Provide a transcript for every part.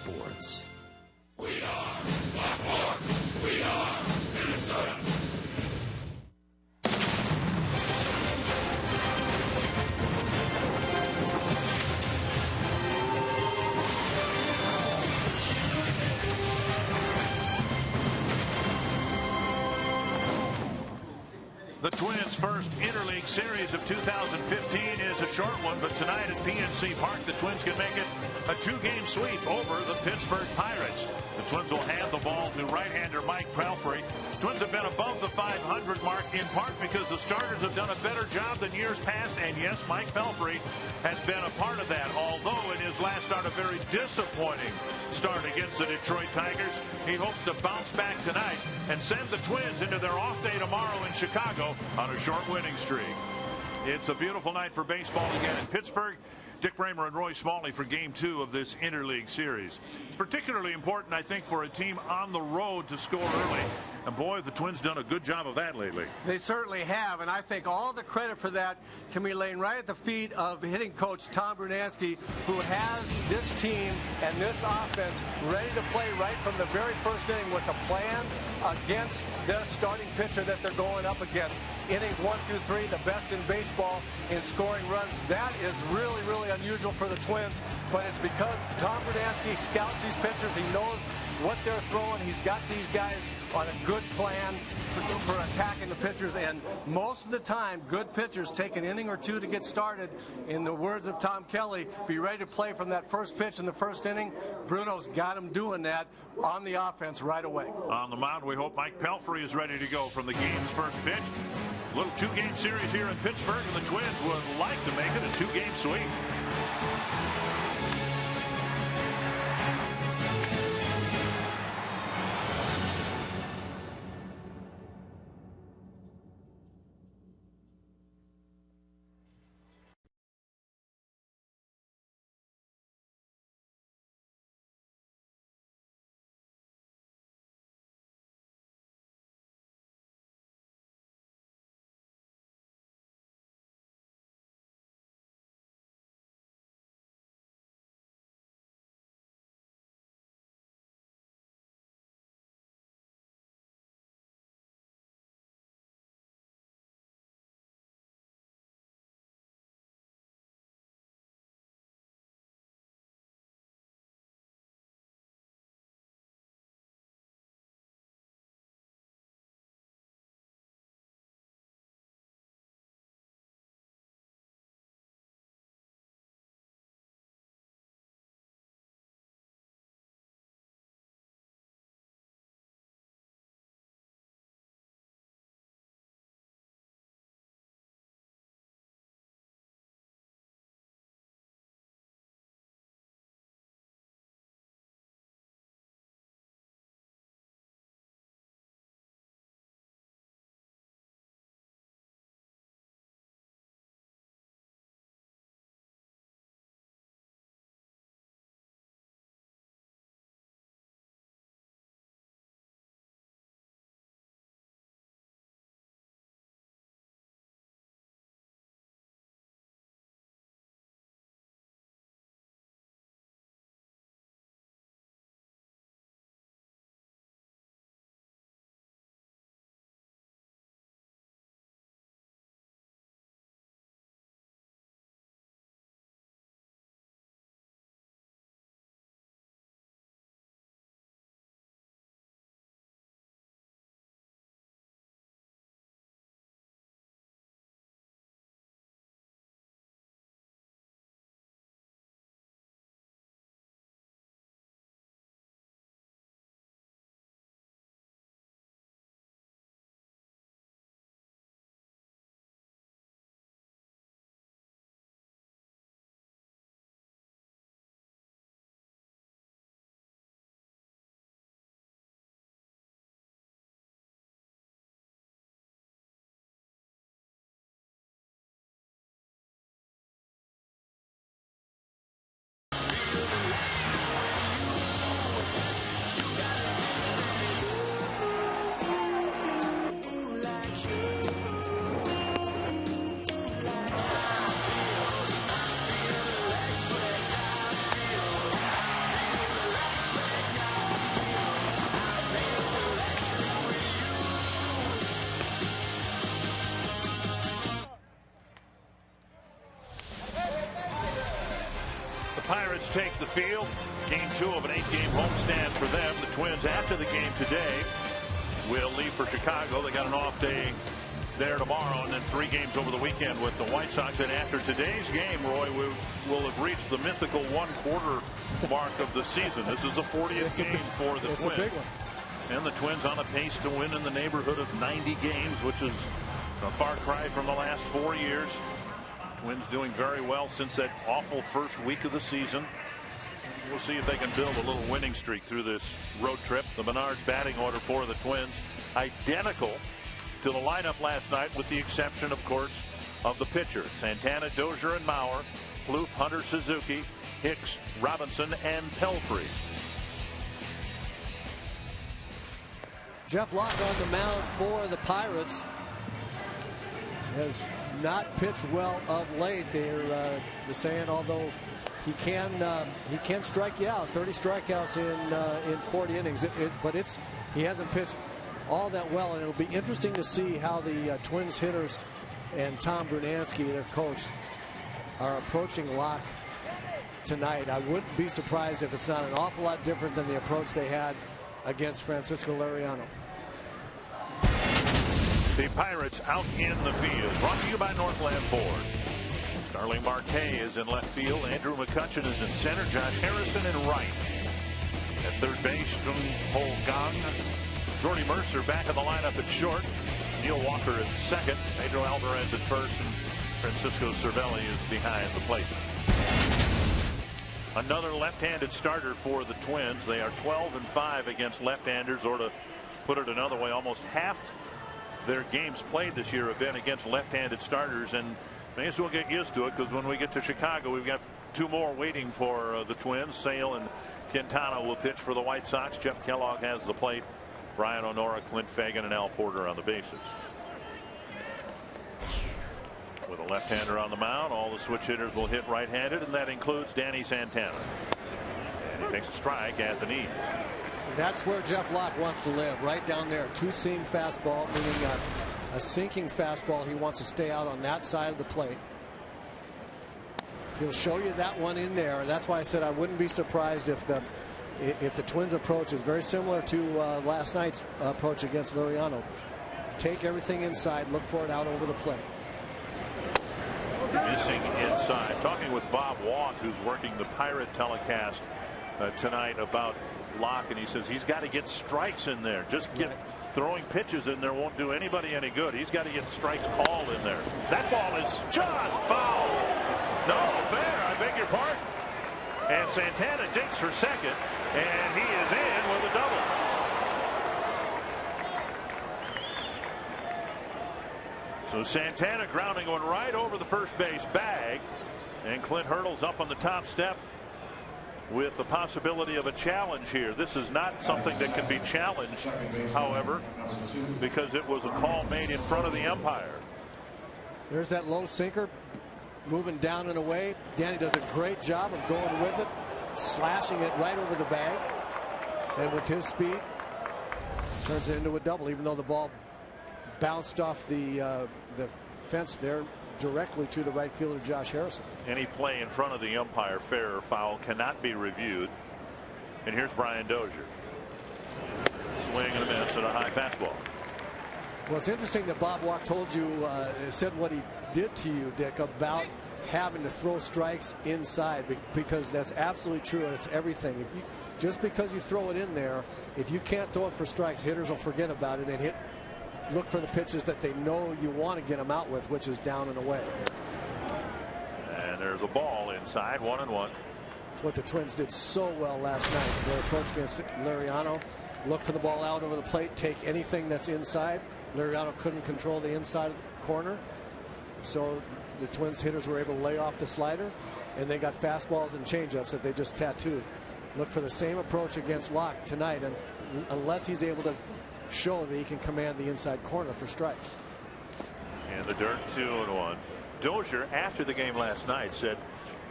sports. We are the fourth. We are Minnesota. The Twins' first interleague series of 2015 is a short one, but tonight at PNC Park, the Twins can make it a two-game sweep over the Pittsburgh Pirates. The Twins will hand the ball to right-hander Mike Pelfrey. Twins have been above the 500 mark in part because the starters have done a better job than years past, and yes, Mike Pelfrey has been a part of that, although in his last start a very disappointing start against the Detroit Tigers. He hopes to bounce back tonight and send the Twins into their off day tomorrow in Chicago on a short winning streak. It's a beautiful night for baseball again in Pittsburgh. Dick Raymer and Roy Smalley for Game 2 of this interleague series. It's particularly important, I think, for a team on the road to score early. And boy, the Twins done a good job of that lately. They certainly have, and I think all the credit for that can be laying right at the feet of hitting coach Tom Brunansky, who has this team and this offense ready to play right from the very first inning with a plan against the starting pitcher that they're going up against. Innings 1 through 3, the best in baseball in scoring runs. That is really, really unusual for the Twins, but it's because Tom Brunansky scouts these pitchers. He knows what they're throwing. He's got these guys on a good plan for attacking the pitchers, and most of the time, good pitchers take an inning or two to get started. In the words of Tom Kelly, be ready to play from that first pitch in the first inning. Bruno's got him doing that on the offense right away. On the mound, we hope Mike Pelfrey is ready to go from the game's first pitch. A little two-game series here in Pittsburgh, and the Twins would like to make it a two-game sweep. Pirates take the field. Game 2 of an 8-game homestand for them. The Twins, after the game today, will leave for Chicago. They got an off day there tomorrow, and then 3 games over the weekend with the White Sox. And after today's game, Roy, we will have reached the mythical 1/4 mark of the season. This is the 40th game for the Twins. It's a big one. And the Twins on a pace to win in the neighborhood of 90 games, which is a far cry from the last 4 years. Twins doing very well since that awful first week of the season. We'll see if they can build a little winning streak through this road trip. The Menards batting order for the Twins identical to the lineup last night, with the exception, of course, of the pitchers: Santana, Dozier, and Mauer, Plouffe, Hunter, Suzuki, Hicks, Robinson, and Pelfrey. Jeff Locke on the mound for the Pirates has not pitched well of late. They're saying, although he can strike you out, 30 strikeouts in 40 innings, but he hasn't pitched all that well, and it'll be interesting to see how the Twins hitters and Tom Brunansky, their coach, are approaching Locke tonight. I wouldn't be surprised if it's not an awful lot different than the approach they had against Francisco Liriano. The Pirates out in the field. Brought to you by Northland Ford. Starling Marte is in left field. Andrew McCutchen is in center. Josh Harrison in right. At third base, Jung Ho Gang. Jordy Mercer back in the lineup at short. Neil Walker at second. Pedro Alvarez at first. And Francisco Cervelli is behind the plate. Another left-handed starter for the Twins. They are 12-5 against left-handers, or to put it another way, almost half their games played this year have been against left-handed starters, and may as well get used to it, because when we get to Chicago, we've got 2 more waiting for the Twins. Sale and Quintana will pitch for the White Sox. Jeff Kellogg has the plate. Brian O'Nora, Clint Fagan, and Al Porter on the bases. With a left-hander on the mound, all the switch hitters will hit right-handed, and that includes Danny Santana. And he takes a strike at the knees. That's where Jeff Locke wants to live, right down there. 2-seam fastball, meaning a sinking fastball. He wants to stay out on that side of the plate. He'll show you that one in there. That's why I said I wouldn't be surprised if the Twins' approach is very similar to last night's approach against Liriano. Take everything inside, look for it out over the plate. Missing inside. Talking with Bob Walk, who's working the Pirate telecast tonight, about Locke, and he says he's got to get strikes in there. Just throwing pitches in there won't do anybody any good. He's got to get strikes called in there. That ball is just foul. No, fair. I beg your pardon. And Santana digs for second, and he is in with a double. So Santana grounding one right over the first base bag, and Clint hurdles up on the top step with the possibility of a challenge here. This is not something that can be challenged, however, because it was a call made in front of the umpire. There's that low sinker moving down and away. Danny does a great job of going with it, slashing it right over the bag, and with his speed turns it into a double, even though the ball bounced off the fence there directly to the right fielder, Josh Harrison. Any play in front of the umpire, fair or foul, cannot be reviewed. And here's Brian Dozier. Swing and a miss and a high fastball. Well, it's interesting that Bob Walk told you, said what he did to you, Dick, about having to throw strikes inside, because that's absolutely true, and it's everything. Just because you throw it in there, if you can't throw it for strikes, hitters will forget about it and look for the pitches that they know you want to get them out with, which is down and away. And there's a ball inside, 1-1. That's what the Twins did so well last night. Their approach against Liriano, look for the ball out over the plate, take anything that's inside. Liriano couldn't control the inside corner, so the Twins hitters were able to lay off the slider, and they got fastballs and changeups that they just tattooed. Look for the same approach against Locke tonight, and unless he's able to show that he can command the inside corner for strikes. And the dirt, 2-1. Dozier, after the game last night, said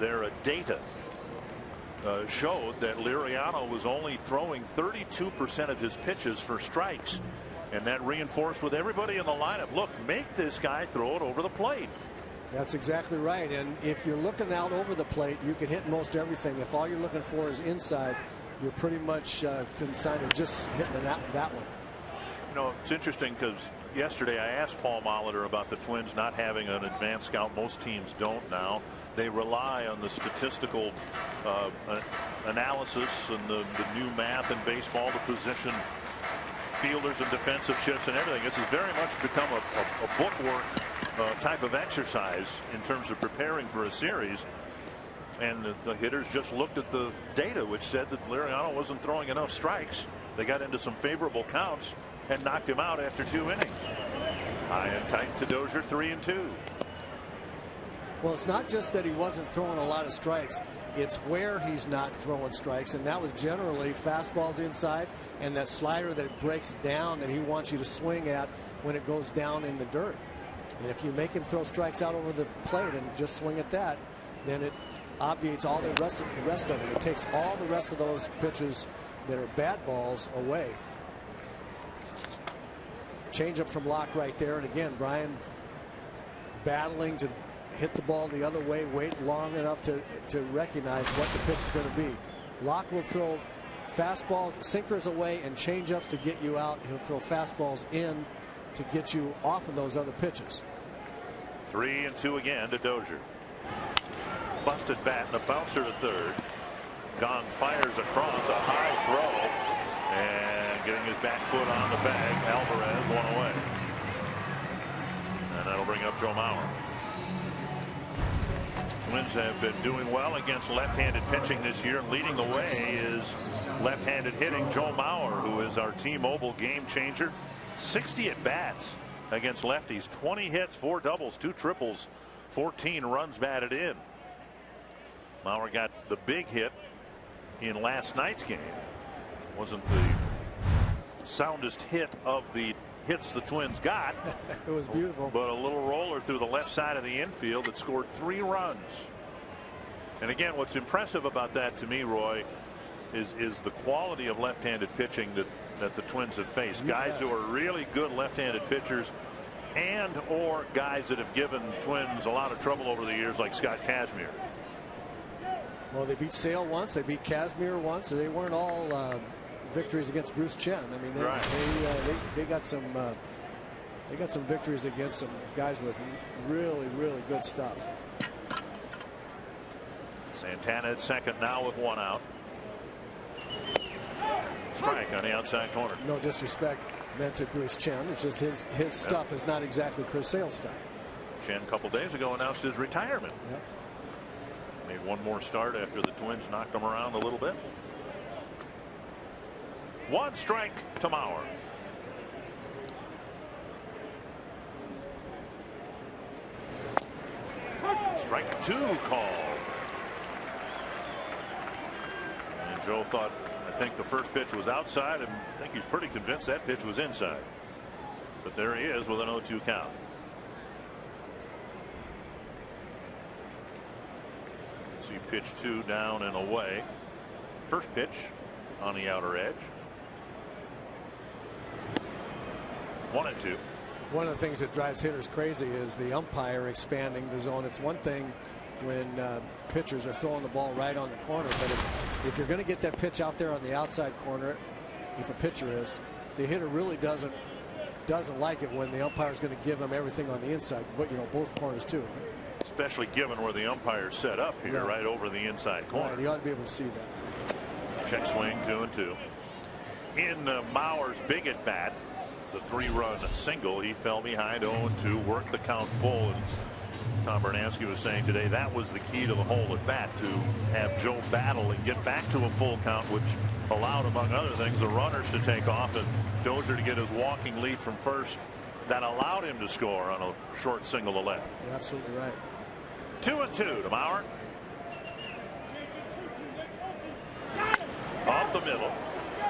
their data showed that Liriano was only throwing 32% of his pitches for strikes, and that reinforced with everybody in the lineup, look, make this guy throw it over the plate. That's exactly right. And if you're looking out over the plate, you can hit most everything. If all you're looking for is inside, you're pretty much consigned to just hitting that one. You know, it's interesting because yesterday I asked Paul Molitor about the Twins not having an advanced scout. Most teams don't now. They rely on the statistical analysis and the new math in baseball to position fielders and defensive shifts and everything. It's very much become a bookwork type of exercise in terms of preparing for a series. And the hitters just looked at the data, which said that Liriano wasn't throwing enough strikes. They got into some favorable counts and knocked him out after 2 innings. High and tight to Dozier, 3-2. Well, it's not just that he wasn't throwing a lot of strikes. It's where he's not throwing strikes, and that was generally fastballs inside and that slider that breaks down that he wants you to swing at when it goes down in the dirt. And if you make him throw strikes out over the plate and just swing at that, then it obviates all the rest of it. It takes all the rest of those pitches that are bad balls away. Change up from Locke right there, and again Brian battling to hit the ball the other way, wait long enough to recognize what the pitch is going to be. Locke will throw fastballs, sinkers away, and change-ups to get you out. He'll throw fastballs in to get you off of those other pitches. 3-2 again to Dozier. Busted bat and a bouncer to third. Gong fires across, a high throw, and getting his back foot on the bag. Alvarez one away, and that'll bring up Joe Mauer. Twins have been doing well against left-handed pitching this year. Leading the way is left-handed hitting Joe Mauer, who is our T-Mobile game changer. 60 at bats against lefties, 20 hits, 4 doubles, 2 triples, 14 runs batted in. Mauer got the big hit in last night's game. Wasn't the soundest hit of the hits the Twins got. It was beautiful. But a little roller through the left side of the infield that scored 3 runs. And again, what's impressive about that to me, Roy, is the quality of left-handed pitching that the Twins have faced. Guys who are really good left-handed pitchers, and or guys that have given Twins a lot of trouble over the years, like Scott Kazmir. Well, they beat Sale once, they beat Kazmir once, so they weren't all victories against Bruce Chen. I mean, they got some victories against some guys with really good stuff. Santana at second now with 1 out. Strike on the outside corner. No disrespect meant to Bruce Chen. It's just his stuff is not exactly Chris Sale's stuff. Chen a couple days ago announced his retirement. Yep. Made 1 more start after the Twins knocked him around a little bit. 1 strike to Mauer. Strike 2 called. And Joe thought, I think the first pitch was outside, and I think he's pretty convinced that pitch was inside. But there he is with an 0-2 count. See pitch 2 down and away. First pitch on the outer edge. 1-2. One of the things that drives hitters crazy is the umpire expanding the zone. It's one thing when pitchers are throwing the ball right on the corner, but if you're going to get that pitch out there on the outside corner, if a pitcher is, the hitter really doesn't like it when the umpire is going to give him everything on the inside, but both corners too. Especially given where the umpire's set up here, right over the inside corner. Right, you ought to be able to see that. Check swing, 2-2. In Mauer's big at bat, the 3-run single, he fell behind 0-2, worked the count full, and Tom Bernanski was saying today that was the key to the whole at bat, to have Joe battle and get back to a full count, which allowed, among other things, the runners to take off and Dozier to get his walking lead from first. That allowed him to score on a short single to left. You're absolutely right. 2-2 to Mauer. Off the middle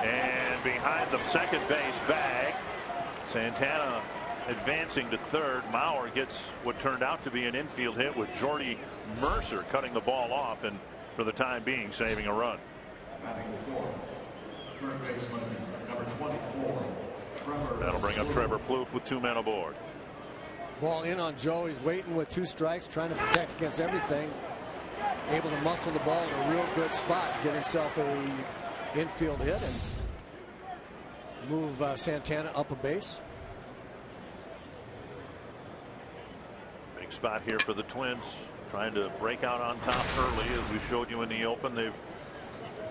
and behind the second base bag. Santana advancing to third. Mauer gets what turned out to be an infield hit with Jordy Mercer cutting the ball off and for the time being saving a run. That'll bring up Trevor Plouffe with 2 men aboard. Ball in on Joe. He's waiting with 2 strikes, trying to protect against everything. Able to muscle the ball in a real good spot, get himself a infield hit and move Santana up a base. Big spot here for the Twins, trying to break out on top early. As we showed you in the open, they've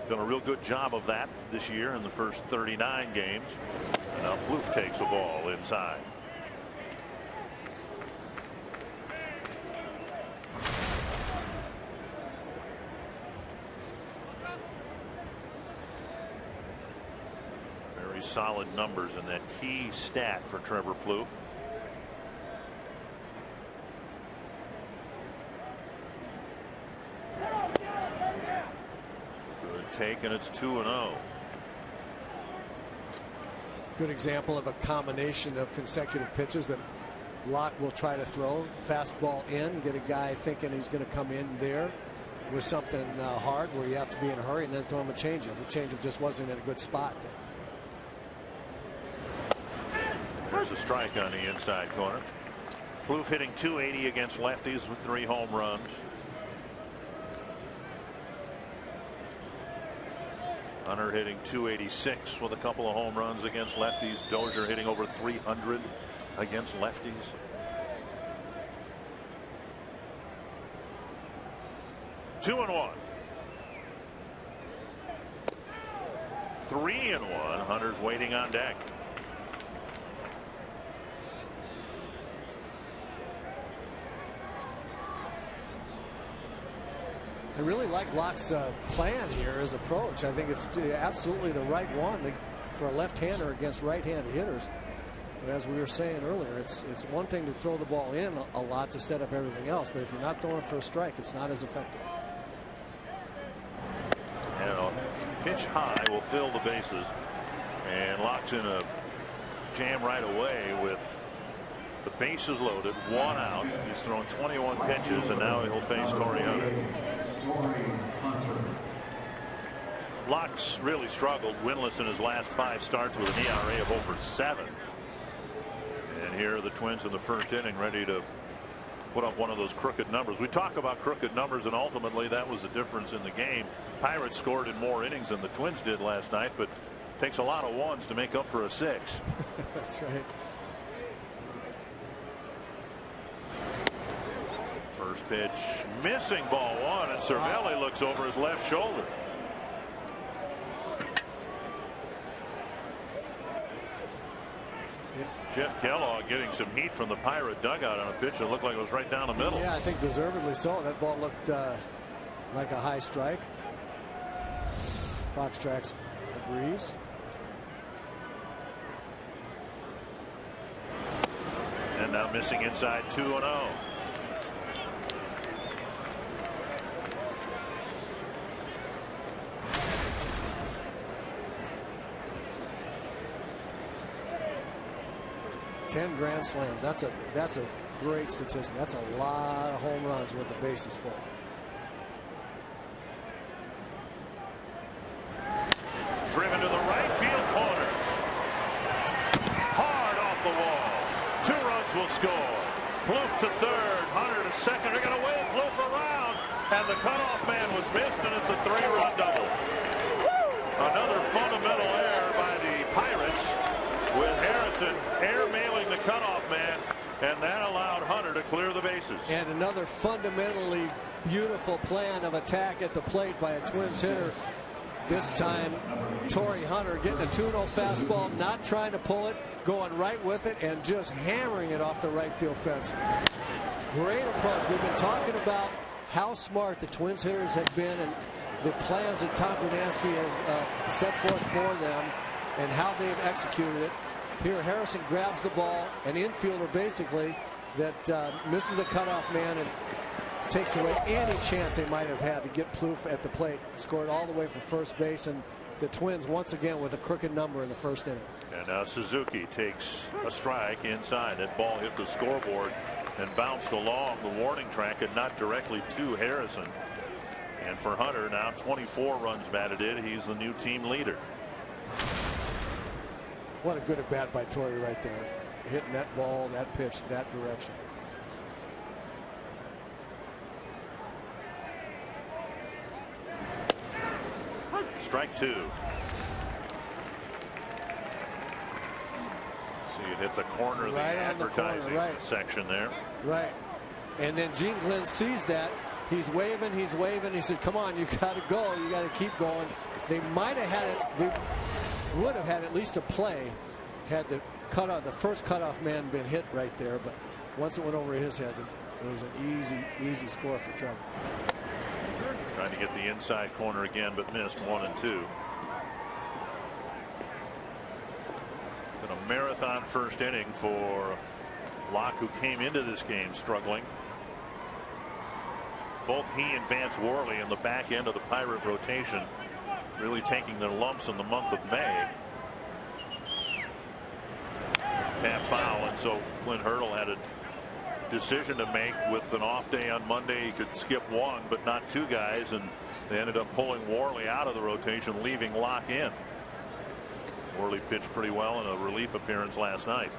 done a real good job of that this year in the first 39 games. And now Plouffe takes a ball inside. Very solid numbers in that key stat for Trevor Plouffe. Good take, and it's 2-0. Good example of a combination of consecutive pitches that Locke will try to throw. Fastball in, get a guy thinking he's going to come in there with something hard where you have to be in a hurry, and then throw him a changeup. The changeup just wasn't in a good spot. There's a strike on the inside corner. Plouffe hitting .280 against lefties with 3 home runs. Hunter hitting .286 with a couple of home runs against lefties. Dozier hitting over .300 against lefties. Two and one. 3-1. Hunter's waiting on deck. I really like Locke's plan here, his approach. I think it's absolutely the right one for a left-hander against right-handed hitters. But as we were saying earlier, it's one thing to throw the ball in a lot to set up everything else, but if you're not throwing it for a strike, it's not as effective. And a pitch high will fill the bases, and Locke's in a jam right away with the bases loaded, 1 out. He's thrown 21 pitches, and now he'll face Torrey Hunter. Locke's really struggled, winless in his last 5 starts with an ERA of over 7. And here are the Twins in the first inning, ready to put up one of those crooked numbers. We talk about crooked numbers, and ultimately that was the difference in the game. Pirates scored in more innings than the Twins did last night, but it takes a lot of ones to make up for a 6. That's right. First pitch missing, ball 1, and Cervelli looks over his left shoulder. Jeff Kellogg getting some heat from the Pirate dugout on a pitch that looked like it was right down the middle. Yeah, I think deservedly so. That ball looked like a high strike. Fox Tracks agrees. And now missing inside, 2-0. Ten grand slams. That's a great statistic. That's a lot of home runs with the bases full. Driven to the right field corner. Hard off the wall. 2 runs will score. Plouffe to third. Hunter to second. They're going to wave Plouffe around. And the cutoff man was missed, and it's a 3-run double. Another fundamental error by the Pirates, with Harrison airmailing the cutoff man, and that allowed Hunter to clear the bases. And another fundamentally beautiful plan of attack at the plate by a Twins hitter. This time, Torrey Hunter getting a 2-0 fastball, not trying to pull it, going right with it, and just hammering it off the right field fence. Great approach. We've been talking about how smart the Twins hitters have been and the plans that Tom Brunansky has set forth for them and how they've executed it. Here Harrison grabs the ball, an infielder basically that misses the cutoff man and takes away any chance they might have had to get Plouffe at the plate. Scored all the way for first base, and the Twins once again with a crooked number in the first inning. And now Suzuki takes a strike inside. That ball hit the scoreboard and bounced along the warning track and not directly to Harrison. And for Hunter, now 24 runs batted in. He's the new team leader. What a good at bat by Torrey right there. hitting that ball, that pitch, that direction. Strike two. See it hit the corner of the advertising section there. Right. And then Gene Glenn sees that. He's waving, he's waving. He said, come on, you got to go. You got to keep going. They might have had it. They would have had at least a play had the first cutoff man been hit right there. But once it went over his head, it was an easy score for Trevor. Trying to get the inside corner again, but missed 1 and 2. Been a marathon first inning for Locke, who came into this game struggling. Both he and Vance Worley in the back end of the Pirate rotation really taking their lumps in the month of May. Tap foul, and so Clint Hurdle had a decision to make with an off day on Monday. He could skip one, but not two guys, and they ended up pulling Worley out of the rotation, leaving Locke in. Worley pitched pretty well in a relief appearance last night.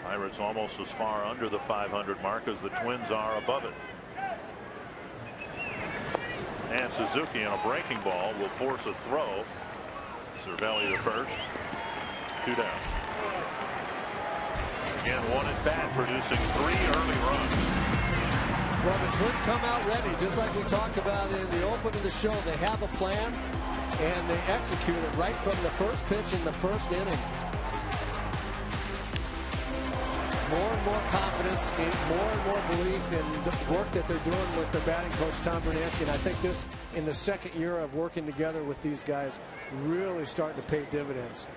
Pirates almost as far under the 500 mark as the Twins are above it. And Suzuki on a breaking ball will force a throw. Cervelli to first. 2 down. Again, 1 at bat, producing 3 early runs. Well, the Twins come out ready, just like we talked about in the open of the show. They have a plan, and they execute it right from the first pitch in the first inning. More and more confidence, more and more belief in the work that they're doing with their batting coach, Tom Brunansky. And I think this, in the second year of working together with these guys, really starting to pay dividends.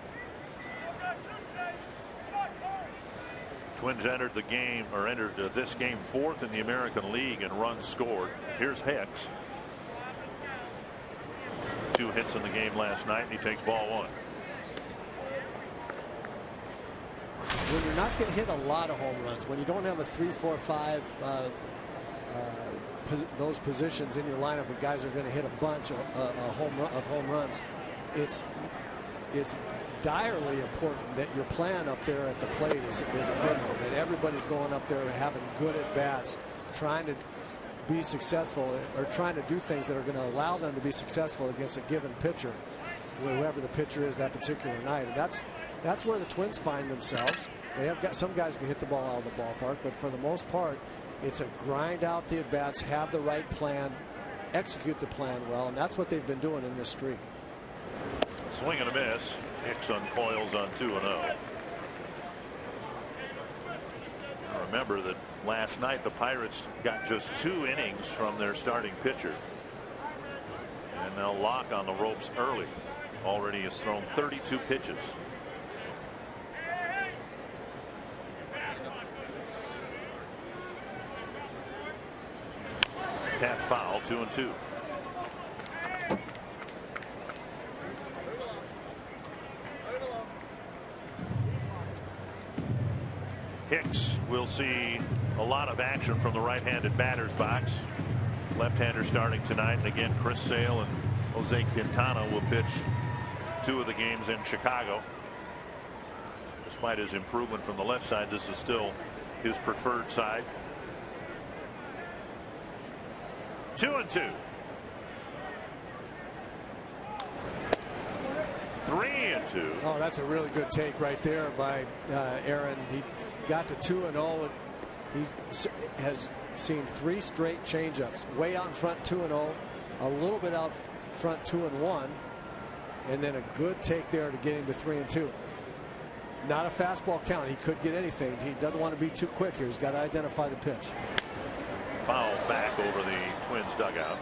Twins entered the game, or entered this game 4th in the American League in runs scored. Here's Hicks. 2 hits in the game last night, and he takes ball 1. When you're not going to hit a lot of home runs, when you don't have a 3, 4, 5 those positions in your lineup where guys are going to hit a bunch of home runs, it's direly important that your plan up there at the plate is a good one, that everybody's going up there and having good at bats, trying to be successful or trying to do things that are going to allow them to be successful against a given pitcher, whoever the pitcher is that particular night. And that's where the Twins find themselves. They have got some guys can hit the ball out of the ballpark, but for the most part, it's a grind out the at bats, have the right plan, execute the plan well, and that's what they've been doing in this streak. Swing and a miss. Hicks uncoils on 2-0. Remember that last night the Pirates got just 2 innings from their starting pitcher. And now Locke on the ropes early. Already has thrown 32 pitches. Tap foul, 2-2. Hicks will see a lot of action from the right-handed batter's box. Left-hander starting tonight, and again Chris Sale and Jose Quintana will pitch 2 of the games in Chicago. Despite his improvement from the left side, this is still his preferred side. 2-2. 3-2. Oh, that's a really good take right there by Aaron. He got to 2-0. He has seen 3 straight changeups. Way out in front, 2-0. A little bit out front, 2-1, and then a good take there to get him to 3-2. Not a fastball count. He could get anything. He doesn't want to be too quick here. He's got to identify the pitch. Foul back over the Twins dugout.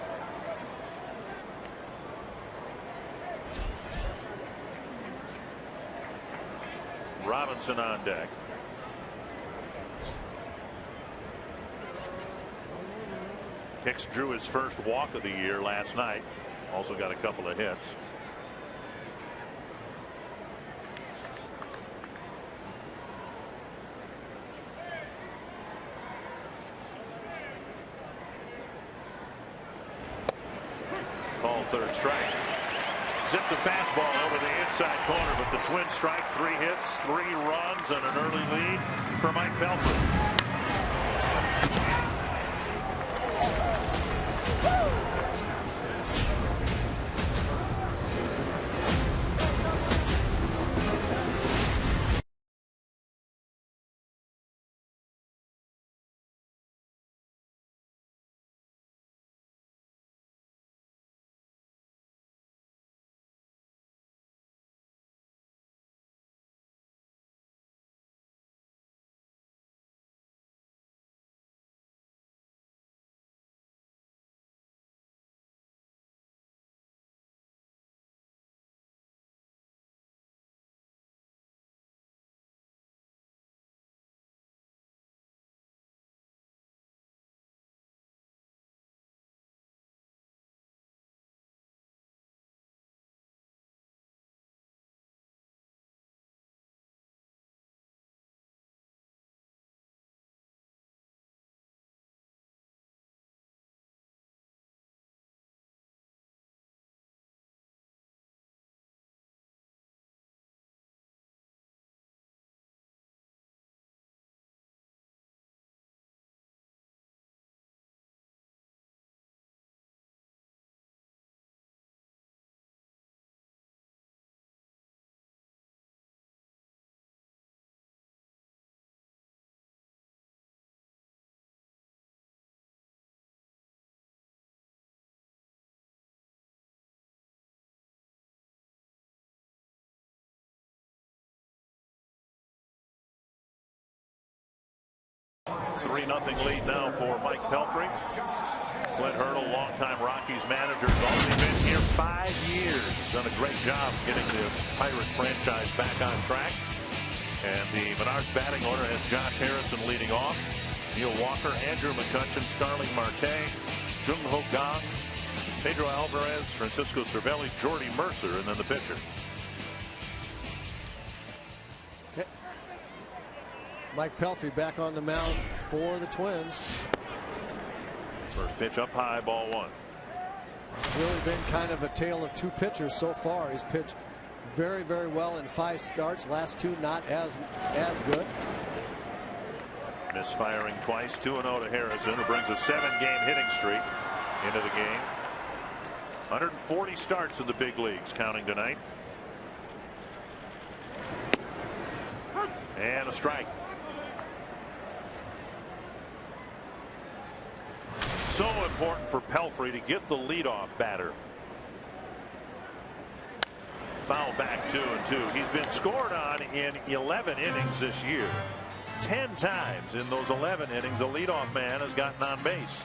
Robinson on deck. Hicks drew his first walk of the year last night. Also got a couple of hits. third strike. Zipped the fastball over the inside corner, but the Twins strike. 3 hits, 3 runs, and an early lead for Mike Pelfrey. 3-0 lead now for Mike Pelfrey. Clint Hurdle, longtime Rockies manager, has already been here 5 years. Done a great job getting the Pirates franchise back on track. And the Menards batting order has Josh Harrison leading off. Neil Walker, Andrew McCutchen, Starling Marte, Jung Ho Kang, Pedro Alvarez, Francisco Cervelli, Jordy Mercer, and then the pitcher. Mike Pelfrey back on the mound for the Twins. First pitch up high, ball 1. Really been kind of a tale of 2 pitchers so far. He's pitched very, very well in 5 starts. Last 2 not as good. Misfiring twice, 2-0 to Harrison, who brings a 7-game hitting streak into the game. 140 starts in the big leagues, counting tonight. And a strike. So important for Pelfrey to get the leadoff batter. Foul back 2-2. He's been scored on in 11 innings this year. 10 times in those 11 innings, a leadoff man has gotten on base.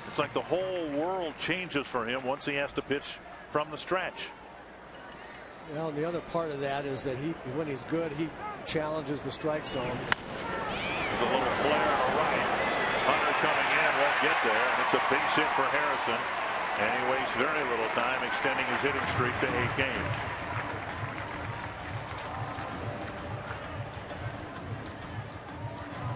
It's like the whole world changes for him once he has to pitch from the stretch. Well, and the other part of that is that when he's good, he challenges the strike zone. There's a little flare to the right. Hunter coming in, won't get there, and it's a base hit for Harrison. And he wastes very little time extending his hitting streak to 8 games.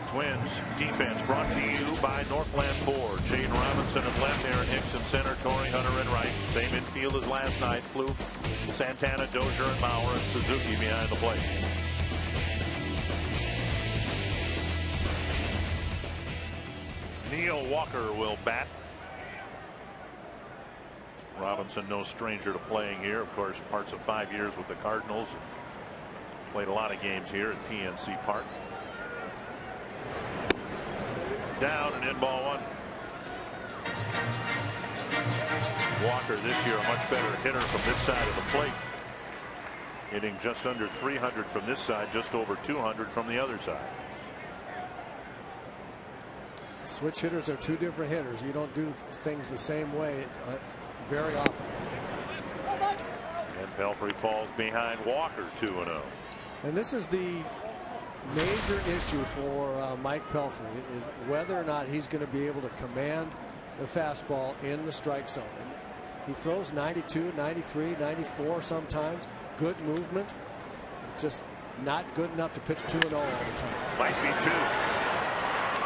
Twins defense brought to you by Northland Ford. Jade Robinson at left, Aaron Hicks in center, Torrey Hunter in right. Same infield as last night. Plouffe, Santana, Dozier, and Bauer, and Suzuki behind the plate. Neil Walker will bat. Robinson, no stranger to playing here. Of course, parts of 5 years with the Cardinals. Played a lot of games here at PNC Park. Down and in, ball 1. Walker this year a much better hitter from this side of the plate. Hitting just under 300 from this side, just over 200 from the other side. Switch hitters are 2 different hitters. You don't do things the same way very often. And Pelfrey falls behind Walker 2-0. And this is the major issue for Mike Pelfrey, is whether or not he's going to be able to command the fastball in the strike zone. And he throws 92, 93, 94 sometimes. Good movement. It's just not good enough to pitch 2-0 all the time. Might be 2.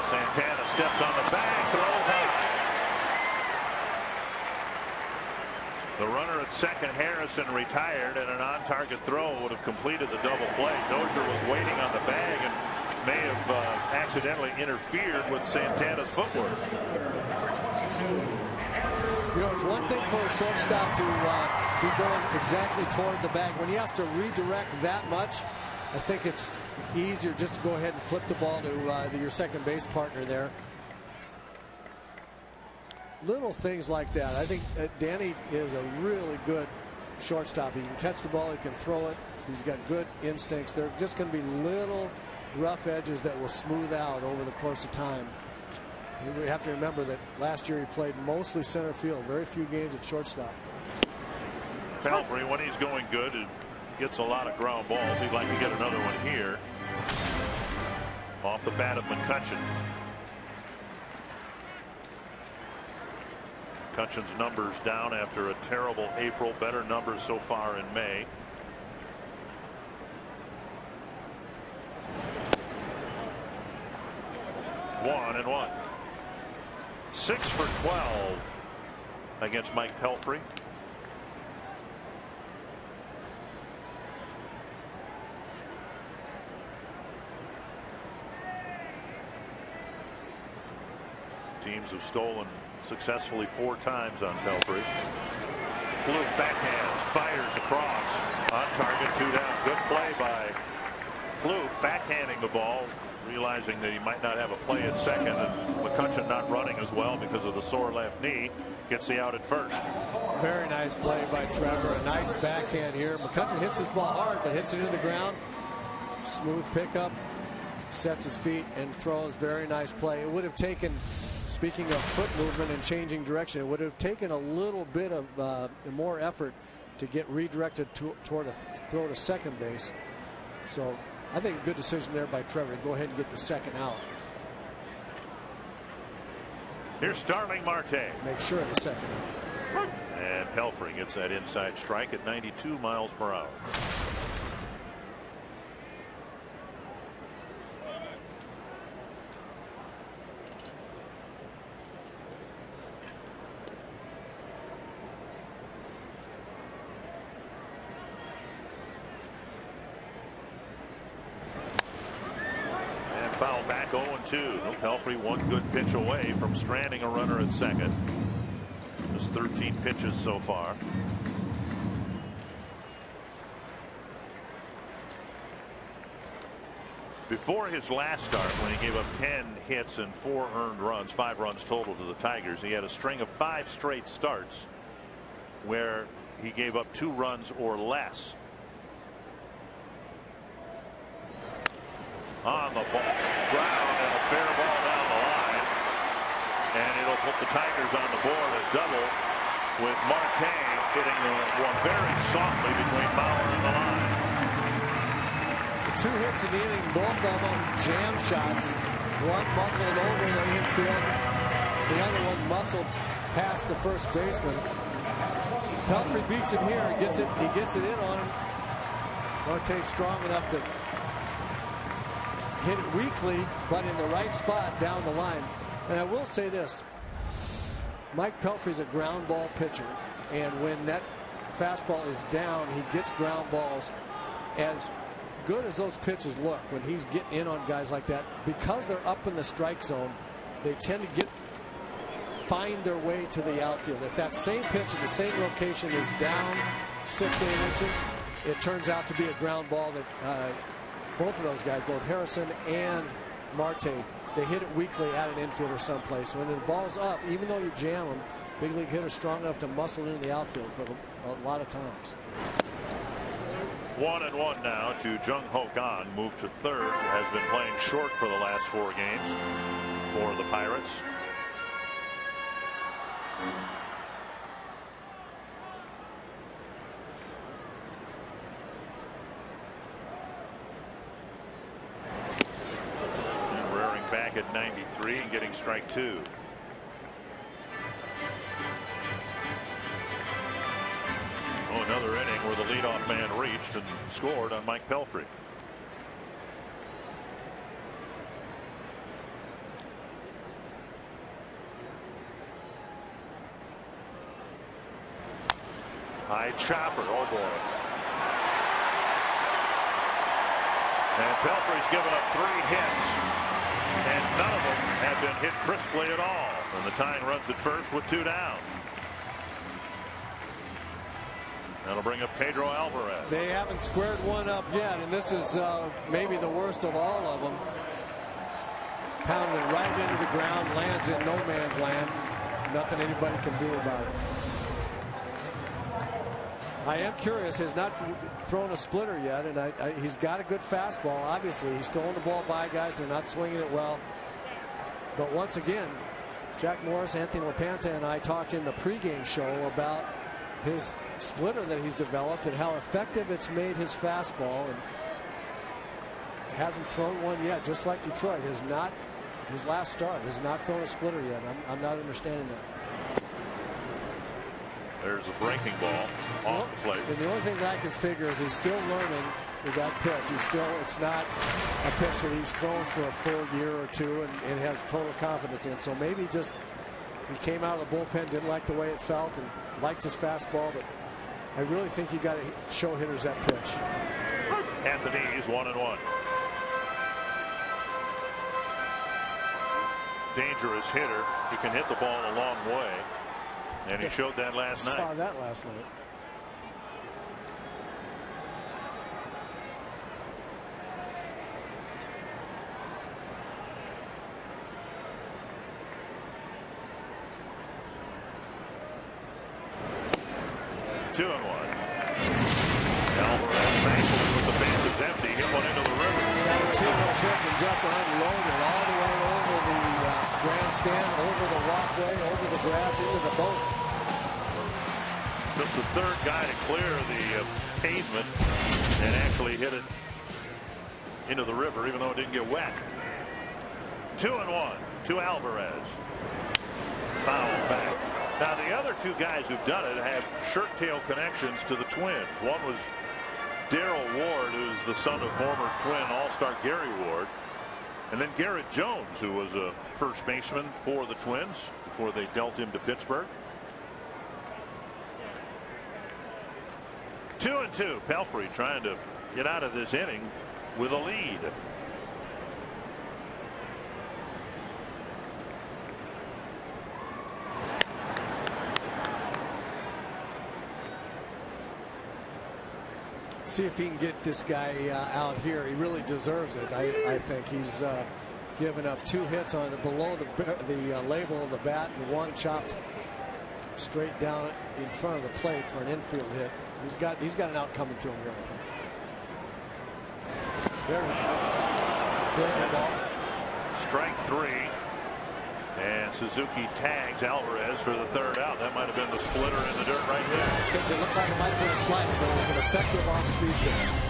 Santana steps on the bag, throws high. The runner at second, Harrison, retired, and an on-target throw would have completed the double play. Dozier was waiting on the bag and may have accidentally interfered with Santana's footwork. You know, it's one thing for a shortstop to be going exactly toward the bag. When he has to redirect that much, I think it's easier just to go ahead and flip the ball to your second base partner there. Little things like that. I think Danny is a really good shortstop. He can catch the ball, he can throw it, he's got good instincts. There are just going to be little rough edges that will smooth out over the course of time. We have to remember that last year he played mostly center field, very few games at shortstop. Pelfrey, when he's going good, and gets a lot of ground balls. He'd like to get another one here. Off the bat of McCutchen. McCutchen's numbers down after a terrible April. Better numbers so far in May. One and one. 6 for 12 against Mike Pelfrey. Teams have stolen successfully 4 times on Pelfrey. Blue backhands, fires across, on target, 2 down. Good play by Blue, backhanding the ball, realizing that he might not have a play at second, and McCutchen not running as well because of the sore left knee. Gets the out at first. Very nice play by Trevor. A nice backhand here. McCutchen hits this ball hard, but hits it into the ground. Smooth pickup, sets his feet and throws. Very nice play. It would have taken, speaking of foot movement and changing direction, it would have taken a little bit of more effort to get redirected toward a throw to second base. So I think a good decision there by Trevor to go ahead and get the second out. Here's Starling Marte. Make sure of the second out. And Pelfrey gets that inside strike at 92 miles per hour. Foul back 0-2. Pelfrey one good pitch away from stranding a runner at second. Just 13 pitches so far. Before his last start, when he gave up 10 hits and 4 earned runs, 5 runs total to the Tigers, he had a string of 5 straight starts where he gave up 2 runs or less. On the ball, ground, and a fair ball down the line, and it'll put the Tigers on the board at double, with Marte hitting the one very softly between Bauer and the line. The 2 hits in the inning, both of them jam shots. One muscled over the infield, the other one muscled past the first baseman. Pelfrey beats him here. He gets it in on him. Marte's strong enough to hit it weakly, but in the right spot down the line. And I will say this, Mike Pelfrey's a ground ball pitcher, and when that fastball is down, he gets ground balls. As good as those pitches look when he's getting in on guys like that, because they're up in the strike zone, they tend to find their way to the outfield. If that same pitch in the same location is down 6-8 inches, it turns out to be a ground ball that both of those guys, both Harrison and Marte, they hit it weakly at an infielder someplace. When the ball's up, even though you jam them, big league hitters strong enough to muscle into the outfield for a lot of times. 1-1 now to Jung Ho Kang, moved to third, has been playing short for the last 4 games for the Pirates. Back at 93 and getting strike 2. Oh, another inning where the leadoff man reached and scored on Mike Pelfrey. High chopper. Oh boy. And Pelfrey's given up 3 hits, and none of them have been hit crisply at all. And the tying runs at first with 2 down. That'll bring up Pedro Alvarez. They haven't squared one up yet, and this is maybe the worst of all of them. Pounding it right into the ground, lands in no man's land. Nothing anybody can do about it. I am curious. He's not thrown a splitter yet, and he's got a good fastball. Obviously, he's throwing the ball by guys. They're not swinging it well. But once again, Jack Morris, Anthony LaPanta, and I talked in the pregame show about his splitter that he's developed and how effective it's made his fastball, and hasn't thrown one yet. Just like Detroit, has not. His last start has not thrown a splitter yet. I'm not understanding that. There's a breaking ball off the plate. And the only thing that I can figure is he's still learning with that pitch. It's not a pitch that he's thrown for a full year or two and has total confidence in. So maybe just he came out of the bullpen, didn't like the way it felt, and liked his fastball. But I really think you got to show hitters that pitch. Anthony's 1-1. Dangerous hitter. He can hit the ball a long way, and he showed that last night. Saw that last night. Two and one. Alvarez thankfully with the bases empty, hit one into the river. Got a 2-0 pitch and just unloaded all the way over the grandstand, over the walkway, over the grass, into the boat. Just the third guy to clear the pavement and actually hit it into the river, even though it didn't get wet. 2-1 to Alvarez. Foul back. Now the other 2 guys who've done it have shirt tail connections to the Twins. One was Darrell Ward, who's the son of former Twin All-Star Gary Ward, and then Garrett Jones, who was a first baseman for the Twins before they dealt him to Pittsburgh. 2-2. Pelfrey trying to get out of this inning with a lead. See if he can get this guy out here. He really deserves it. I think he's given up 2 hits on below the label of the bat, and 1 chopped straight down in front of the plate for an infield hit. He's got an out coming to him here, I think. There we go. Breaking ball. Strike 3. And Suzuki tags Alvarez for the 3rd out. That might have been the splitter in the dirt right there. It looked like it might have been a slider, but it was an effective off-speed pitch.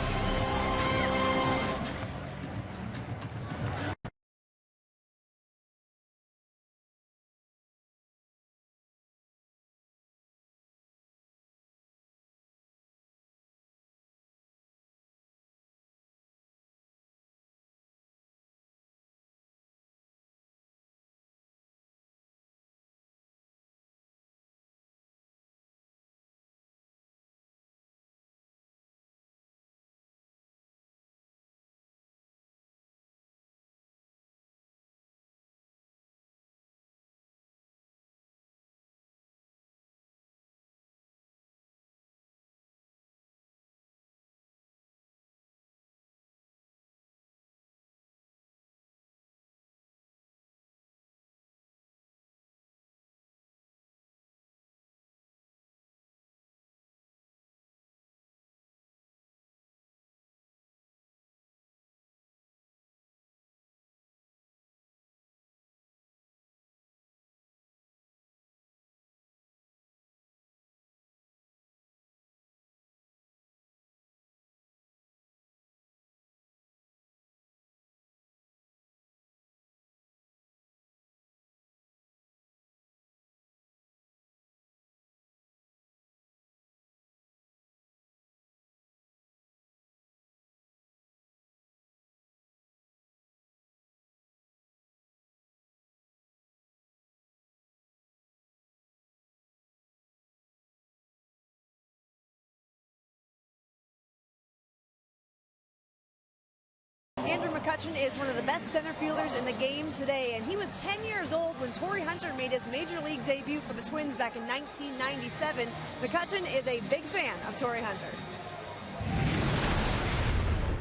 McCutchen is one of the best center fielders in the game today, and he was 10 years old when Torrey Hunter made his Major League debut for the Twins back in 1997. McCutchen is a big fan of Torrey Hunter.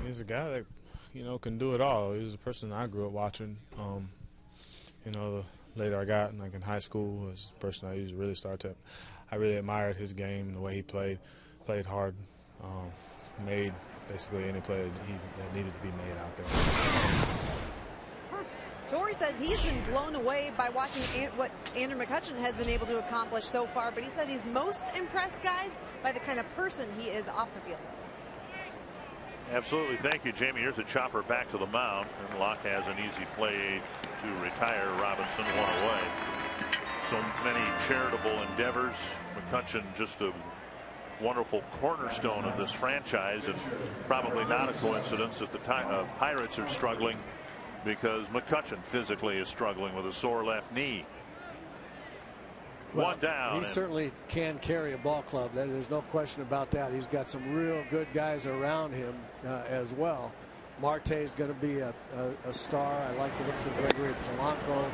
He's a guy that, you know, can do it all. He was a person I grew up watching. You know, the later I got, like in high school, was the person I used to really start to. I really admired his game, the way he played hard, made basically any play that needed to be made out there. Torrey says he's been blown away by watching what Andrew McCutchen has been able to accomplish so far, but he said he's most impressed, guys, by the kind of person he is off the field. Absolutely. Thank you, Jamie. Here's a chopper back to the mound, and Locke has an easy play to retire. Robinson one away. So many charitable endeavors. McCutchen just a wonderful cornerstone of this franchise, and probably not a coincidence that the Pirates are struggling because McCutchen physically is struggling with a sore left knee. Well, one down. He certainly can carry a ball club. There's no question about that. He's got some real good guys around him as well. Marte's going to be a star. I like the looks of Gregory Polanco.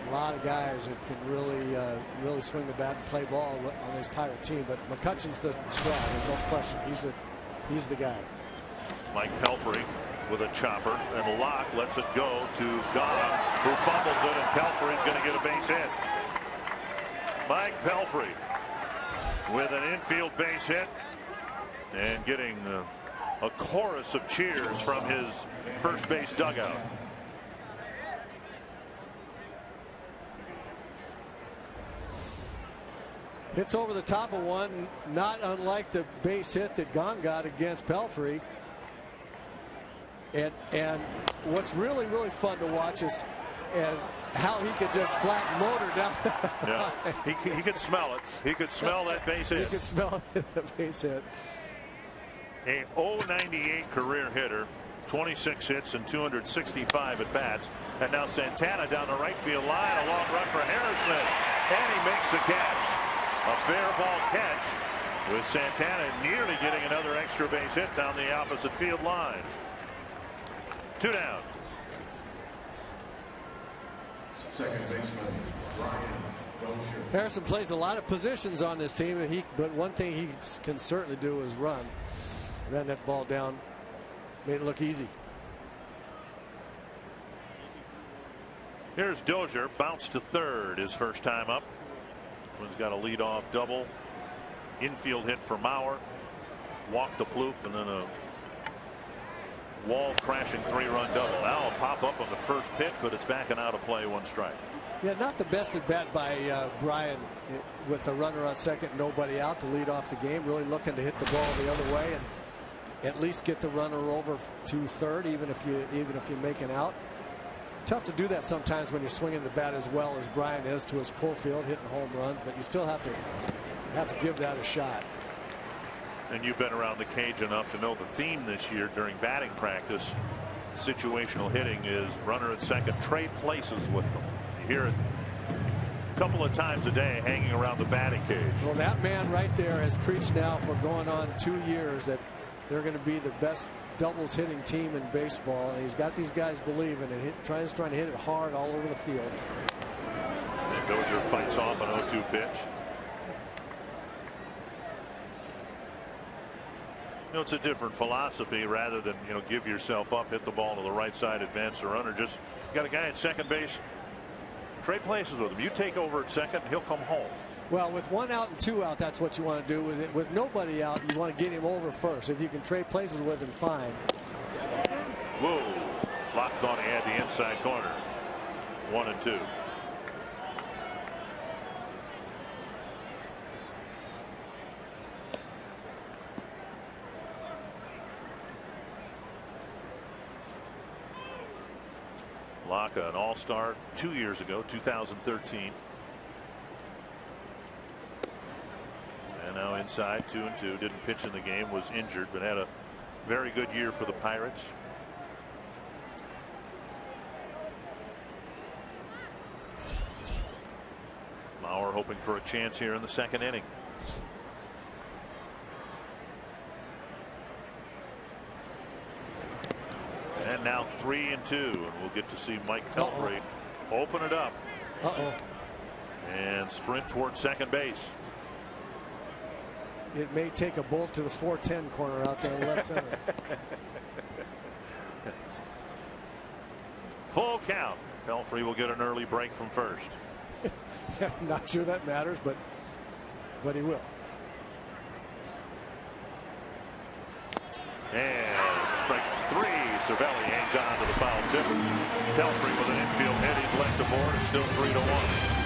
A lot of guys that can really swing the bat and play ball on this Pirate team. But McCutchen's the star. There's no question. He's the guy. Mike Pelfrey with a chopper, and Locke lets it go to Gone, who fumbles it, and Pelfrey's going to get a base hit. Mike Pelfrey with an infield base hit and getting a chorus of cheers from his first base dugout. Hits over the top of one, not unlike the base hit that Gone got against Pelfrey. And what's really fun to watch is how he could just flat motor down. Yeah, he could smell it. He could smell that base hit. He could smell the base hit. A .098 career hitter, 26 hits and 265 at bats. And now Santana down the right field line, a long run for Harrison, and he makes the catch. A fair ball catch with Santana nearly getting another extra base hit down the opposite field line. 2 down. Second baseman, Brian Dozier. Harrison plays a lot of positions on this team, but one thing he can certainly do is run. Ran that ball down, made it look easy. Here's Dozier, bounced to third his first time up. Twins got a leadoff double, infield hit for Mauer, walked to Plouffe, and then a wall crashing 3-run double. Now a pop up on the first pitch, but it's backing out of play, 1 strike. Yeah, not the best at bat by Brian with a runner on second, nobody out to lead off the game. Really looking to hit the ball the other way and at least get the runner over to third, even if you make an out. Tough to do that sometimes when you're swinging the bat as well as Brian is to his pull field, hitting home runs, but you still have to give that a shot. And you've been around the cage enough to know the theme this year during batting practice. Situational hitting is runner at second, trade places with them. You hear it a couple of times a day hanging around the batting cage. Well, that man right there has preached now for going on 2 years that they're going to be the best doubles hitting team in baseball, and he's got these guys believing and trying to hit it hard all over the field. And Dozier fights off an 0-2 pitch. You know, it's a different philosophy rather than, you know, give yourself up, hit the ball to the right side, advance the runner. Just got a guy at second base, trade places with him. You take over at second, he'll come home. Well, with 1 out and 2 out, that's what you want to do. With nobody out, you want to get him over first. If you can trade places with him, fine. Whoa. Locke thought he had the inside corner. 1-2. Locke, an all-star 2 years ago, 2013. And now inside, 2-2. Didn't pitch in the game, was injured, but had a very good year for the Pirates. Mauer hoping for a chance here in the second inning. And and now 3-2, and we'll get to see Mike Pelfrey open it up and sprint towards second base. It may take a bolt to the 410 corner out there in left center. Full count. Pelfrey will get an early break from first. I'm not sure that matters, but he will. And strike 3. Cervelli hangs on to the foul tip. Pelfrey with an infield hit. He's left the board. It's still 3-1.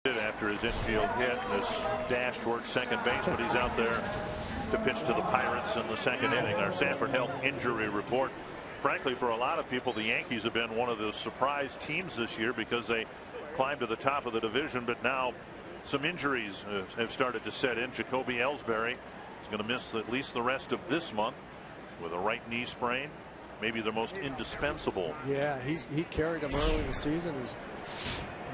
After his infield hit and his dash towards second base, but he's out there to pitch to the Pirates in the second inning. Our Sanford Health injury report. Frankly, for a lot of people, the Yankees have been one of the surprise teams this year because they climbed to the top of the division, but now some injuries have started to set in. Jacoby Ellsbury is going to miss at least the rest of this month with a right knee sprain. Maybe the most indispensable. Yeah, he carried them early in the season. He's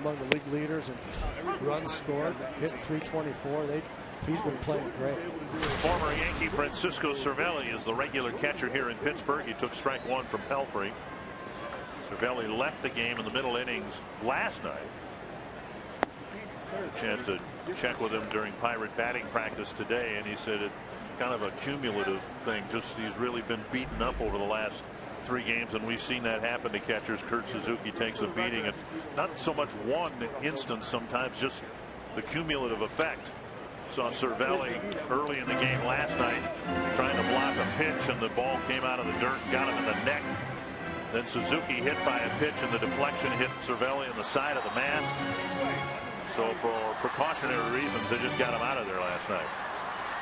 among the league leaders in runs scored, hitting 324. He's been playing great. Former Yankee Francisco Cervelli is the regular catcher here in Pittsburgh. He took strike 1 from Pelfrey. Cervelli left the game in the middle innings last night. Had a chance to check with him during Pirate batting practice today, and he said it kind of a cumulative thing. Just he's really been beaten up over the last 3 games, and we've seen that happen to catchers. Kurt Suzuki takes a beating, and not so much one instance, sometimes just the cumulative effect. Saw Cervelli early in the game last night trying to block a pitch, and the ball came out of the dirt, got him in the neck. Then Suzuki hit by a pitch, and the deflection hit Cervelli in the side of the mask. So for precautionary reasons, they just got him out of there last night.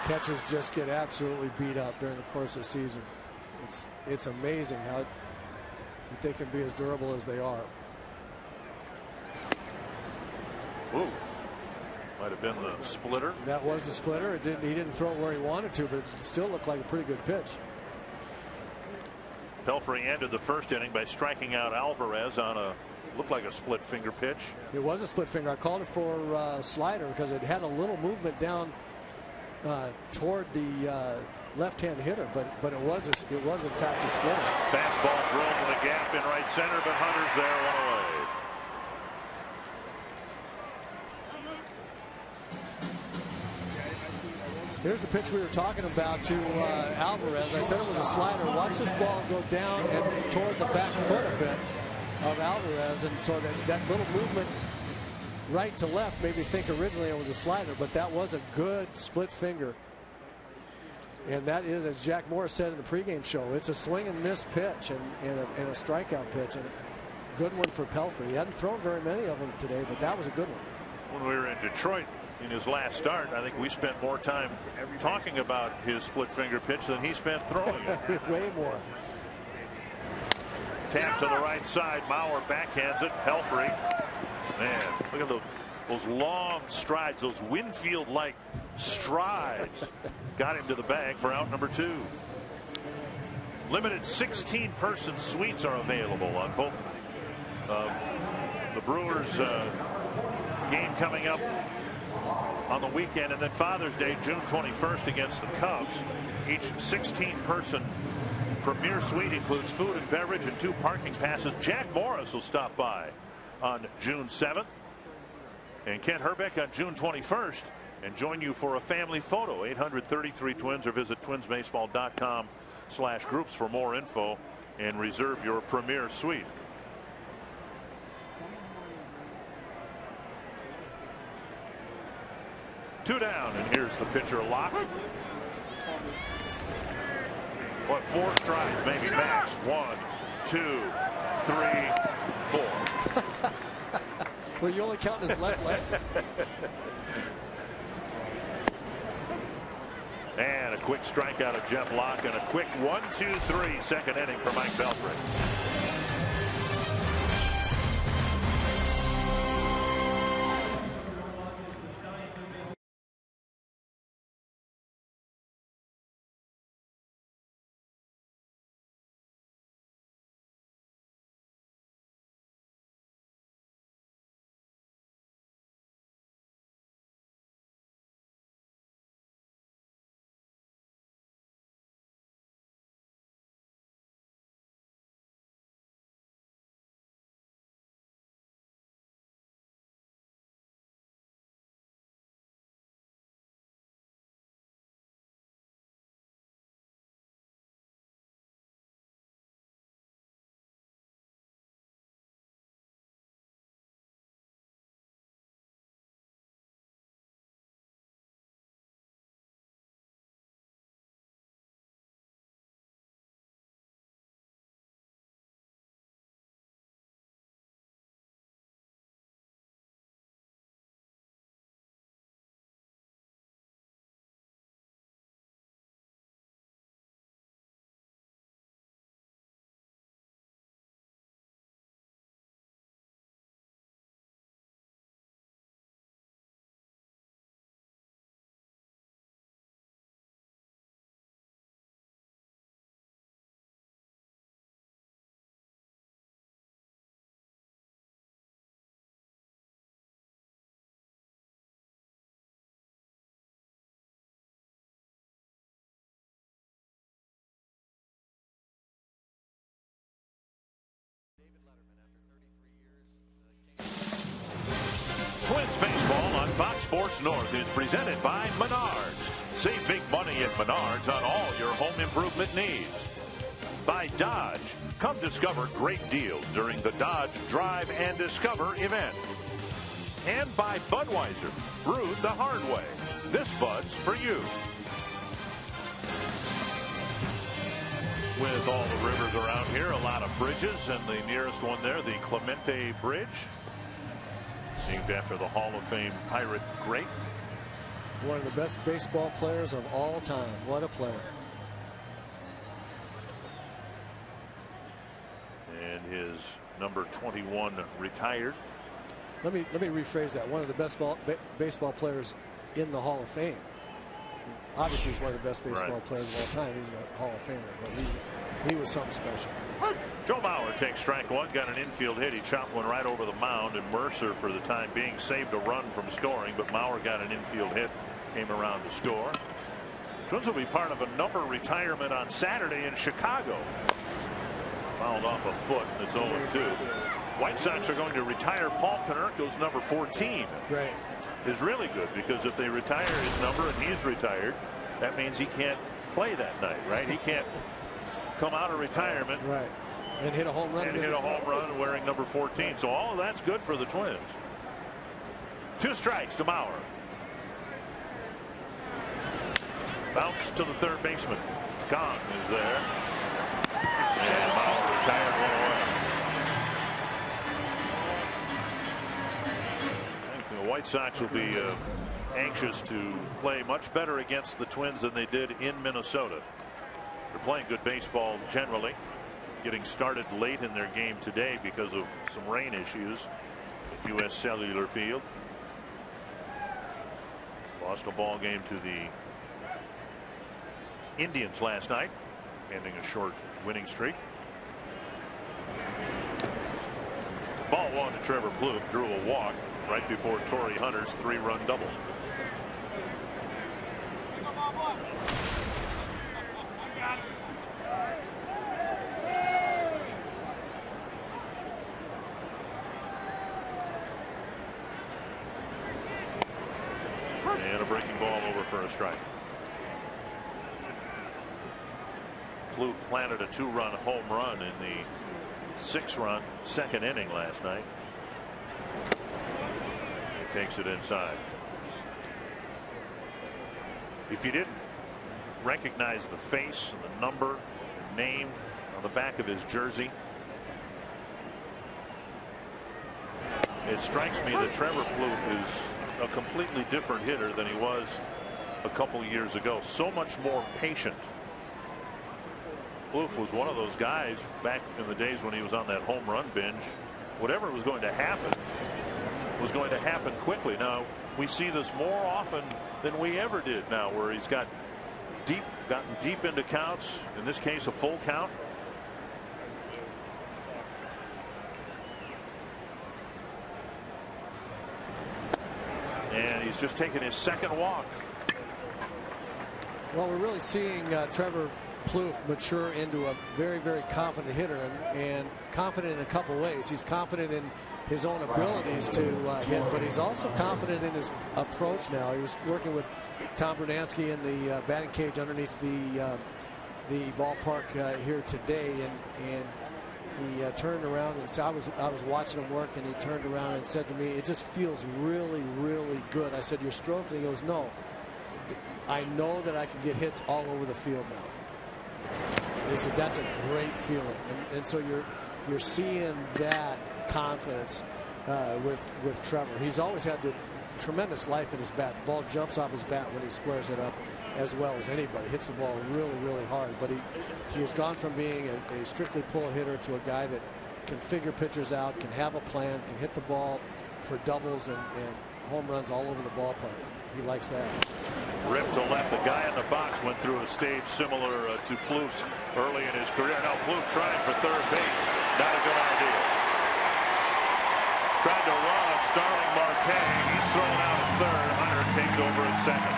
Catchers just get absolutely beat up during the course of the season. It's amazing how they can be as durable as they are. Ooh, might have been the splitter. That was the splitter. He didn't throw it where he wanted to, but it still looked like a pretty good pitch. Pelfrey ended the first inning by striking out Alvarez on a looked like a split finger pitch. It was a split finger. I called it for slider because it had a little movement down toward the left-hand hitter, but it was in fact a splitter. Fastball drilled to the gap in right center, but Hunter's there, 1 away. Here's the pitch we were talking about to Alvarez. I said it was a slider. Watch this ball go down and toward the back foot a bit of Alvarez, and so that little movement right to left made me think originally it was a slider, but that was a good split finger. And that is, as Jack Morris said in the pregame show, it's a swing and miss pitch and a strikeout pitch, and a good one for Pelfrey. He hadn't thrown very many of them today, but that was a good one. When we were in Detroit in his last start. I think we spent more time talking about his split finger pitch than he spent throwing it. Way more. Tap to the right side. Mauer backhands it. Pelfrey. Man, look at those long strides, those Winfield-like strides. Got him to the bag for out number 2. Limited 16-person suites are available on both the Brewers game coming up on the weekend, and then Father's Day, June 21st, against the Cubs. Each 16-person premier suite includes food and beverage and 2 parking passes. Jack Morris will stop by on June 7th, and Kent Herbeck on June 21st, and join you for a family photo. 833 Twins, or visit twinsbaseball.com/groups for more info and reserve your premier suite. Two down, and here's the pitcher lock. What, 4 strides, maybe max. 1, 2, 3, 4. Well, you only count his left leg. And a quick strikeout of Jeff Locke, and a quick 1-2-3 second inning for Mike Pelfrey. Twins baseball on Fox Sports North is presented by Menards. Save big money at Menards on all your home improvement needs. By Dodge. Come discover great deals during the Dodge Drive and Discover event. And by Budweiser. Brewed the hard way. This Bud's for you. With all the rivers around here, a lot of bridges, and the nearest one there, the Clemente Bridge, named after the Hall of Fame Pirate great. One of the best baseball players of all time. What a player. And his number 21 retired. Let me rephrase that. One of the best baseball players in the Hall of Fame. Obviously, he's one of the best baseball players of all time. He's a Hall of Famer, but he was something special. Joe Mauer takes strike 1, got an infield hit. He chopped one right over the mound, and Mercer, for the time being, saved a run from scoring, but Mauer got an infield hit, came around to score. Twins will be part of a number retirement on Saturday in Chicago. Fouled off a foot, and it's 0-2. White Sox are going to retire Paul Konerko's number 14. Great. Is really good, because if they retire his number and he's retired, that means he can't play that night, right? He can't come out of retirement and hit a home run wearing number 14. So all of that's good for the Twins. 2 strikes to Mauer. Bounce to the third baseman. Gong is there, and Mauer retired 1 away. The White Sox will be anxious to play much better against the Twins than they did in Minnesota. They're playing good baseball generally, getting started late in their game today because of some rain issues at U.S. Cellular Field. Lost a ball game to the Indians last night, ending a short winning streak. Ball one to Trevor Plouffe, drew a walk right before Torrey Hunter's 3-run double. And a breaking ball over for a strike. Plouffe planted a 2-run home run in the 6-run second inning last night. He takes it inside. If you didn't recognize the face and the number and name on the back of his jersey, it strikes me that Trevor Plouffe is a completely different hitter than he was a couple years ago. So much more patient. Plouffe was one of those guys back in the days when he was on that home run binge. Whatever was going to happen was going to happen quickly. Now we see this more often than we ever did now, where he's gotten deep into counts, in this case a full count. And he's just taken his second walk. Well, we're really seeing Trevor Plouffe mature into a very, very confident hitter, and confident in a couple ways. He's confident in his own abilities to hit, but he's also confident in his approach now. He was working with Tom Brunansky in the batting cage underneath the ballpark here today, and he turned around and said, I was watching him work, and he turned around and said to me, "It just feels really, really good." I said, "You're stroking?" He goes, "No, I know that I can get hits all over the field now." He said, "That's a great feeling," and so you're seeing that confidence with Trevor. He's always had the tremendous life in his bat. The ball jumps off his bat when he squares it up as well as anybody. Hits the ball really, really hard. But he has gone from being a strictly pull hitter to a guy that can figure pitchers out, can have a plan, can hit the ball for doubles and home runs all over the ballpark. He likes that. Ripped to left. The guy in the box went through a stage similar to Plouffe's early in his career. Now Plouffe trying for third base. Not a good idea. Tried to run on Starling Marte. He's thrown out at third. Hunter takes over at second.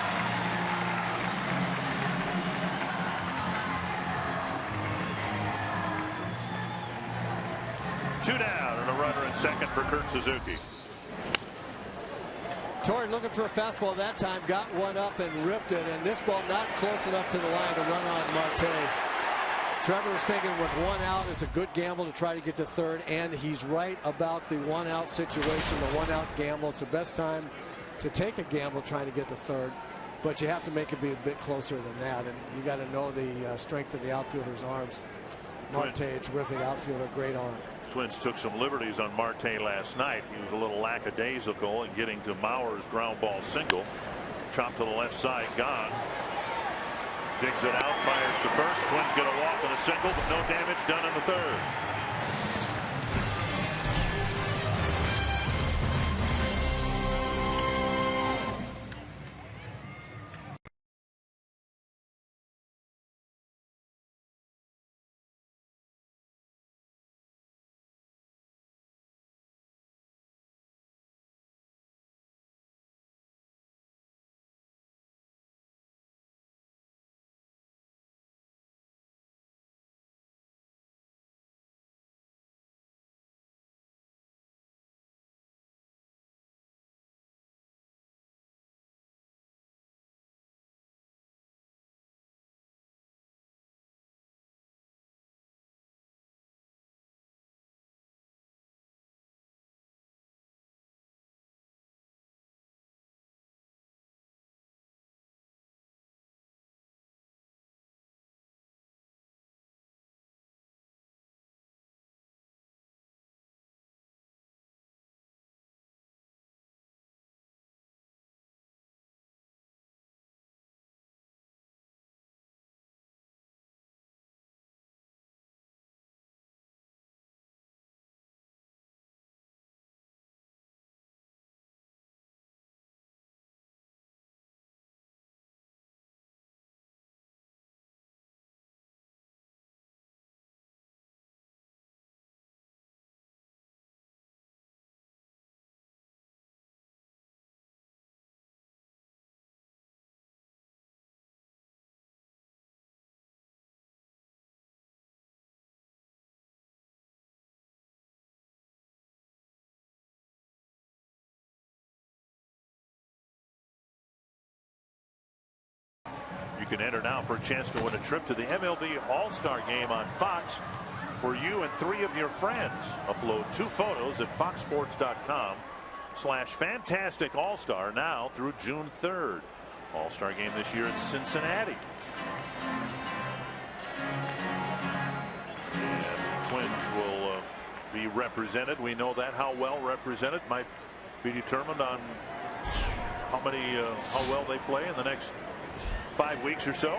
Two down and a runner at second for Kurt Suzuki. Torrey looking for a fastball that time, got one up and ripped it, and this ball not close enough to the line to run on Marte. Trevor's thinking with one out, it's a good gamble to try to get to third, and he's right about the one out situation, the one out gamble. It's the best time to take a gamble trying to get to third, but you have to make it be a bit closer than that, and you got to know the strength of the outfielder's arms. Marte, a terrific outfielder, great arm. Twins took some liberties on Marte last night. He was a little lackadaisical in getting to Mauer's ground ball single. Chopped to the left side, gone. Digs it out, fires to first. Twins get a walk and a single, but no damage done in the third. You can enter now for a chance to win a trip to the MLB All-Star Game on Fox for you and 3 of your friends. Upload 2 photos at foxsports.com/fantastic all-star now through June 3rd. All-Star Game this year in Cincinnati. And the Twins will be represented. We know that. How well represented might be determined on how well they play in the next 5 weeks or so.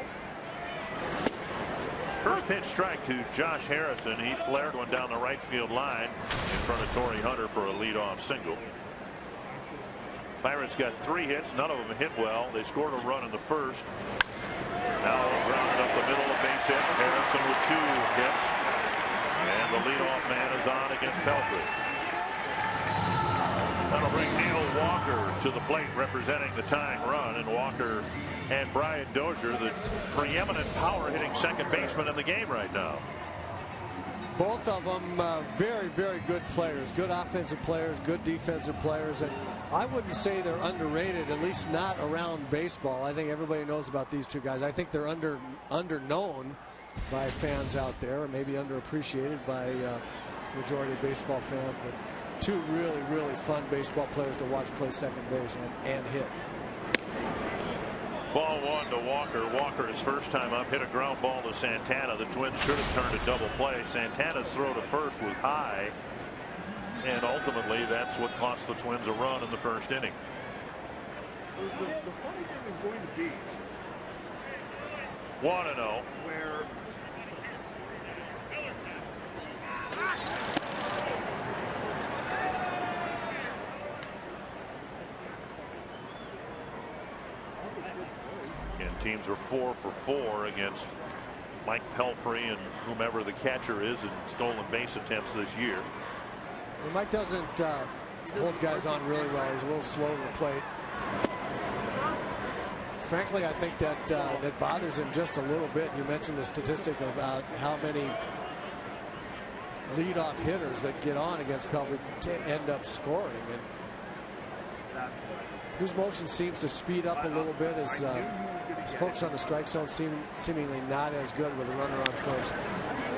First pitch strike to Josh Harrison. He flared one down the right field line in front of Torrey Hunter for a leadoff single. Pirates got 3 hits. None of them hit well. They scored a run in the first. Now grounded up the middle, a base hit. Harrison with 2 hits. And the leadoff man is on against Pelfrey. That'll bring Neil Walker to the plate representing the tying run. And Walker and Brian Dozier, the preeminent power hitting second baseman in the game right now. Both of them very, very good players. Good offensive players, good defensive players. And I wouldn't say they're underrated, at least not around baseball. I think everybody knows about these 2 guys. I think they're underknown by fans out there, or maybe underappreciated by majority of baseball fans. But 2 really, really fun baseball players to watch play second base and hit. Ball 1 to Walker. Walker, his first time up, hit a ground ball to Santana. The Twins should have turned a double play. Santana's throw to first was high, and ultimately that's what cost the Twins a run in the first inning. The funny thing is going to be 1-0. where and teams are 4 for 4 against Mike Pelfrey and whomever the catcher is in stolen base attempts this year. Well, Mike doesn't hold guys on really well. He's a little slow to the plate. Frankly, I think that that bothers him just a little bit. You mentioned the statistic about how many leadoff hitters that get on against Pelfrey end up scoring, and whose motion seems to speed up a little bit as folks on the strike zone seemingly not as good with a runner on first.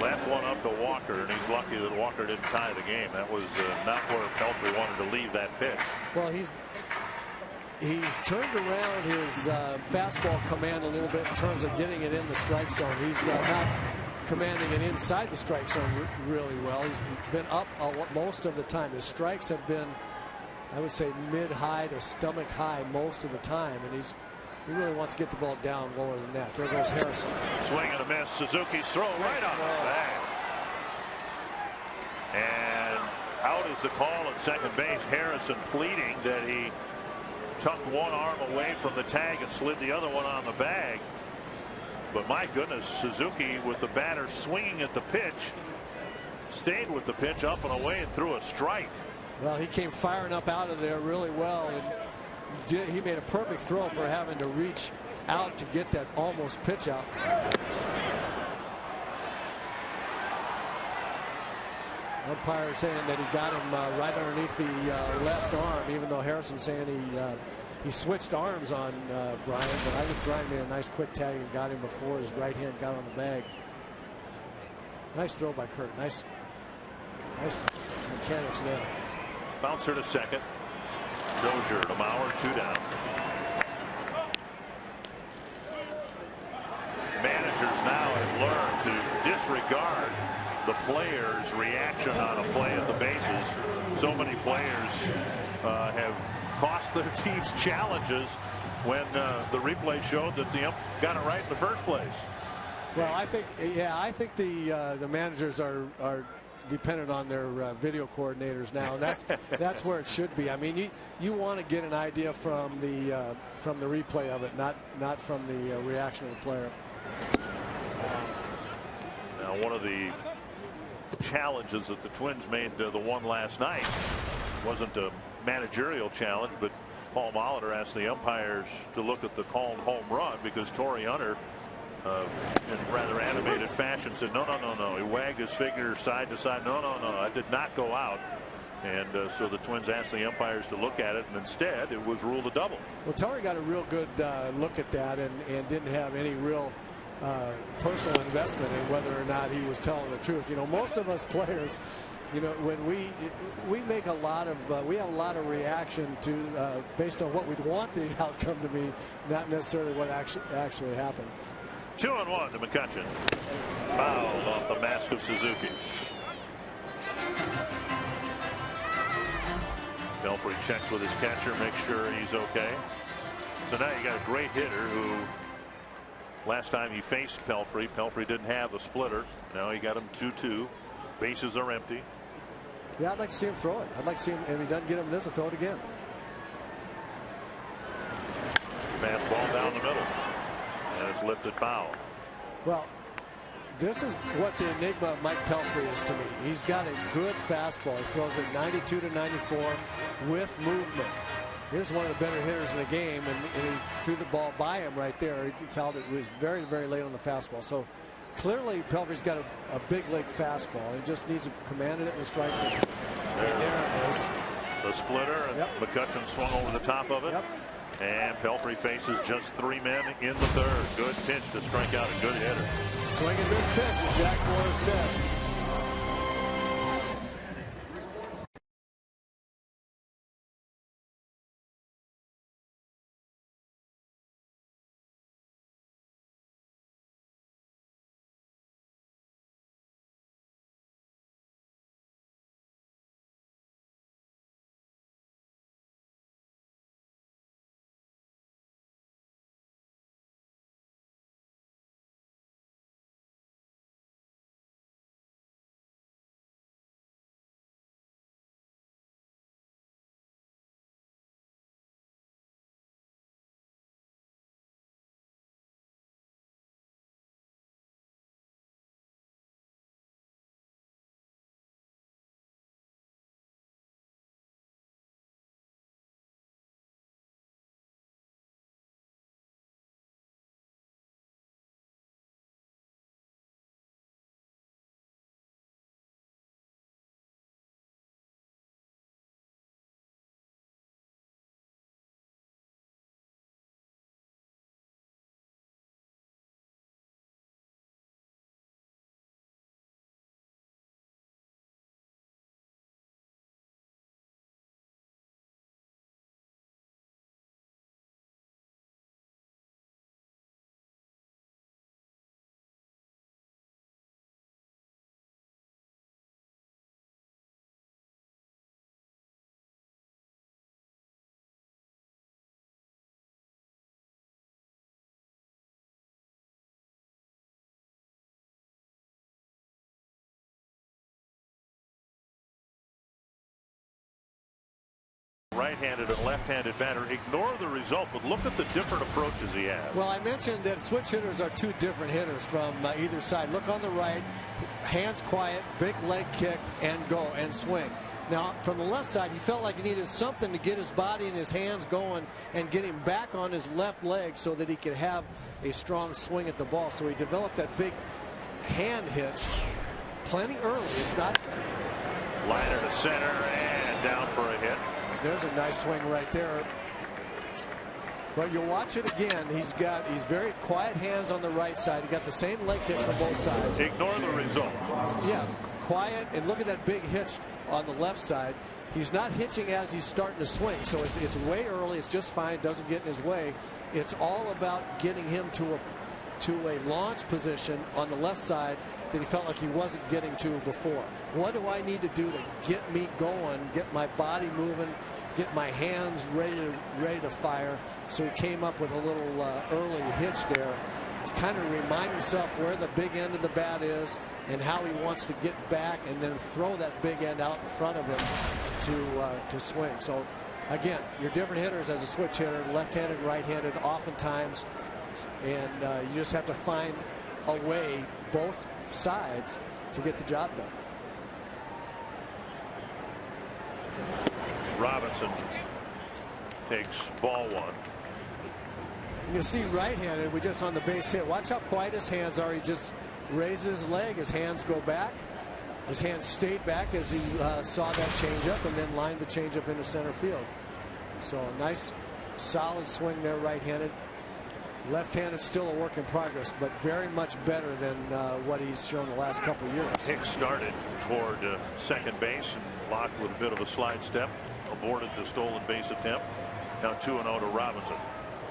Left one up to Walker, and he's lucky that Walker didn't tie the game. That was not where Pelfrey wanted to leave that pitch. Well, he's turned around his fastball command a little bit in terms of getting it in the strike zone. He's not commanding it inside the strike zone really well. He's been up most of the time. His strikes have been, I would say, mid-high to stomach high most of the time, and he really wants to get the ball down lower than that. There goes Harrison. Swing and a miss. Suzuki's throw right on the bag. And out is the call at second base. Harrison pleading that he tucked one arm away from the tag and slid the other one on the bag. But my goodness, Suzuki with the batter swinging at the pitch, stayed with the pitch up and away and threw a strike. Well, he came firing up out of there really well, and he made a perfect throw for having to reach out to get that almost pitch out. Umpire saying that he got him right underneath the left arm, even though Harrison's saying he switched arms on Brian, but I think Brian made a nice quick tag and got him before his right hand got on the bag. Nice throw by Kurt. Nice mechanics there. Bouncer to second. Dozier to Mauer, 2 down. Managers now have learned to disregard the player's reaction on a play at the bases. So many players have cost their teams challenges when the replay showed that the ump got it right in the first place. Well, I think the managers are dependent on their video coordinators now. That's where it should be. I mean, you want to get an idea from the replay of it, not from the reaction of the player. Now, one of the challenges that the Twins made the one last night wasn't a managerial challenge, but Paul Molitor asked the umpires to look at the called home run because Torrey Hunter in rather animated fashion said no. He wagged his finger side to side. No, I did not go out. And so the Twins asked the umpires to look at it, and instead it was ruled a double. Well, Torrey got a real good look at that and didn't have any real personal investment in whether or not he was telling the truth. You know, most of us players, you know, when we make a lot of we have a lot of reaction to based on what we'd want the outcome to be, not necessarily what actually happened. 2-1 to McCutchen. Fouled off the mask of Suzuki. Pelfrey checks with his catcher, makes sure he's okay. So now you got a great hitter who last time he faced Pelfrey didn't have a splitter. Now he got him 2-2. Bases are empty. Yeah, I'd like to see him throw it. I'd like to see him, if he doesn't get him this, he'll throw it again. Fastball down the middle. And it's lifted foul. Well, this is what the enigma of Mike Pelfrey is to me. He's got a good fastball. He throws it 92 to 94 with movement. Here's one of the better hitters in the game, and he threw the ball by him right there. He fouled it. It was very, very late on the fastball. So clearly Pelfrey's got a big leg fastball. He just needs to command it in the strike zone. There it is. The splitter, and McCutchen swung over the top of it. Yep. And Pelfrey faces just 3 men in the third. Good pitch to strike out a good hitter. Swing and miss pitch, as Jack Morris said. Right-handed and left-handed batter. Ignore the result, but look at the different approaches he has. Well, I mentioned that switch hitters are two different hitters from either side. Look on the right, hands quiet, big leg kick, and go and swing. Now, from the left side, he felt like he needed something to get his body and his hands going and get him back on his left leg so that he could have a strong swing at the ball. So he developed that big hand hitch plenty early. It's not. Liner to center and down for a hit. There's a nice swing right there. But you'll watch it again. He's very quiet hands on the right side. He got the same leg kick from both sides. Ignore the result. Yeah, quiet, and look at that big hitch on the left side. He's not hitching as he's starting to swing, so it's way early. It's just fine. Doesn't get in his way. It's all about getting him to a launch position on the left side that he felt like he wasn't getting to before. What do I need to do to get me going, get my body moving, get my hands ready to fire? So he came up with a little early hitch there to kind of remind himself where the big end of the bat is and how he wants to get back and then throw that big end out in front of him to swing. So again, you're different hitters as a switch hitter, left-handed, right-handed, oftentimes, and you just have to find a way, both sides, to get the job done. Robinson takes ball one. You see right-handed, we just on the base hit. Watch how quiet his hands are. He just raises his leg, his hands go back, His hand stayed back as he saw that changeup and then lined the changeup into center field. So a nice solid swing there, right-handed. Left-handed, still a work in progress, but very much better than what he's shown the last couple of years. Hicks started toward second base and locked with a bit of a slide step, aborted the stolen base attempt. Now 2-0 to Robinson.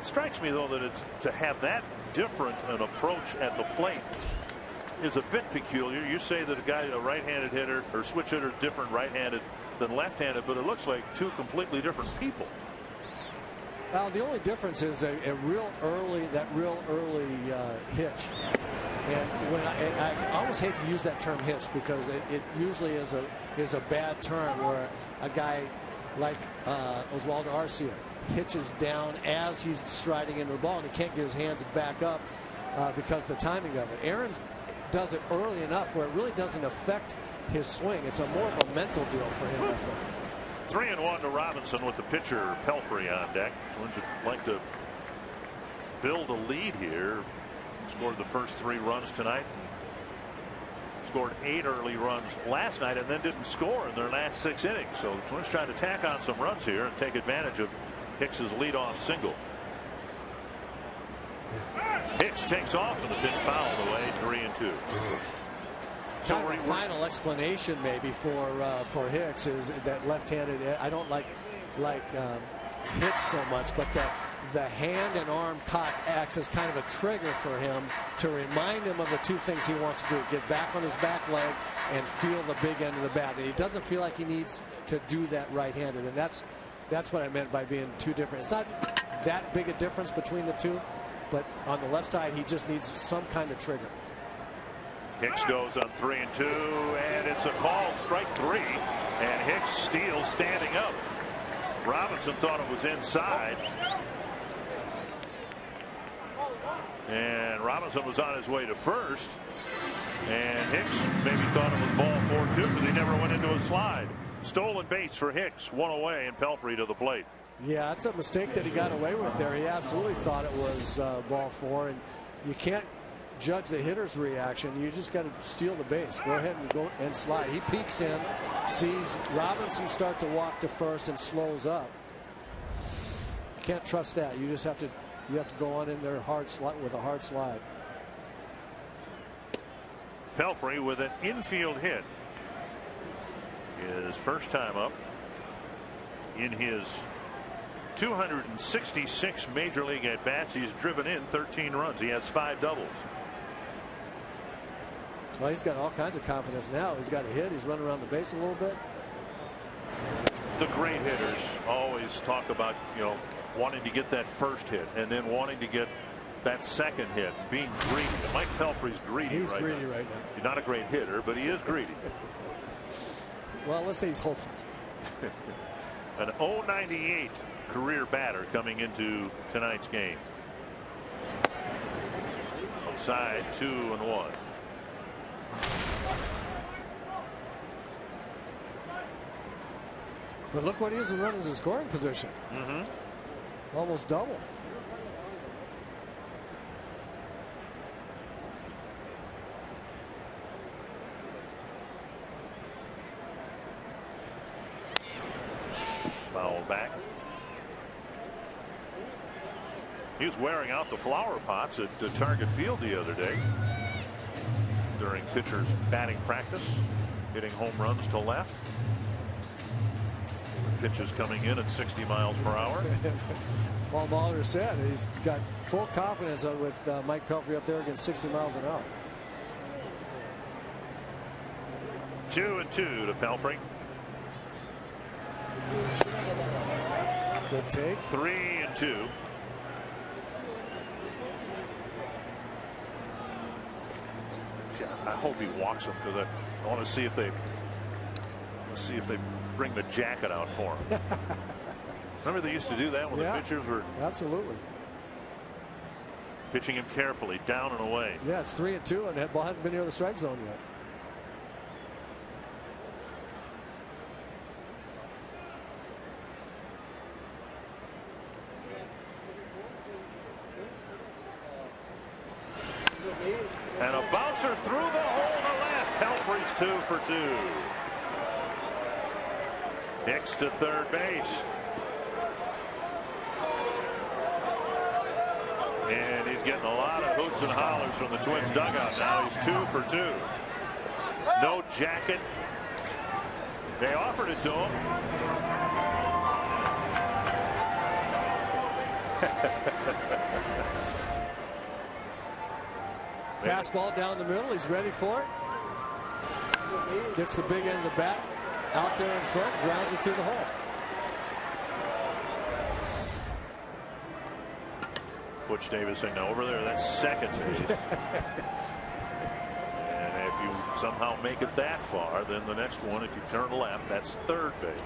Strikes me though that it's to have that different an approach at the plate is a bit peculiar. You say that a right-handed hitter or switch hitter different right-handed than left-handed, but it looks like two completely different people. Well, the only difference is that real early hitch. And when I almost hate to use that term hitch because it usually is a bad term where a guy like Oswaldo Arcia hitches down as he's striding into the ball and he can't get his hands back up because of the timing of it. Aaron does it early enough where it really doesn't affect his swing. It's more of a mental deal for him, I think. 3-1 to Robinson with the pitcher Pelfrey on deck. Twins would like to build a lead here. Scored the first 3 runs tonight. Scored 8 early runs last night and then didn't score in their last 6 innings. So the Twins trying to tack on some runs here and take advantage of Hicks's leadoff single. Hicks takes off and the pitch fouled away. 3-2. Kind of a final explanation maybe for Hicks is that left-handed. I don't like hits so much, but the hand and arm cock acts as kind of a trigger for him to remind him of the 2 things he wants to do: get back on his back leg and feel the big end of the bat. And he doesn't feel like he needs to do that right-handed, and that's what I meant by being 2 different. It's not that big a difference between the 2, but on the left side he just needs some kind of trigger. Hicks goes on 3-2, and it's a called strike 3, and Hicks steals standing up. Robinson thought it was inside, and Robinson was on his way to first, and Hicks maybe thought it was ball 4 too because he never went into a slide. Stolen base for Hicks, 1 away, and Pelfrey to the plate. Yeah, that's a mistake that he got away with there. He absolutely thought it was ball 4, and you can't judge the hitter's reaction. You just got to steal the base. Go ahead and go and slide. He peeks in, sees Robinson start to walk to first, and slows up. You can't trust that. You just have to go on in there with a hard slide. Pelfrey with an infield hit. His first time up in his 266 major league at bats. He's driven in 13 runs. He has 5 doubles. Well, he's got all kinds of confidence now. He's got a hit. He's running around the base a little bit. The great hitters always talk about, wanting to get that first hit and then wanting to get that second hit, being greedy. Mike Pelfrey's greedy. He's greedy right now. He's not a great hitter, but he is greedy. Well, let's say he's hopeful. An 0.98 career batter coming into tonight's game. Outside 2-1. But look what he is running as a scoring position. Almost double. Foul back. He was wearing out the flower pots at Target Field the other day during pitchers batting practice, hitting home runs to left. Pitches coming in at 60 miles per hour. Paul Mahler said he's got full confidence with Mike Pelfrey up there against 60 miles an hour. 2-2 to Pelfrey. Good take. 3-2. I hope he walks him because I want to see if they bring the jacket out for him. Remember they used to do that when the pitchers were absolutely pitching him carefully down and away. Yeah, it's 3-2 and that ball hadn't been near the strike zone yet. And a bouncer through the hole to left. Jeffries 2 for 2. Hicks to third base. And he's getting a lot of hoots and hollers from the Twins dugout now. He's 2 for 2. No jacket. They offered it to him. Fastball down the middle. He's ready for it. Gets the big end of the bat out there in front. Grounds it through the hole. Butch Davis saying, "Now over there, that's second base." And if you somehow make it that far, then the next one, if you turn left, that's third base.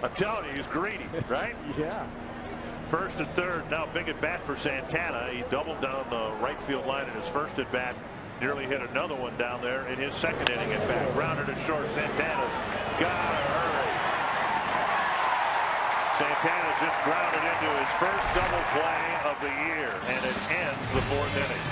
I'm telling you, he's greedy, right? Yeah. First and third. Now big at bat for Santana. He doubled down the right field line in his first at bat. Nearly hit another one down there in his second inning at bat. Grounded to short. Santana's gotta hurry. Santana's just grounded into his first double play of the year, and it ends the fourth inning.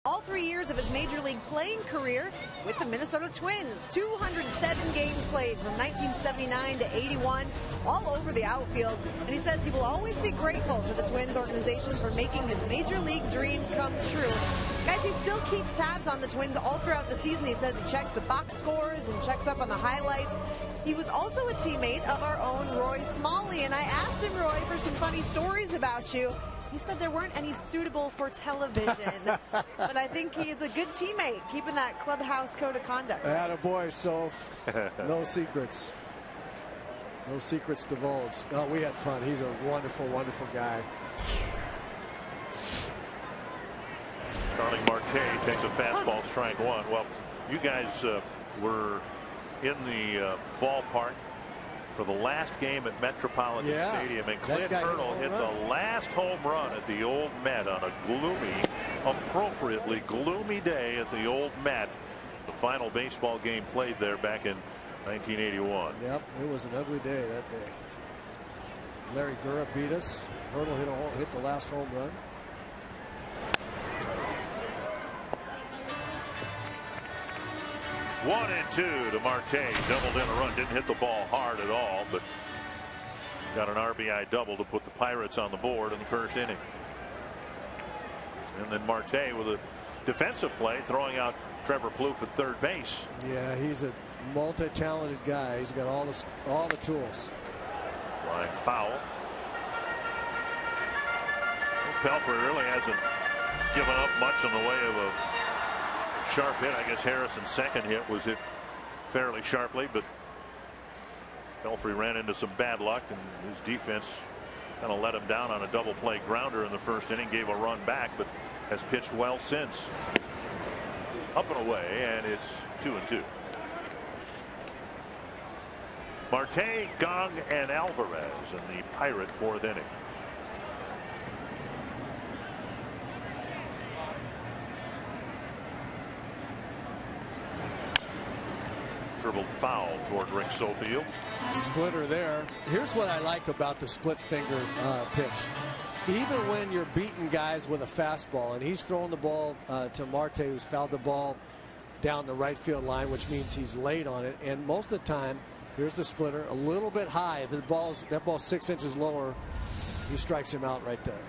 All 3 years of his major league playing career with the Minnesota Twins. 207 games played from 1979 to 81, all over the outfield. And he says he will always be grateful to the Twins organization for making his major league dream come true. Guys, he still keeps tabs on the Twins all throughout the season. He says he checks the box scores and checks up on the highlights. He was also a teammate of our own Roy Smalley, and I asked him, Roy, for some funny stories about you. He said there weren't any suitable for television, but I think he is a good teammate, keeping that clubhouse code of conduct. Attaboy, Soph. No secrets. No secrets divulged. No, we had fun. He's a wonderful, wonderful guy. Starling Marte takes a fastball, strike one. Well, you guys were in the ballpark for the last game at Metropolitan Stadium, and Clint Hurdle hit the last home run at the old Met on a gloomy, appropriately gloomy day at the old Met. The final baseball game played there back in 1981. Yep, it was an ugly day that day. Larry Gura beat us. Hurdle hit the last home run. One and two to Marte. Doubled in a run. Didn't hit the ball hard at all, but got an RBI double to put the Pirates on the board in the first inning. And then Marte with a defensive play, throwing out Trevor Plouffe at third base. Yeah, he's a multi-talented guy. He's got all the tools. Line foul. Pelfrey really hasn't given up much in the way of a sharp hit. I guess Harrison's second hit was hit fairly sharply, but Pelfrey ran into some bad luck, and his defense kind of let him down on a double play grounder in the first inning, gave a run back, but has pitched well since. Up and away, and it's 2-2. Marte, Gong, and Alvarez in the Pirate fourth inning. Dribbled foul toward Rick Sofield. Splitter there. Here's what I like about the split finger pitch. Even when you're beating guys with a fastball, and he's throwing the ball to Marte, who's fouled the ball down the right field line, which means he's late on it. And most of the time, here's the splitter, a little bit high. If that ball's 6 inches lower, he strikes him out right there.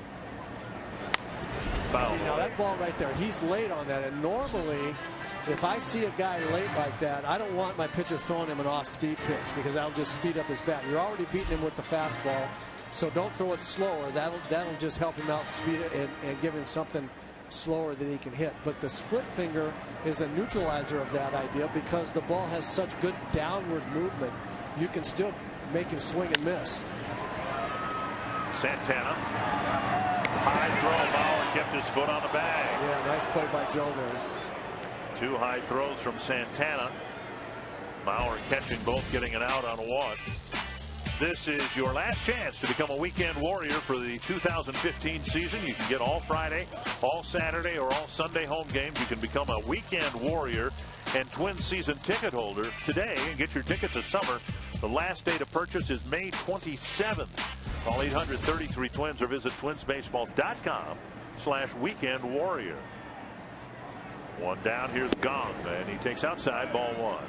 Foul. See, now that ball right there, he's late on that. And normally, if I see a guy late like that, I don't want my pitcher throwing him an off-speed pitch, because that'll just speed up his bat. You're already beating him with the fastball, so don't throw it slower. That'll just help him out, speed it, and give him something slower that he can hit. But the split finger is a neutralizer of that idea, because the ball has such good downward movement. You can still make him swing and miss. Santana. High throw. Bauer kept his foot on the bag. Yeah, nice play by Joe there. 2 high throws from Santana. Bauer catching both, getting it out on one. This is your last chance to become a weekend warrior for the 2015 season. You can get all Friday, all Saturday, or all Sunday home games. You can become a weekend warrior and Twins season ticket holder today and get your tickets this summer. The last day to purchase is May 27th. Call 800-33-TWINS or visit twinsbaseball.com/weekend warrior. One down. Here's Gong, and he takes outside, ball one.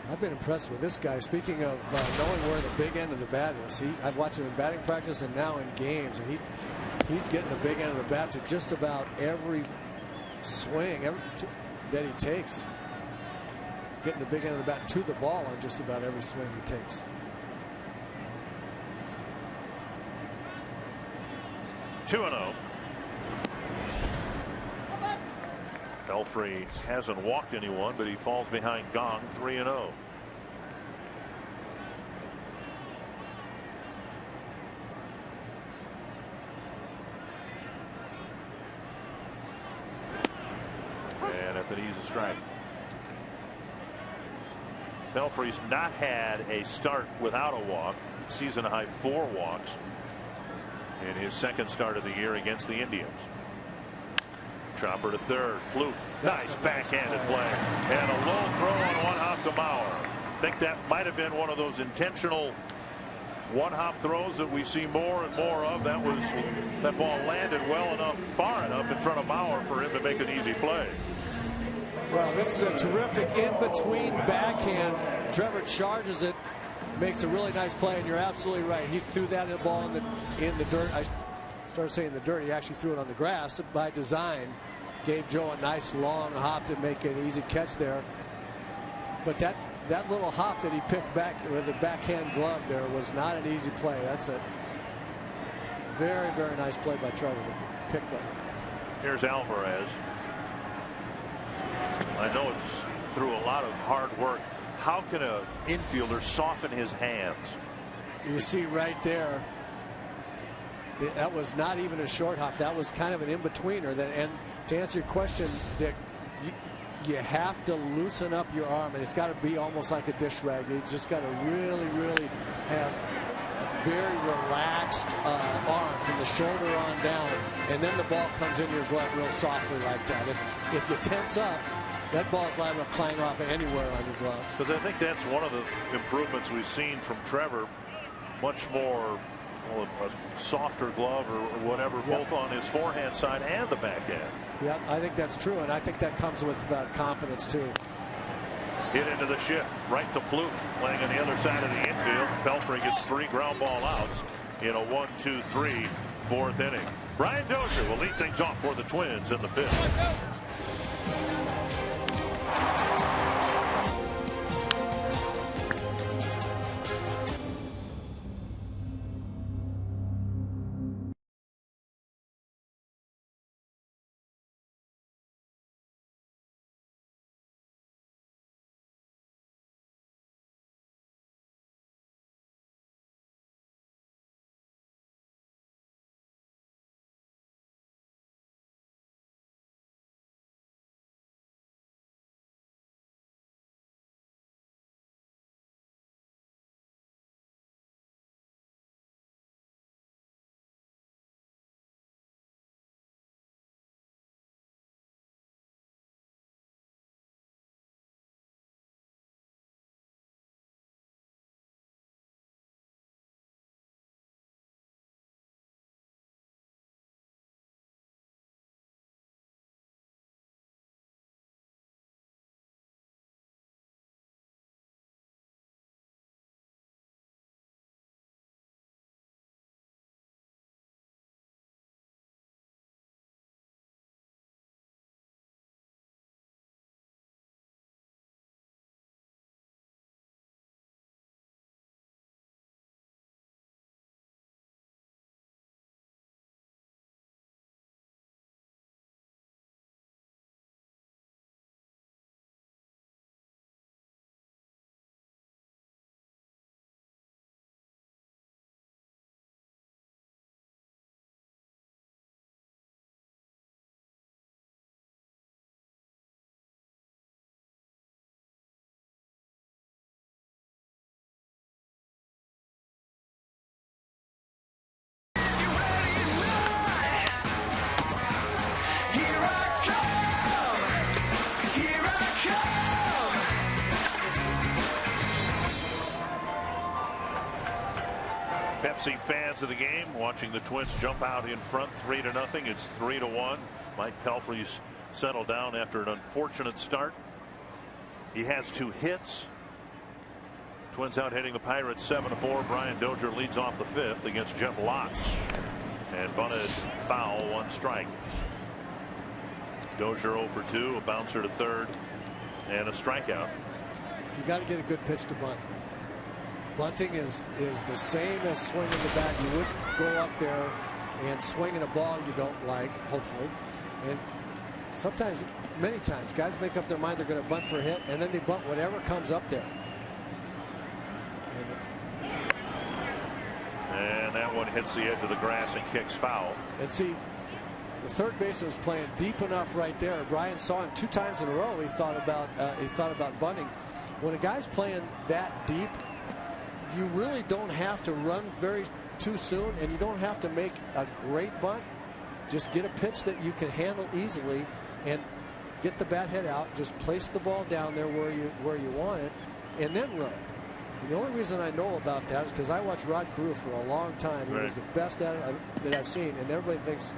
I've been impressed with this guy. Speaking of knowing where the big end of the bat is, I've watched him in batting practice and now in games, and he's getting the big end of the bat to just about every swing that he takes. Getting the big end of the bat to the ball on just about every swing he takes. 2-0. Pelfrey hasn't walked anyone, but he falls behind Gong. 3-0. And at the knees, a strike. Pelfrey's not had a start without a walk. Season high 4 walks in his second start of the year against the Indians. Chopper to third. Plouffe. Nice backhanded play. And a low throw on one hop to Mauer. I think that might have been one of those intentional one-hop throws that we see more and more of. That ball landed well enough, far enough in front of Mauer for him to make an easy play. Well, this is a terrific in-between backhand. Trevor charges it, makes a really nice play, and you're absolutely right. He threw that ball in the dirt. I started saying the dirt. He actually threw it on the grass by design. Gave Joe a nice long hop to make an easy catch there. But that little hop that he picked back with the backhand glove there was not an easy play. That's a very, very nice play by Trevor to pick that. Here's Alvarez. I know it's through a lot of hard work. How can an infielder soften his hands? You see right there, that was not even a short hop. That was kind of an in-betweener. And to answer your question, Dick, you have to loosen up your arm, and it's got to be almost like a dish rag. You just got to really, really have very relaxed arm from the shoulder on down, and then the ball comes in your glove real softly like that. If you tense up, that ball's liable to clang off anywhere on your glove. Because I think that's one of the improvements we've seen from Trevor. Much more, a softer glove or whatever, both on his forehand side and the backhand. Yeah, I think that's true, and I think that comes with confidence too. Hit into the shift, right to Plouffe, playing on the other side of the infield. Pelfrey gets 3 ground ball outs in a 1-2-3 fourth inning. Brian Dozier will lead things off for the Twins in the 5th. Pepsi fans of the game watching the Twins jump out in front 3-0. It's 3-1. Mike Pelfrey's settled down after an unfortunate start. He has 2 hits. Twins out hitting the Pirates 7-4. Brian Dozier leads off the 5th against Jeff Locke. And bunted foul, 1 strike. Dozier 0 for 2, a bouncer to third, and a strikeout. You got to get a good pitch to bunt. Bunting is the same as swinging the bat. You wouldn't go up there and swinging a ball you don't like, hopefully. And sometimes, many times, guys make up their mind they're going to bunt for a hit, and then they bunt whatever comes up there. And that one hits the edge of the grass and kicks foul. And see, the third baseman was playing deep enough right there. Brian saw him 2 times in a row. He thought about bunting. When a guy's playing that deep, you really don't have to run too soon, and you don't have to make a great bunt. Just get a pitch that you can handle easily, and get the bat head out. Just place the ball down there where you want it, and then run. And the only reason I know about that is because I watched Rod Carew for a long time. He was the best at it that I've seen, and everybody thinks,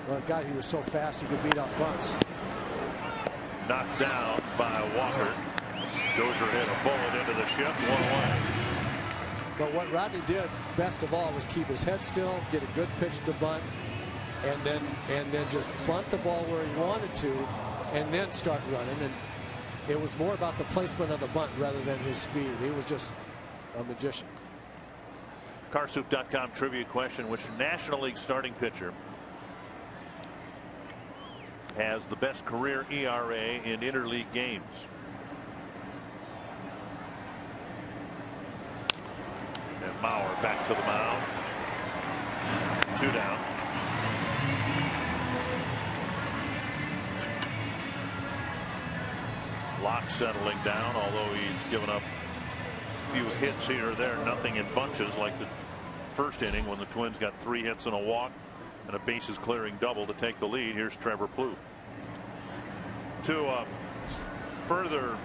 well, God, he was so fast he could beat out bunts. Knocked down by Walker. Dozier hit a bullet into the shift, 1 away. But what Rodney did best of all was keep his head still, get a good pitch to bunt, and then just bunt the ball where he wanted to, and then start running. And it was more about the placement of the bunt rather than his speed. He was just a magician. Carsoup.com trivia question: which National League starting pitcher has the best career ERA in interleague games? And Mauer back to the mound. 2 down. Locke settling down, although he's given up a few hits here or there, nothing in bunches like the first inning when the Twins got 3 hits and a walk and a bases clearing double to take the lead. Here's Trevor Plouffe. To further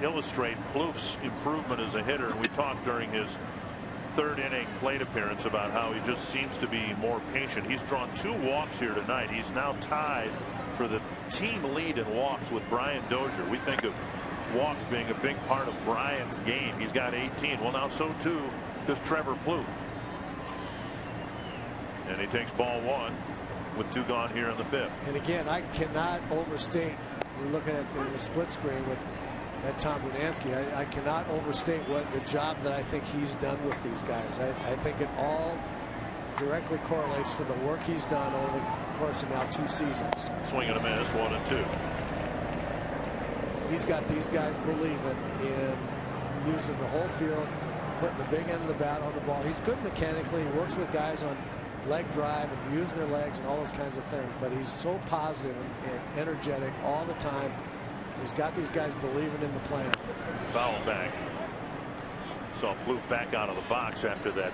illustrate Plouffe's improvement as a hitter, and we talked during his 3rd inning plate appearance about how he just seems to be more patient. He's drawn 2 walks here tonight. He's now tied for the team lead in walks with Brian Dozier. We think of walks being a big part of Brian's game. He's got 18. Well, now so too does Trevor Plouffe. And he takes ball 1 with 2 gone here in the 5th. And again, I cannot overstate. We're looking at the split screen at Tom Brunansky. I cannot overstate what the job that I think he's done with these guys. I think it all directly correlates to the work he's done over the course of now 2 seasons. Swing and a miss, 1 and 2. He's got these guys believing in using the whole field, putting the big end of the bat on the ball. He's good mechanically. He works with guys on leg drive and using their legs and all those kinds of things. But he's so positive and energetic all the time. He's got these guys believing in the plan. Foul back. Saw Plouffe back out of the box after that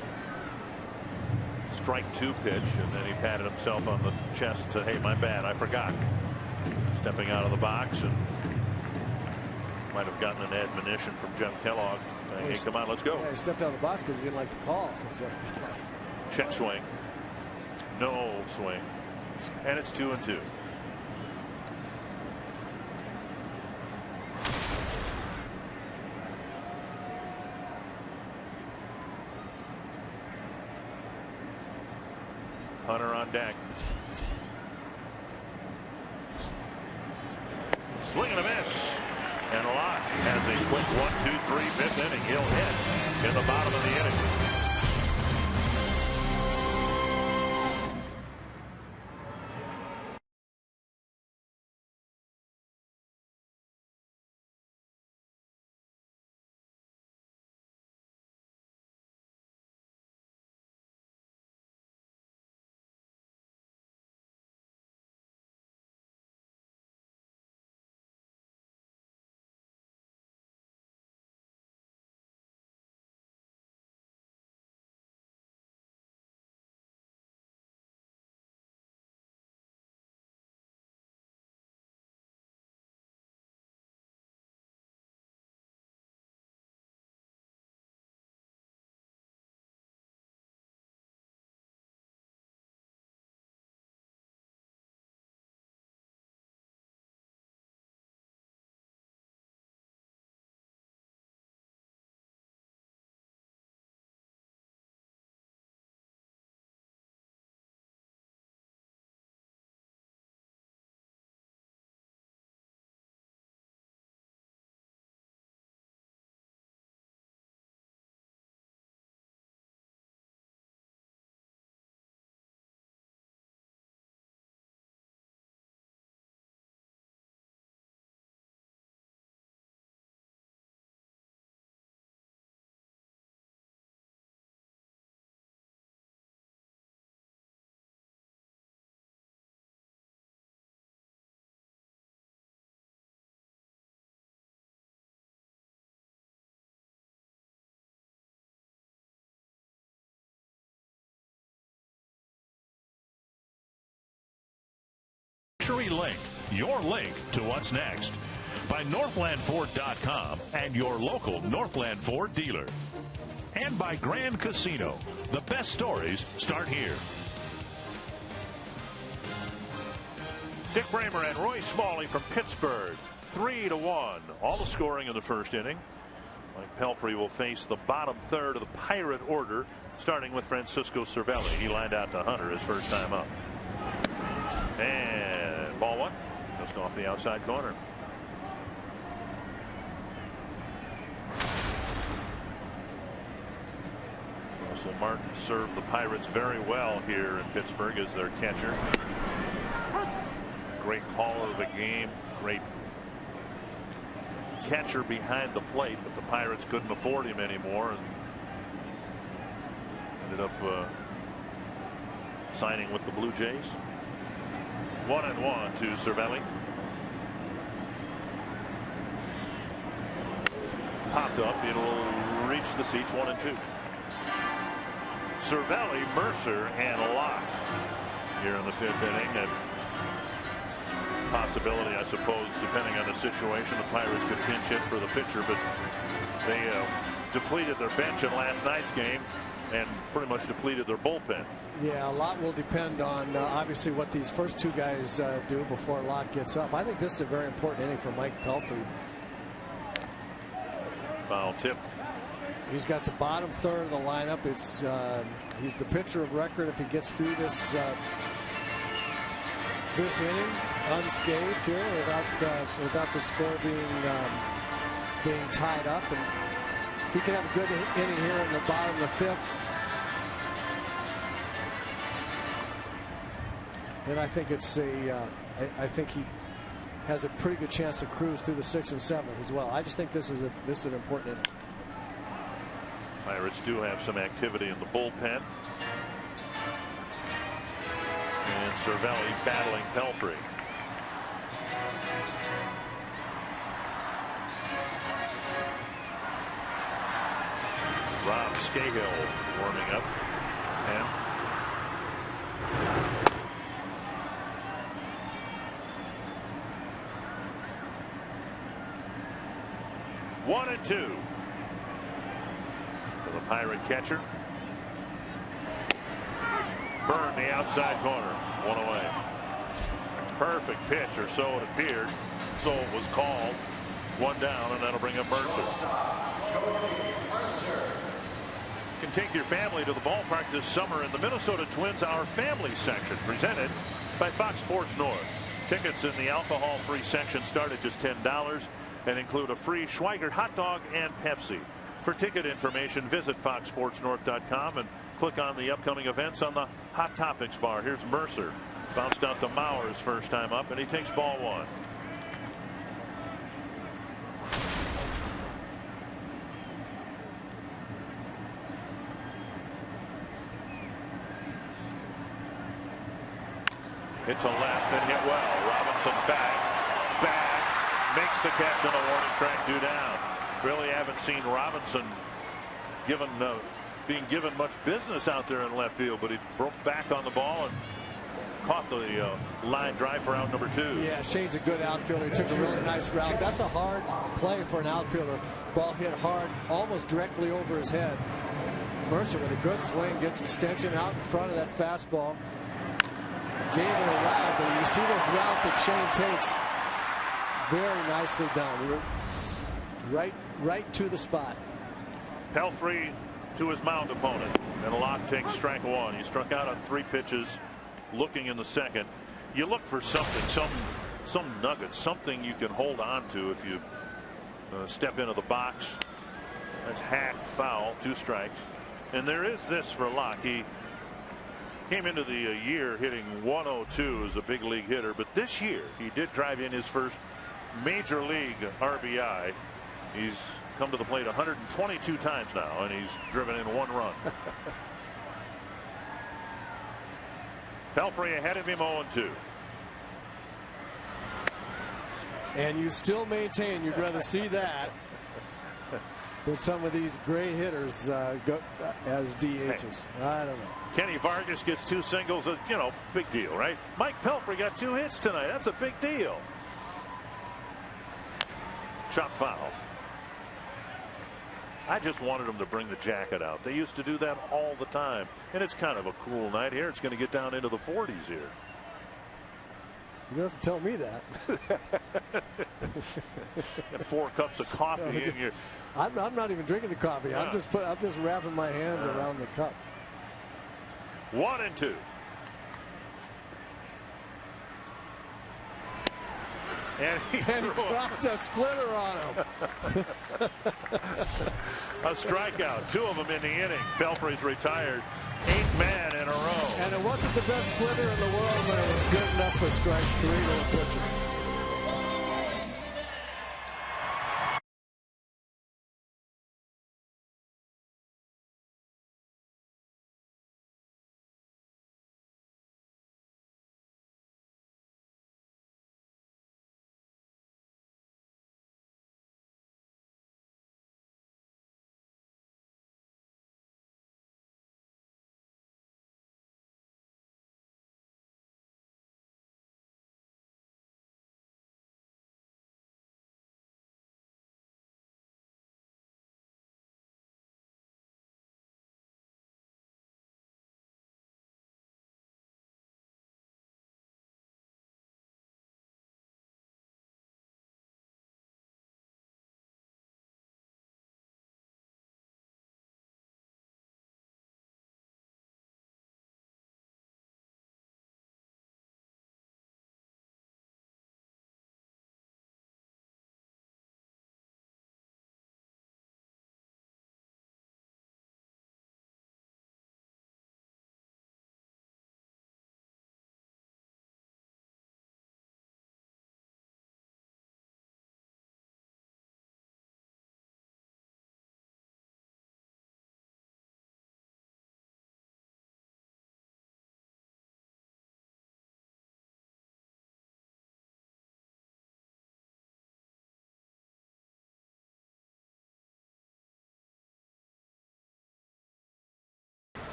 strike 2 pitch, and then he patted himself on the chest and said, hey, my bad, I forgot. Stepping out of the box, and might have gotten an admonition from Jeff Kellogg saying, hey, come on, let's go. Yeah, he stepped out of the box because he didn't like the call from Jeff Kellogg. Check swing. No swing. And it's 2 and 2. Hunter on deck. Swing and a miss. And Locke has a quick 1-2-3 5th inning. He'll hit in the bottom of the inning. Link, your link to what's next. By NorthlandFord.com and your local Northland Ford dealer. And by Grand Casino. The best stories start here. Dick Bramer and Roy Smalley from Pittsburgh. 3-1. All the scoring in the first inning. Mike Pelfrey will face the bottom third of the Pirate order, starting with Francisco Cervelli. He lined out to Hunter his first time up. And ball one, just off the outside corner. Russell Martin served the Pirates very well here in Pittsburgh as their catcher. Great call of the game, great catcher behind the plate, but the Pirates couldn't afford him anymore and ended up signing with the Blue Jays. 1-1 to Cervelli. Popped up, it'll reach the seats. 1-2. Cervelli, Mercer, and Locke here in the fifth inning. And possibility, I suppose, depending on the situation, the Pirates could pinch hit for the pitcher, but they depleted their bench in last night's game and pretty much depleted their bullpen. Yeah, a lot will depend on obviously what these first two guys do before Locke gets up. I think this is a very important inning for Mike Pelfrey. Foul tip. He's got the bottom third of the lineup. It's he's the pitcher of record if he gets through this this inning unscathed here without the score being tied up. And if he can have a good inning here in the bottom of the fifth, then I think it's I think he has a pretty good chance to cruise through the 6th and 7th as well. I just think this is an important inning. Pirates do have some activity in the bullpen. And Cervelli battling Pelfrey. Rob Scahill warming up. And 1-2 for the Pirate catcher. Burn the outside corner. One away. Perfect pitch, or so it appeared. So it was called. One down, and that'll bring up Mercer. You can take your family to the ballpark this summer in the Minnesota Twins Our Family section, presented by Fox Sports North. Tickets in the alcohol-free section start at just $10 and include a free Schweigert hot dog and Pepsi. For ticket information, visit foxsportsnorth.com and click on the upcoming events on the Hot Topics bar. Here's Mercer. Bounced out to Mauer's first time up, and he takes ball one. Hit to left and hit well. Robinson back. Makes the catch on the warning track, 2 down. Really haven't seen Robinson being given much business out there in left field, but he broke back on the ball and caught the line drive for out number 2. Yeah, Shane's a good outfielder. He took a really nice route. That's a hard play for an outfielder. Ball hit hard, almost directly over his head. Mercer with a good swing, gets extension out in front of that fastball. Gave it a ride, but you see this route that Shane takes. Very nicely done. Right to the spot. Pelfrey to his mound opponent, and Locke takes strike 1. He struck out on 3 pitches, looking in the second. You look for something, some nugget, something you can hold on to if you step into the box. That's hacked, foul, 2 strikes. And there is this for Locke. He came into the year hitting 102 as a big league hitter, but this year he did drive in his first major league RBI. He's come to the plate 122 times now, and he's driven in 1 run. Pelfrey ahead of him 0-2. And you still maintain you'd rather see that that some of these great hitters go as DHs. I don't know. Kenny Vargas gets 2 singles, big deal, right? Mike Pelfrey got 2 hits tonight. That's a big deal. Chop foul. I just wanted them to bring the jacket out. They used to do that all the time. And it's kind of a cool night here. It's going to get down into the 40s here. You don't have to tell me that. And 4 cups of coffee in your. I'm not even drinking the coffee. Yeah. I'm just wrapping my hands around the cup. 1-2. And he dropped a splitter on him. A strikeout, 2 of them in the inning. Pelfrey's retired. 8th man in a row. And it wasn't the best splitter in the world, but it was good enough for strike 3 to a pitcher.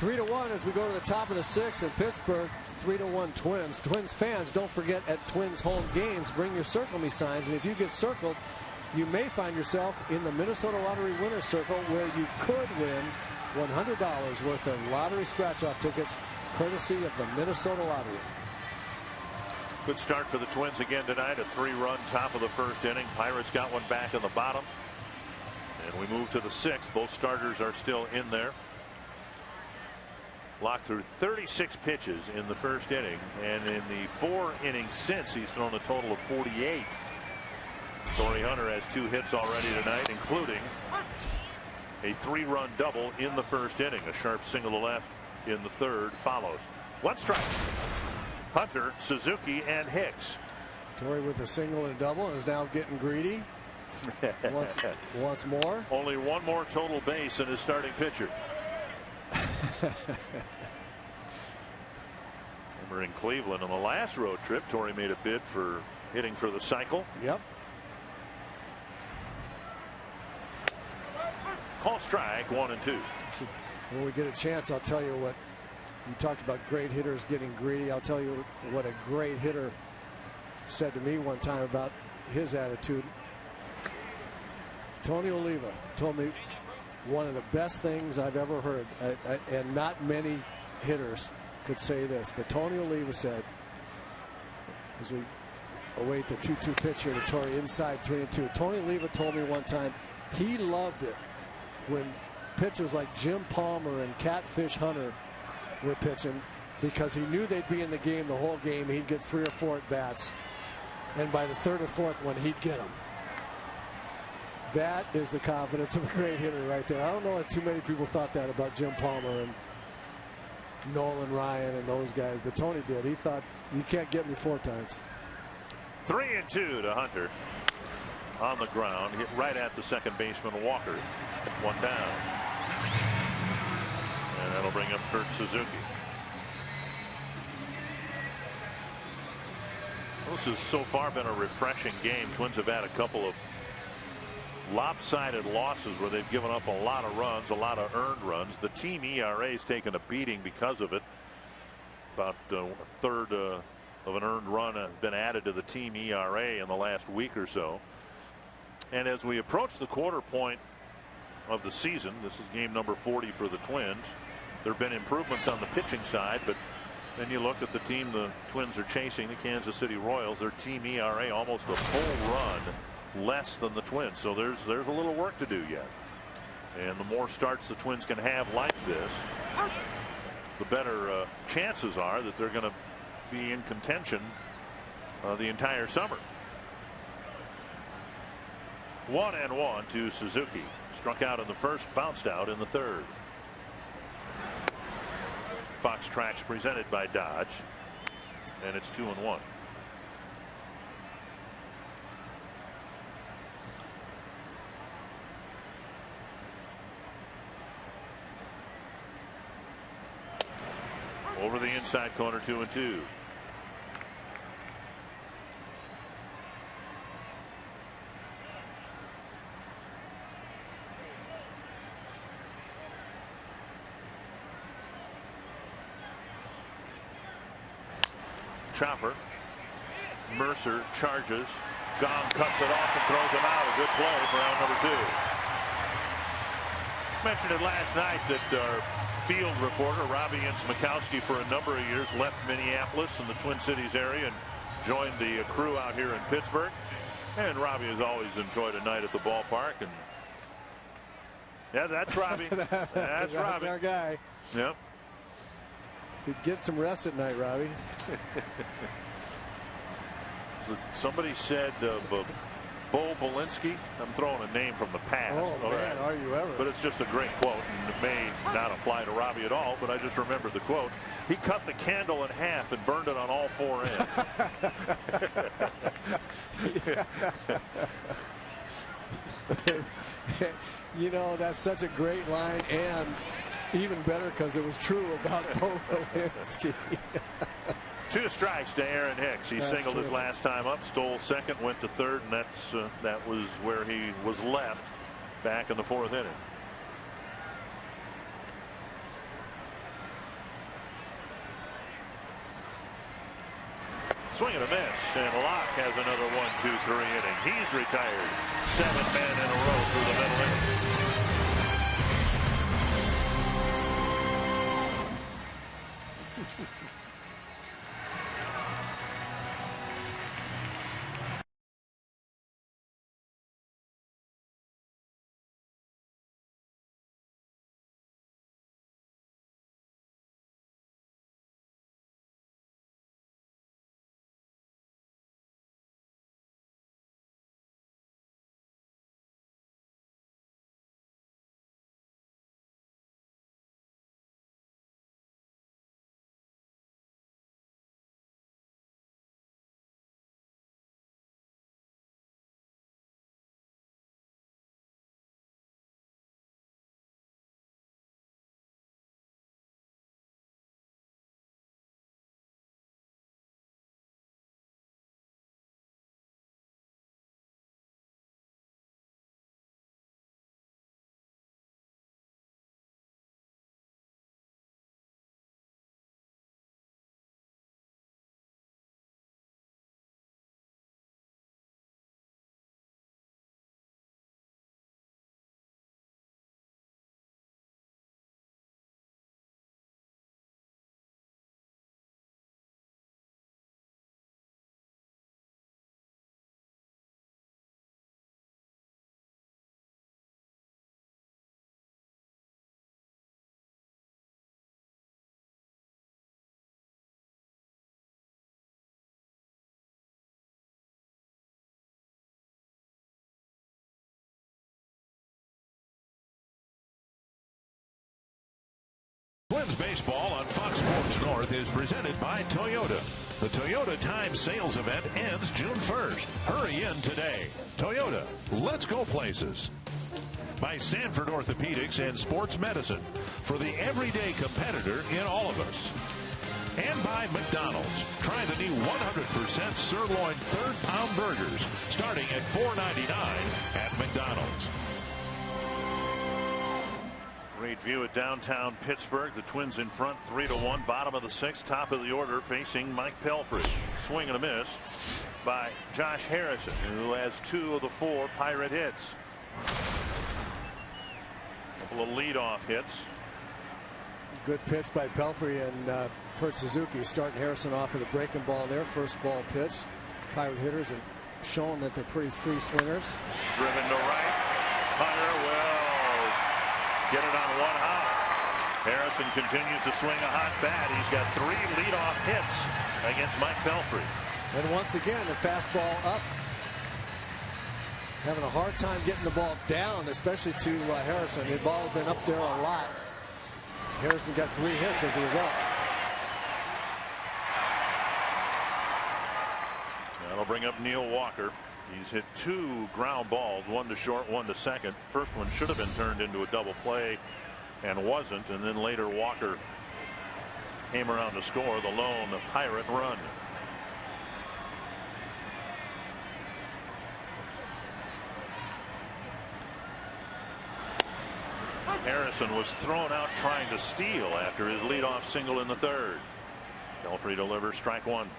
Three to 1 as we go to the top of the 6th in Pittsburgh. 3-1 Twins. Twins fans, don't forget at Twins home games, bring your Circle Me signs. And if you get circled, you may find yourself in the Minnesota Lottery Winner's Circle where you could win $100 worth of lottery scratch-off tickets courtesy of the Minnesota Lottery. Good start for the Twins again tonight. A 3-run top of the 1st inning. Pirates got one back in the bottom. And we move to the 6th. Both starters are still in there. Locke threw 36 pitches in the 1st inning, and in the 4 innings since, he's thrown a total of 48. Torrey Hunter has 2 hits already tonight, including a 3-run double in the 1st inning. A sharp single to left in the 3rd followed. 1 strike. Hunter, Suzuki, and Hicks. Torrey with a single and a double and is now getting greedy. Wants more. Only 1 more total base in his starting pitcher. Remember in Cleveland on the last road trip, Torrey made a bid for hitting for the cycle. Yep. Call strike 1-2. When we get a chance, I'll tell you what. You talked about great hitters getting greedy. I'll tell you what a great hitter said to me one time about his attitude. Tony Oliva told me one of the best things I've ever heard, and not many hitters could say this, but Tony Oliva said, as we await the 2-2 pitch here to Torrey inside 3-2, Tony Oliva told me one time he loved it when pitchers like Jim Palmer and Catfish Hunter were pitching, because he knew they'd be in the game the whole game. He'd get 3 or 4 at bats, and by the 3rd or 4th one, he'd get them. That is the confidence of a great hitter right there. I don't know if too many people thought that about Jim Palmer and Nolan Ryan and those guys, but Tony did. He thought, you can't get me 4 times. 3-2 to Hunter. On the ground, hit right at the second baseman Walker. 1 down. And that'll bring up Kurt Suzuki. This has so far been a refreshing game. Twins have had a couple of lopsided losses where they've given up a lot of runs, a lot of earned runs. The team ERA has taken a beating because of it. About a third of an earned run has been added to the team ERA in the last week or so. And as we approach the quarter point of the season, this is game number 40 for the Twins. There have been improvements on the pitching side, but then you look at the team the Twins are chasing, the Kansas City Royals. Their team ERA almost a full run less than the Twins. So there's a little work to do yet. And the more starts the Twins can have like this, the better chances are that they're going to be in contention the entire summer. 1-1 to Suzuki. Struck out in the first, bounced out in the third. Fox Tracks presented by Dodge, and it's 2-1. Over the inside corner, 2-2. Chopper. Mercer charges. Gong cuts it off and throws him out. A good play for out number 2. Mentioned it last night that our field reporter Robbie Smikowski for a number of years left Minneapolis in the Twin Cities area and joined the crew out here in Pittsburgh. And Robbie has always enjoyed a night at the ballpark. And yeah, that's Robbie. That's Robbie. Our guy. Yep. He'd get some rest at night, Robbie. Somebody said of Bo Belinsky. I'm throwing a name from the past. Oh, man, right. Are you ever? But it's just a great quote, and it may not apply to Robbie at all, but I just remembered the quote. He cut the candle in half and burned it on all 4 ends. You know, that's such a great line, and even better because it was true about Bo Belinsky. 2 strikes to Aaron Hicks. He singled his last time up, stole second, went to third, and that was where he was left back in the 4th inning. Swing and a miss, and Locke has another 1-2-3 inning. He's retired. 7 men in a row through the middle inning. Twins baseball on Fox Sports North is presented by Toyota. The Toyota Time Sales event ends June 1st. Hurry in today. Toyota, let's go places. By Sanford Orthopedics and Sports Medicine for the everyday competitor in all of us. And by McDonald's. Try the new 100% sirloin third-pound burgers starting at $4.99 at McDonald's. Great view at downtown Pittsburgh. The Twins in front 3-1. Bottom of the sixth. Top of the order facing Mike Pelfrey. Swing and a miss by Josh Harrison, who has 2 of the 4 Pirate hits. A couple of leadoff hits. Good pitch by Pelfrey and Kurt Suzuki starting Harrison off with a breaking ball there. First ball pitch. Pirate hitters have shown that they're pretty free swingers. Driven to right. Hunter will get it on one hop. Harrison continues to swing a hot bat. He's got 3 leadoff hits against Mike Pelfrey. And once again, the fastball up. Having a hard time getting the ball down, especially to Harrison. The ball has been up there a lot. Harrison got 3 hits as a result. That'll bring up Neil Walker. He's hit 2 ground balls, 1 to short, 1 to second. First one should have been turned into a double play and wasn't. And then later Walker came around to score the lone Pirate run. Harrison was thrown out trying to steal after his leadoff single in the third. Pelfrey delivers strike 1.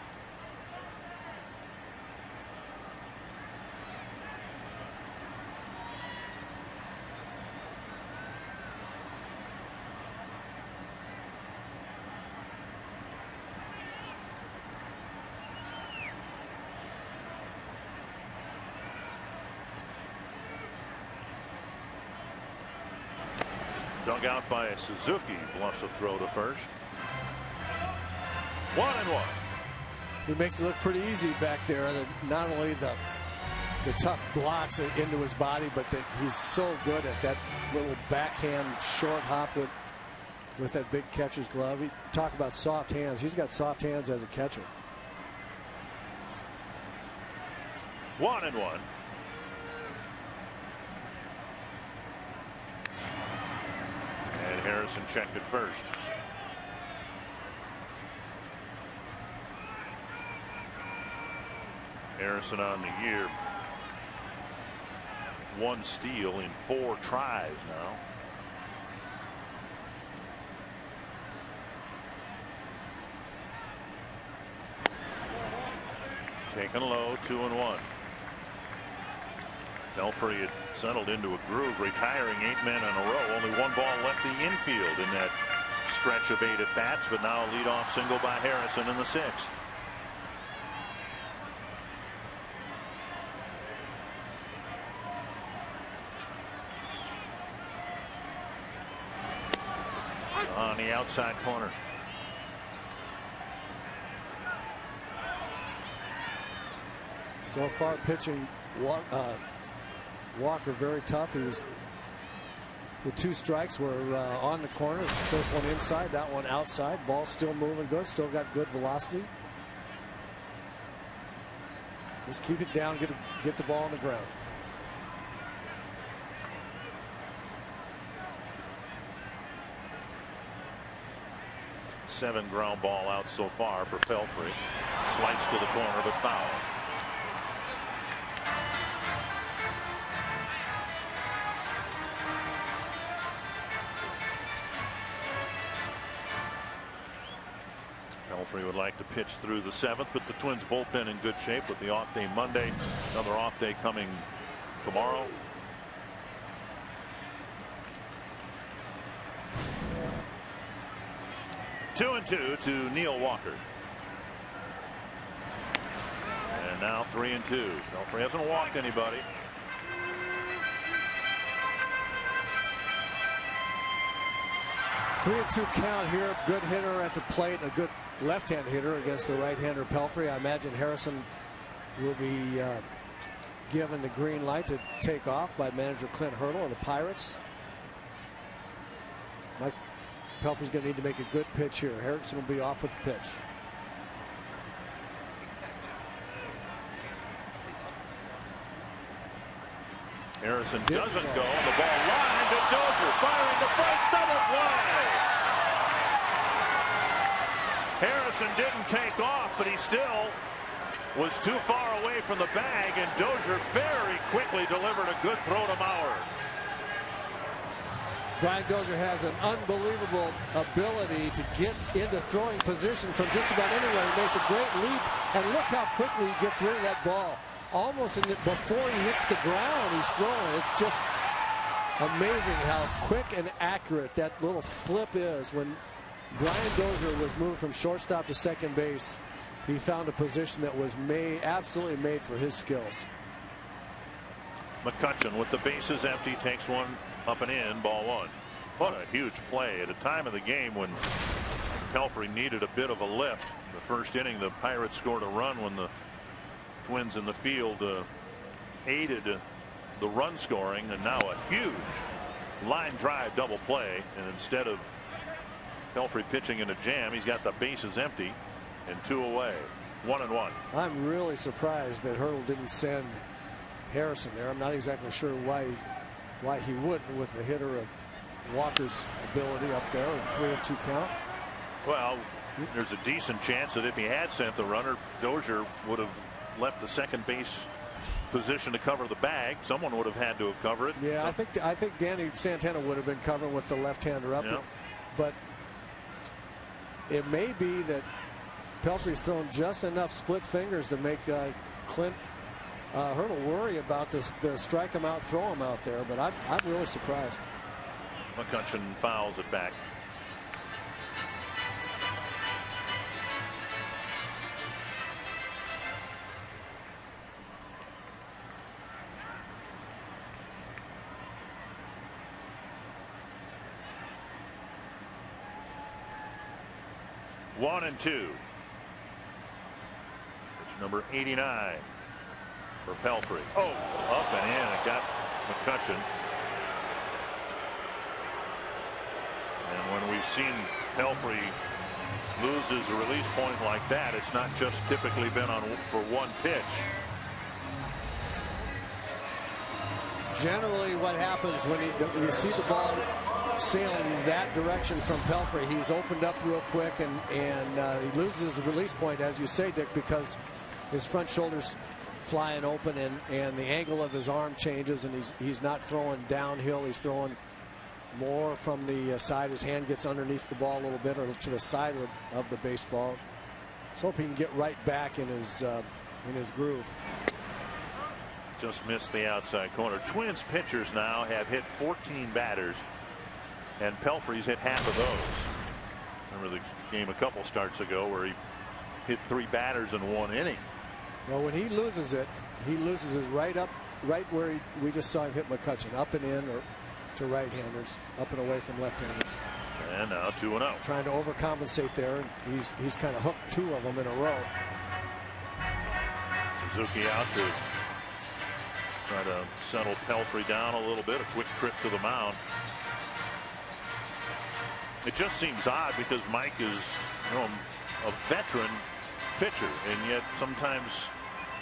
Dug out by Suzuki, bluffs a throw to first. 1-1. He makes it look pretty easy back there. Not only the tough blocks into his body, but that he's so good at that little backhand short hop with that big catcher's glove. He talk about soft hands. He's got soft hands as a catcher. 1-1. Harrison checked it first. Harrison on the year. 1 steal in 4 tries now. Taken low, 2-1. Pelfrey had settled into a groove, retiring 8 men in a row. Only 1 ball left the infield in that stretch of 8 at bats, but now a leadoff single by Harrison in the 6th. On the outside corner. So far, pitching Walker very tough. He was with 2 strikes. Were on the corners. First one inside, that one outside. Ball still moving good. Still got good velocity. Just keep it down. Get the ball on the ground. Seven ground ball out so far for Pelfrey. Slice to the corner, but foul. Pelfrey would like to pitch through the 7th, but the Twins bullpen in good shape with the off day Monday. Another off day coming tomorrow. Two and 2 to Neil Walker. And now 3 and 2. Pelfrey hasn't walked anybody. Three and 2 count here. Good hitter at the plate. A good left-hand hitter against the right-hander Pelfrey. I imagine Harrison will be given the green light to take off by manager Clint Hurdle of the Pirates. Mike Pelfrey's going to need to make a good pitch here. Harrison will be off with the pitch. Harrison doesn't go. The ball lined to Dozier. Firing the first, double play. Harrison couldn't take off, but he still was too far away from the bag, and Dozier very quickly delivered a good throw to Mauer. Brian Dozier has an unbelievable ability to get into throwing position from just about anywhere. He makes a great leap, and look how quickly he gets rid of that ball. Almost before he hits the ground, he's throwing. It's just amazing how quick and accurate that little flip is. When Brian Dozier was moved from shortstop to second base, he found a position that was absolutely made for his skills. McCutchen with the bases empty takes one up and in, ball one. What a huge play at a time of the game when Pelfrey needed a bit of a lift. The first inning, the Pirates scored a run when the Twins in the field aided the run scoring, and now a huge line drive double play, and instead of Pelfrey pitching in a jam, he's got the bases empty and 2 away. 1-1. I'm really surprised that Hurdle didn't send Harrison there. I'm not exactly sure why he wouldn't, with the hitter of Walker's ability up there and 3-2 count. Well, there's a decent chance that if he had sent the runner, Dozier would have left the second base position to cover the bag. Someone would have had to have covered it. Yeah, I think Danny Santana would have been covering with the left-hander up. Yeah. But it may be that Pelfrey's thrown just enough split fingers to make Clint Hurdle worry about this, the strike him out, throw him out there. But I'm really surprised. McCutchen fouls it back. One and two. It's number 89 for Pelfrey. Oh, up and in. It got McCutchen. And when we've seen Pelfrey lose his release point like that, it's not just typically been for one pitch. Generally, what happens when you see the ball sailing that direction from Pelfrey, he's opened up real quick, and he loses his release point, as you say, Dick, because his front shoulder's flying open, and the angle of his arm changes, and he's not throwing downhill. He's throwing more from the side. His hand gets underneath the ball a little bit, or to the side of the baseball. Let's hope he can get right back in his groove. Just missed the outside corner. Twins pitchers now have hit 14 batters, and Pelfrey's hit half of those. Remember the game a couple starts ago where he hit 3 batters in 1 inning. Well, when he loses it right where we just saw him hit McCutchen, up and in, or to right-handers, up and away from left-handers. And now 2-0. Trying to overcompensate there. He's kind of hooked 2 of them in a row. Suzuki out to try to settle Pelfrey down a little bit. A quick trip to the mound. It just seems odd because Mike is, a veteran pitcher, and yet sometimes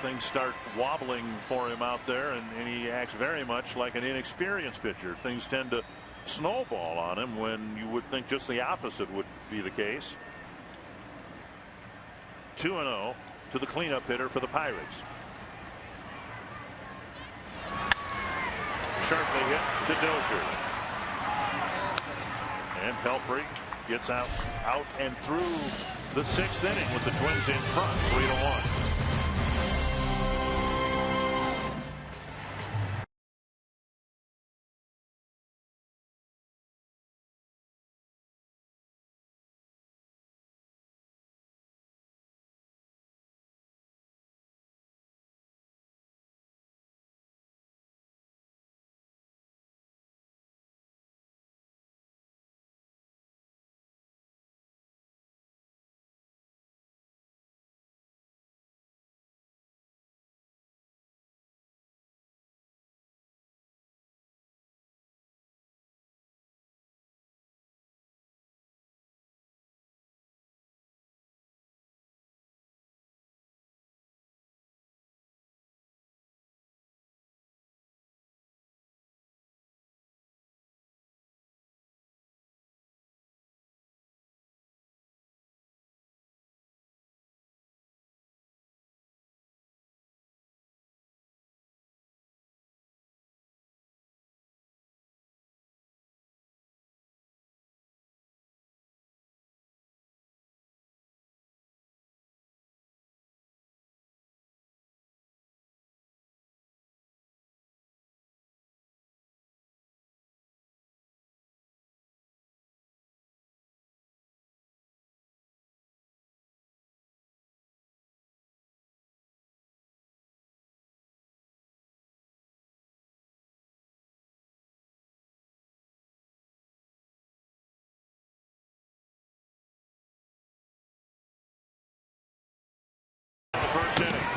things start wobbling for him out there, and he acts very much like an inexperienced pitcher. Things tend to snowball on him when you would think just the opposite would be the case. 2-0 to the cleanup hitter for the Pirates. Sharply hit to Dozier. And Pelfrey gets out and through the 6th inning with the Twins in front, 3-1.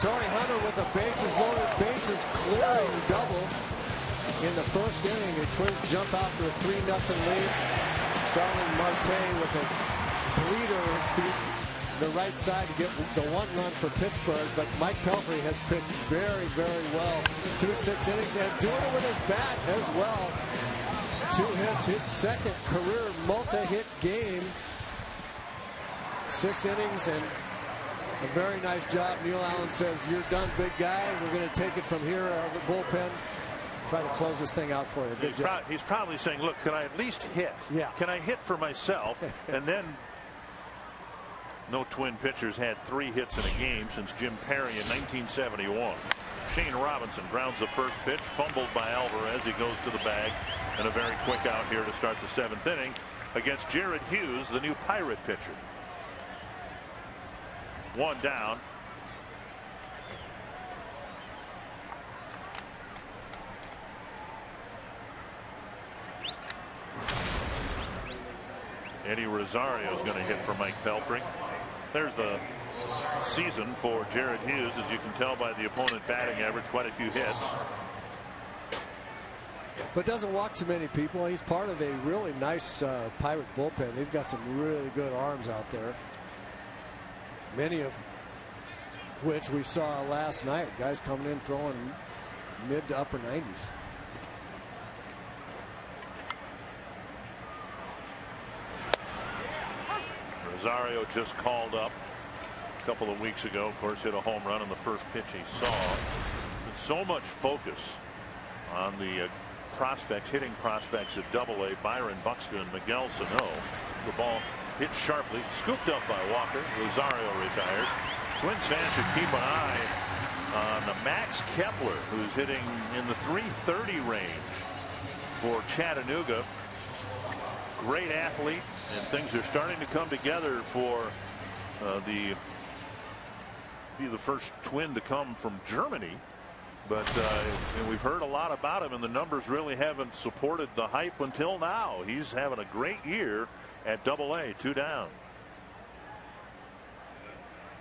Torrey Hunter with a bases loaded, bases clearing double in the first inning. The Twins jump out to a 3-0 lead. Starling Marte with a bleeder the right side to get the 1 run for Pittsburgh, but Mike Pelfrey has pitched very, very well through 6 innings and doing it with his bat as well. 2 hits, his second career multi-hit game. 6 innings and a very nice job. Neil Allen says, "You're done, big guy. We're going to take it from here out of the bullpen. Try to close this thing out for you." Good job. He's probably saying, "Look, can I at least hit? Yeah. Can I hit for myself?" And then no Twin pitchers had 3 hits in a game since Jim Perry in 1971. Shane Robinson grounds the first pitch, fumbled by Alvarez. He goes to the bag, and a very quick out here to start the 7th inning against Jared Hughes, the new Pirate pitcher. 1 down. Eddie Rosario is going to hit for Mike Pelfrey. There's the season for Jared Hughes, as you can tell by the opponent batting average, quite a few hits. But doesn't walk too many people. He's part of a really nice Pirate bullpen. They've got some really good arms out there. Many of which we saw last night. Guys coming in throwing mid to upper 90s. Rosario just called up a couple of weeks ago. Of course, hit a home run on the first pitch he saw. But so much focus on the prospects, hitting prospects at Double-A. Byron Buxton and Miguel Sano. The ball hit sharply, scooped up by Walker. Rosario retired. Twins fans should keep an eye on Max Kepler, who's hitting in the .330 range for Chattanooga. Great athlete, and things are starting to come together for be the first Twin to come from Germany. But and we've heard a lot about him, and the numbers really haven't supported the hype until now. He's having a great year at Double-A. 2 down.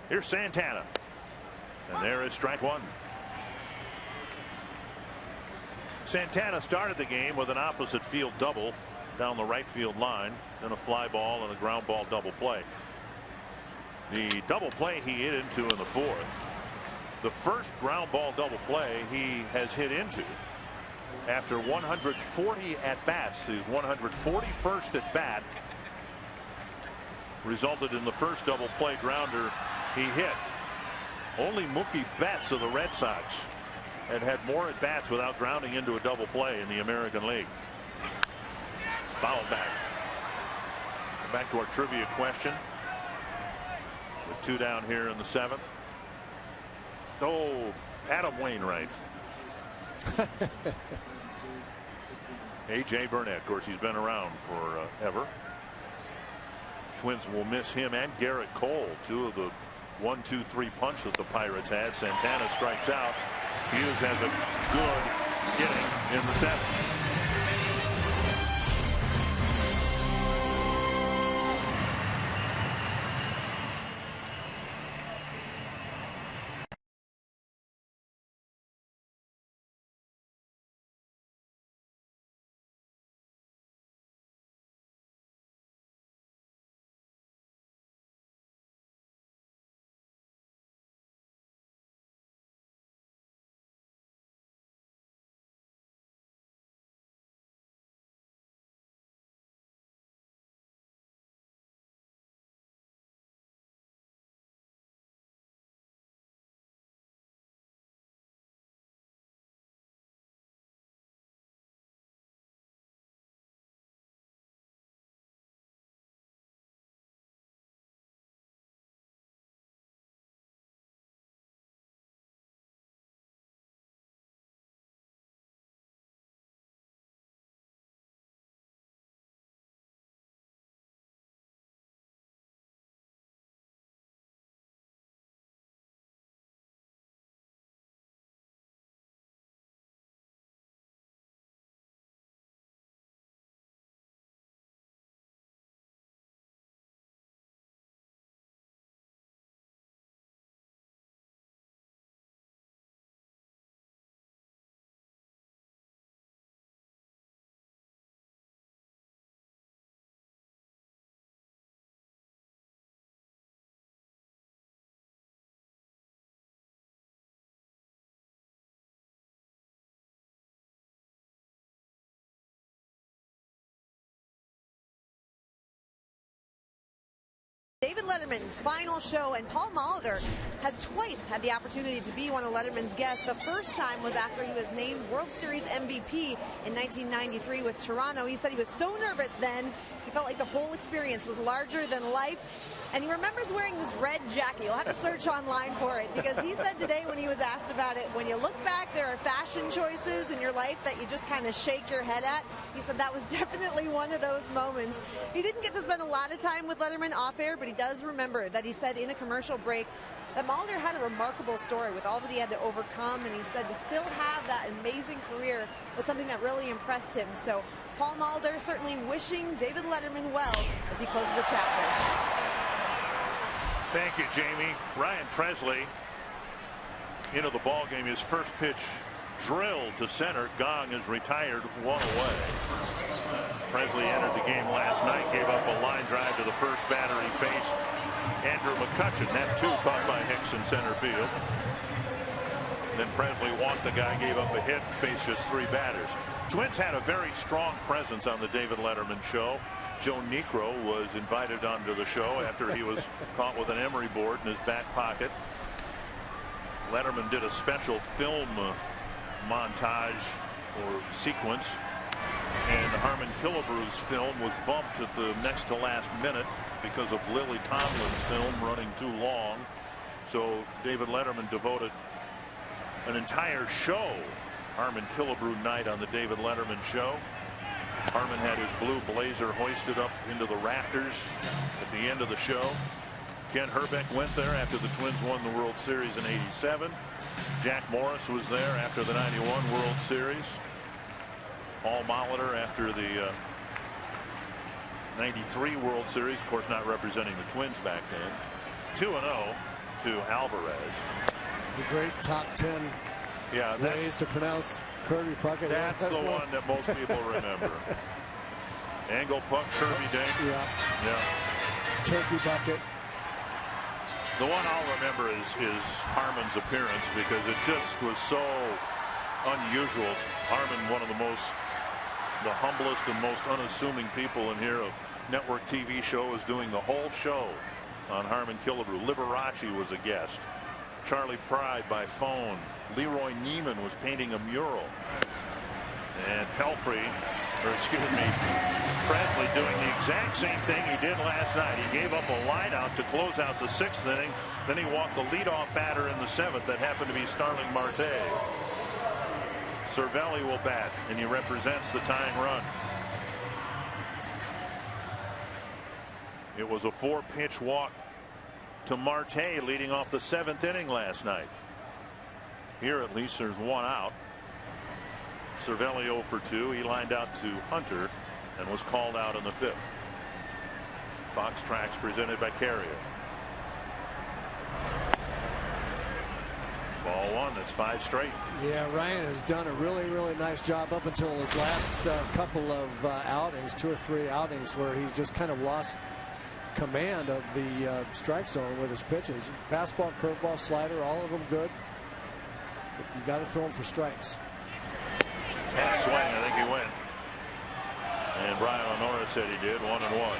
Here's Santana, and there is strike 1. Santana started the game with an opposite field double down the right field line, then a fly ball and a ground ball double play. The double play he hit into in the 4th. The first ground ball double play he has hit into after 140 at bats. His 141st at bat resulted in the first double play grounder he hit. Only Mookie Betts of the Red Sox had more at bats without grounding into a double play in the American League. Foul back. Back to our trivia question. With 2 down here in the 7th. Oh, Adam Wainwright. A.J. Burnett, of course, he's been around forever. Twins will miss him and Garrett Cole, 2 of the 1-2-3 punch that the Pirates had. Santana strikes out. Hughes has a good inning in the 7th. David Letterman's final show, and Paul Molitor has twice had the opportunity to be one of Letterman's guests. The first time was after he was named World Series MVP in 1993 with Toronto. He said he was so nervous then, he felt like the whole experience was larger than life. And he remembers wearing this red jacket. You'll have to search online for it, because he said today when he was asked about it, when you look back, there are fashion choices in your life that you just kind of shake your head at. He said that was definitely one of those moments. He didn't get to spend a lot of time with Letterman off air, but he does remember that he said in a commercial break that Molitor had a remarkable story with all that he had to overcome, and he said to still have that amazing career was something that really impressed him. So Paul Molitor certainly wishing David Letterman well as he closes the chapter. Thank you, Jamie. Ryan Presley into the ball game. His first pitch drilled to center. Gong is retired, 1 away. Presley entered the game last night, gave up a line drive to the first batter. He faced Andrew McCutchen. That too caught by Hicks in center field. Then Presley walked the guy, gave up a hit, faced just 3 batters. Twins had a very strong presence on the David Letterman show. Joe Niekro was invited onto the show after he was caught with an emery board in his back pocket. Letterman did a special film montage or sequence, and Harmon Killebrew's film was bumped at the next to last minute because of Lily Tomlin's film running too long. So David Letterman devoted an entire show, Harmon Killebrew night, on the David Letterman show. Harmon had his blue blazer hoisted up into the rafters at the end of the show. Ken Herbeck went there after the Twins won the World Series in '87. Jack Morris was there after the '91 World Series. Paul Molitor after the '93 World Series, of course not representing the Twins back then. 2-0 to Alvarez. The great top 10 ways to pronounce Kirby Puckett. That's the one that most people remember. Angle puck, Kirby Dink. Yeah. Turkey bucket. The one I'll remember is Harmon's appearance, because it just was so unusual. Harmon, one of the humblest and most unassuming people in here. A network TV show was doing the whole show on Harmon Killebrew. Liberace was a guest. Charlie Pride by phone. Leroy Neiman was painting a mural. And Presley doing the exact same thing he did last night. He gave up a line out to close out the 6th inning. Then he walked the leadoff batter in the 7th. That happened to be Starling Marte. Cervelli will bat, and he represents the tying run. It was a 4-pitch walk to Marte leading off the 7th inning last night. Here at least there's 1 out. Cervelli 0 for 2. He lined out to Hunter and was called out in the 5th. Fox Tracks presented by Carrier. Ball 1. That's 5 straight. Yeah, Ryan has done a really nice job up until his last couple of outings, 2 or 3 outings, where he's just kind of lost command of the strike zone with his pitches. Fastball, curveball, slider, all of them good. But you got to throw them for strikes. Half swing, I think he went. And Brian Honora said he did. 1-1.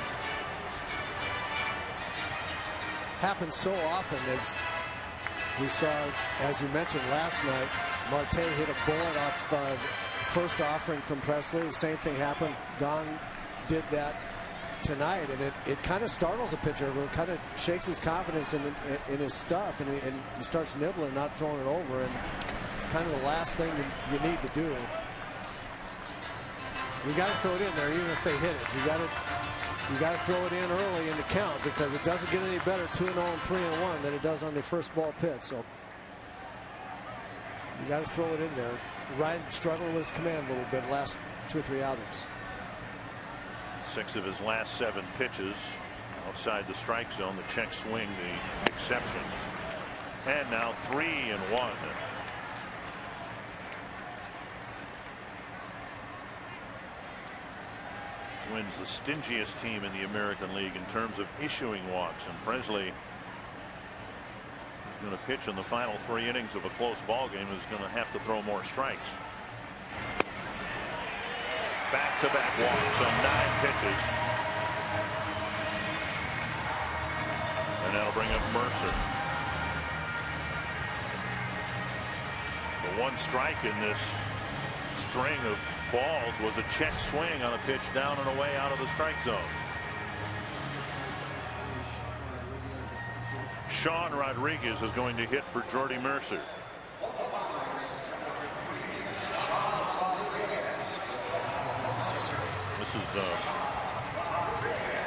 Happens so often, as we saw, as you mentioned last night. Marte hit a bullet off first offering from Presley. The same thing happened. Gong did that tonight, and it kind of startles a pitcher. It kind of shakes his confidence in his stuff, and he starts nibbling, not throwing it over, and it's kind of the last thing you need to do. You got to throw it in there, even if they hit it. You got to throw it in early in the count, because it doesn't get any better 2-0 and 3-1 than it does on the first ball pitch. So you got to throw it in there. Ryan struggling with his command a little bit last 2 or 3 outings. 6 of his last 7 pitches outside the strike zone. The check swing, the exception. And now 3-1. Twins the stingiest team in the American League in terms of issuing walks, and Presley is going to pitch in the final 3 innings of a close ball game. Is going to have to throw more strikes. Back-to-back walks on 9 pitches. They'll bring up Mercer. The one strike in this string of balls was a check swing on a pitch down and away out of the strike zone. Sean Rodriguez is going to hit for Jordy Mercer. This is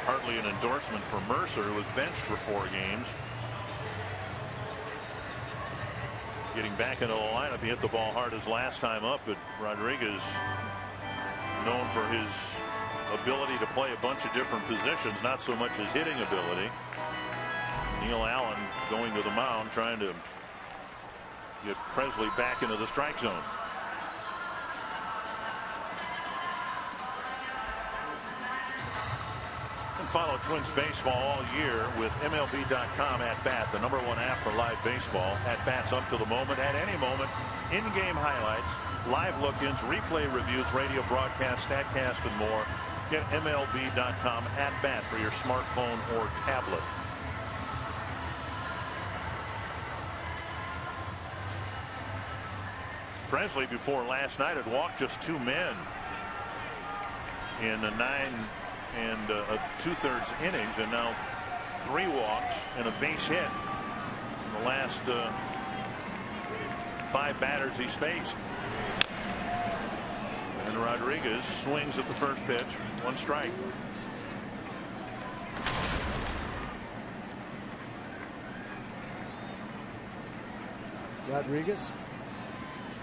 hardly an endorsement for Mercer, who was benched for 4 games. Getting back into the lineup, he hit the ball hard his last time up, but Rodriguez, known for his ability to play a bunch of different positions, not so much his hitting ability. Neil Allen going to the mound, trying to get Presley back into the strike zone. And follow Twins baseball all year with MLB.com At Bat, the #1 app for live baseball. At Bats up to the moment, at any moment, in-game highlights, live look-ins, replay reviews, radio broadcast, statcast, and more. Get MLB.com At Bat for your smartphone or tablet. Presley, before last night, had walked just 2 men in 9 and 2/3 innings, and now 3 walks and a base hit in the last 5 batters he's faced. And Rodriguez swings at the first pitch, 1 strike. Rodriguez,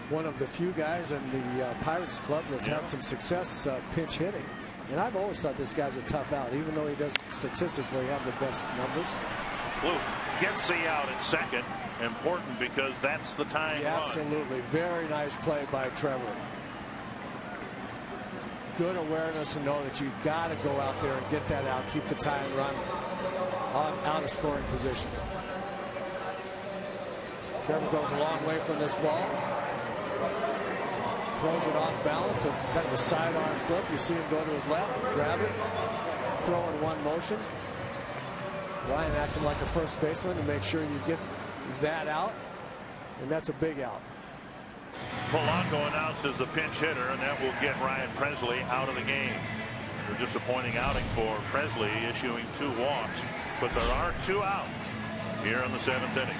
one of the few guys in the Pirates club that's had some success pinch hitting. And I've always thought this guy's a tough out, even though he doesn't statistically have the best numbers. Bluth gets the out at second. Important because that's the tying run. Absolutely. Very nice play by Trevor. Good awareness to know that you got to go out there and get that out, keep the tying run out of scoring position. Trevor goes a long way from this ball. Throws it off balance, and kind of a sidearm flip. You see him go to his left, grab it, throw in one motion. Ryan acting like a first baseman to make sure you get that out, and that's a big out. Polanco announced as the pinch hitter, and that will get Ryan Presley out of the game. A disappointing outing for Presley, issuing 2 walks, but there are 2 out here in the 7th inning.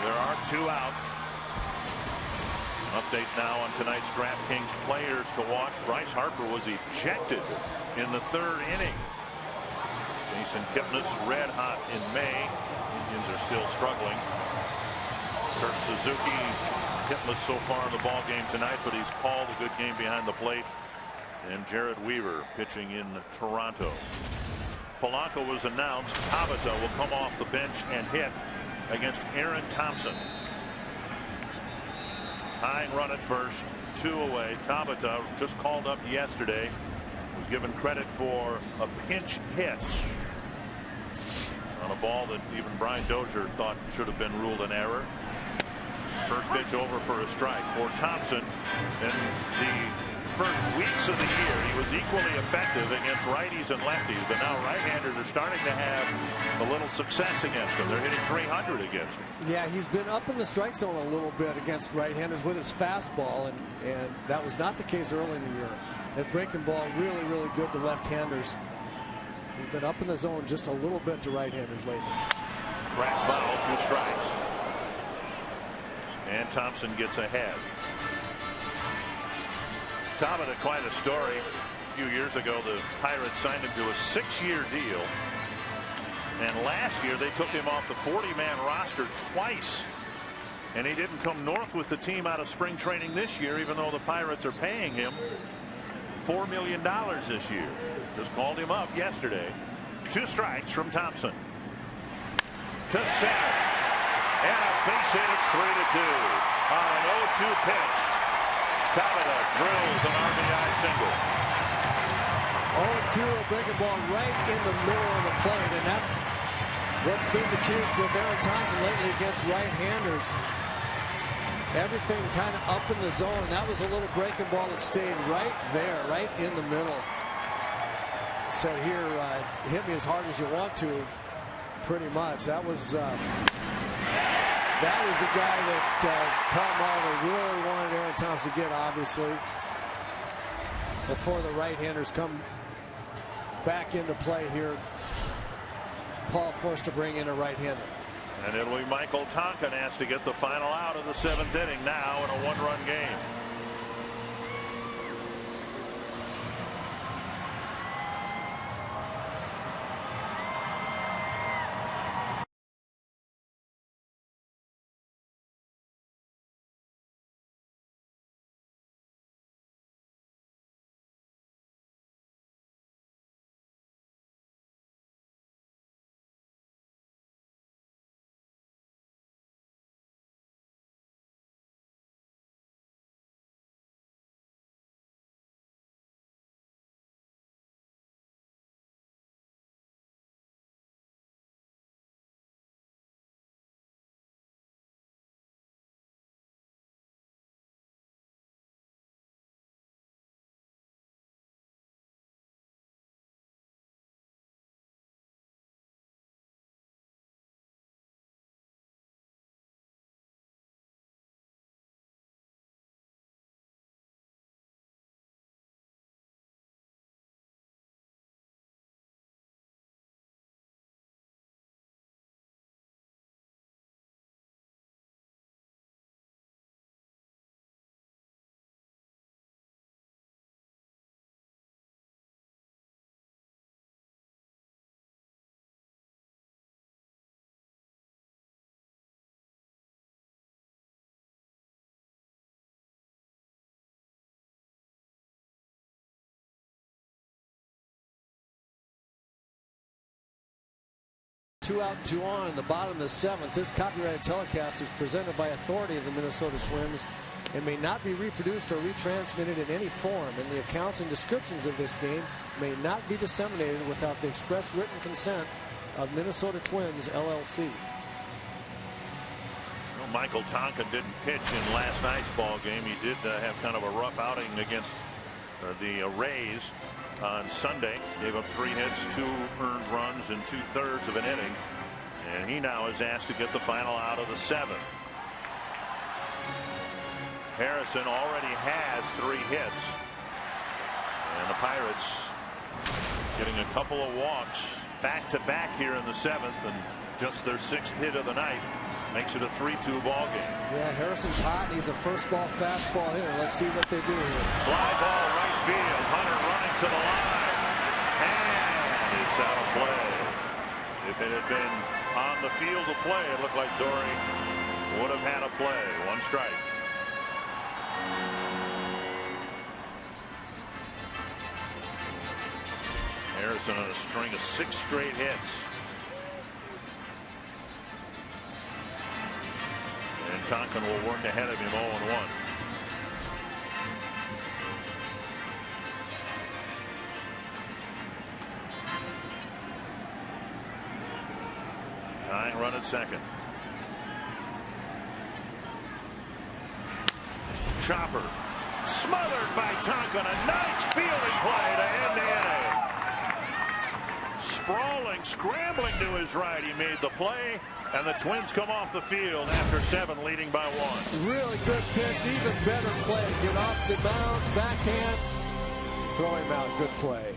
There are 2 out. Update now on tonight's DraftKings players to watch. Bryce Harper was ejected in the 3rd inning. Jason Kipnis red hot in May. Indians are still struggling. Kurt Suzuki hitless so far in the ball game tonight, but he's called a good game behind the plate. And Jared Weaver pitching in Toronto. Polanco was announced. Tabata will come off the bench and hit against Aaron Thompson. Tying run at first, 2 away. Tabata just called up yesterday. was given credit for a pinch hit on a ball that even Brian Dozier thought should have been ruled an error. First pitch over for a strike for Thompson. In the first weeks of the year, he was equally effective against righties and lefties, but now right-handers are starting to have a little success against him. They're hitting .300 against him. Yeah, he's been up in the strike zone a little bit against right-handers with his fastball, and that was not the case early in the year. That breaking ball really, really good to left-handers. He's been up in the zone just a little bit to right-handers lately. Crack foul, 2 strikes. And Thompson gets ahead. Top of quite a story. A few years ago, the Pirates signed him to a 6-year deal. And last year, they took him off the 40-man roster twice. And he didn't come north with the team out of spring training this year, even though the Pirates are paying him $4 million this year. Just called him up yesterday. 2 strikes from Thompson. To center. And a base hit. It's 3-2 on an 0-2 pitch. Tabata drills an RBI single. 0-2, a breaking ball right in the middle of the plate, and that's what's been the case with Aaron Thompson lately against right-handers. Everything kind of up in the zone. That was a little breaking ball that stayed right there, right in the middle. Said here, hit me as hard as you want to, pretty much. That was the guy that Paul Mulder really wanted Aaron Thompson to get, obviously, before the right-handers come back into play here. Paul forced to bring in a right-hander. And it'll be Michael Tonkin asked to get the final out of the 7th inning now in a 1-run game. Two out and 2 on in the bottom of the 7th. This copyrighted telecast is presented by authority of the Minnesota Twins and may not be reproduced or retransmitted in any form, and the accounts and descriptions of this game may not be disseminated without the express written consent of Minnesota Twins, LLC. Well, Michael Tonkin didn't pitch in last night's ball game. He did have kind of a rough outing against the Rays on Sunday. Gave up 3 hits, 2 earned runs in 2/3 of an inning, and he now is asked to get the final out of the 7th. Harrison already has 3 hits, and the Pirates getting a couple of walks back-to-back here in the 7th, and just their 6th hit of the night makes it a 3-2 ball game. Yeah, Harrison's hot. He's a first ball fastball hitter. Let's see what they do here. Fly ball right field. Hunter running to the line, and it's out of play. If it had been on the field of play, it looked like Torrey would have had a play. 1 strike. Harrison on a string of 6 straight hits. And Tonkin will work ahead of him 0-1. run at second. Chopper smothered by Tonkin. A nice fielding play to end the inning. Sprawling, scrambling to his right. He made the play, and the Twins come off the field after 7, leading by 1. Really good pitch, even better play. Get off the mound, backhand, throw him out. Good play.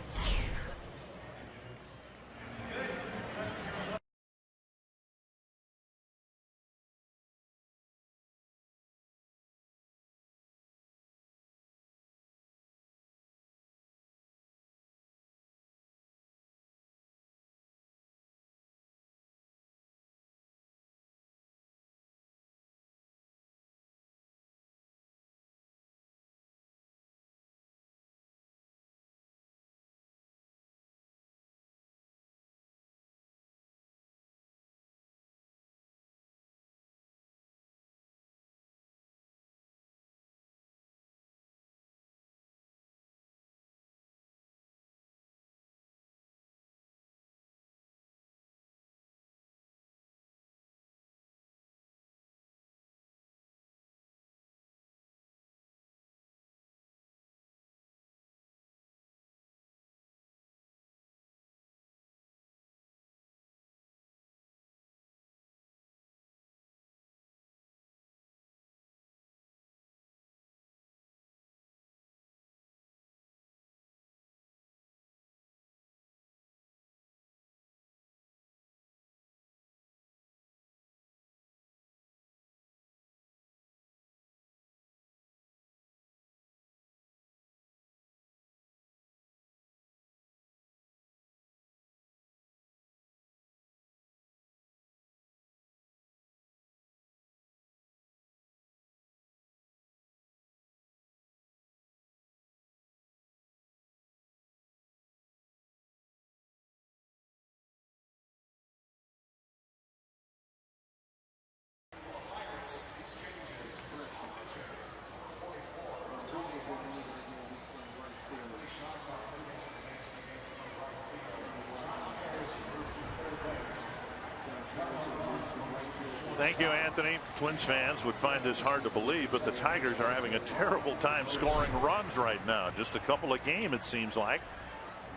Thank you, Anthony. Twins fans would find this hard to believe, but the Tigers are having a terrible time scoring runs right now. Just a couple a game, it seems like.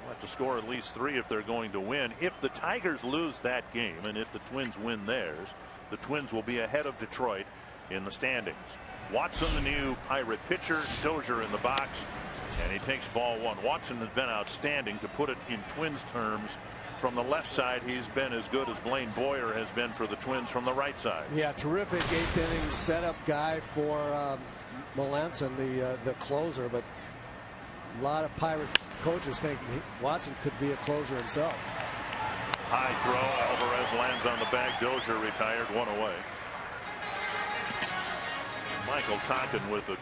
They'll have to score at least 3 if they're going to win. If the Tigers lose that game, and if the Twins win theirs, the Twins will be ahead of Detroit in the standings. Watson, the new Pirate pitcher, Dozier in the box, and he takes ball 1. Watson has been outstanding. To put it in Twins terms, from the left side, he's been as good as Blaine Boyer has been for the Twins from the right side. Yeah, terrific 8th inning setup guy for Melanson, the closer, but a lot of Pirate coaches think Watson could be a closer himself. High throw. Alvarez lands on the bag. Dozier retired, 1 away. Michael Tonkin with a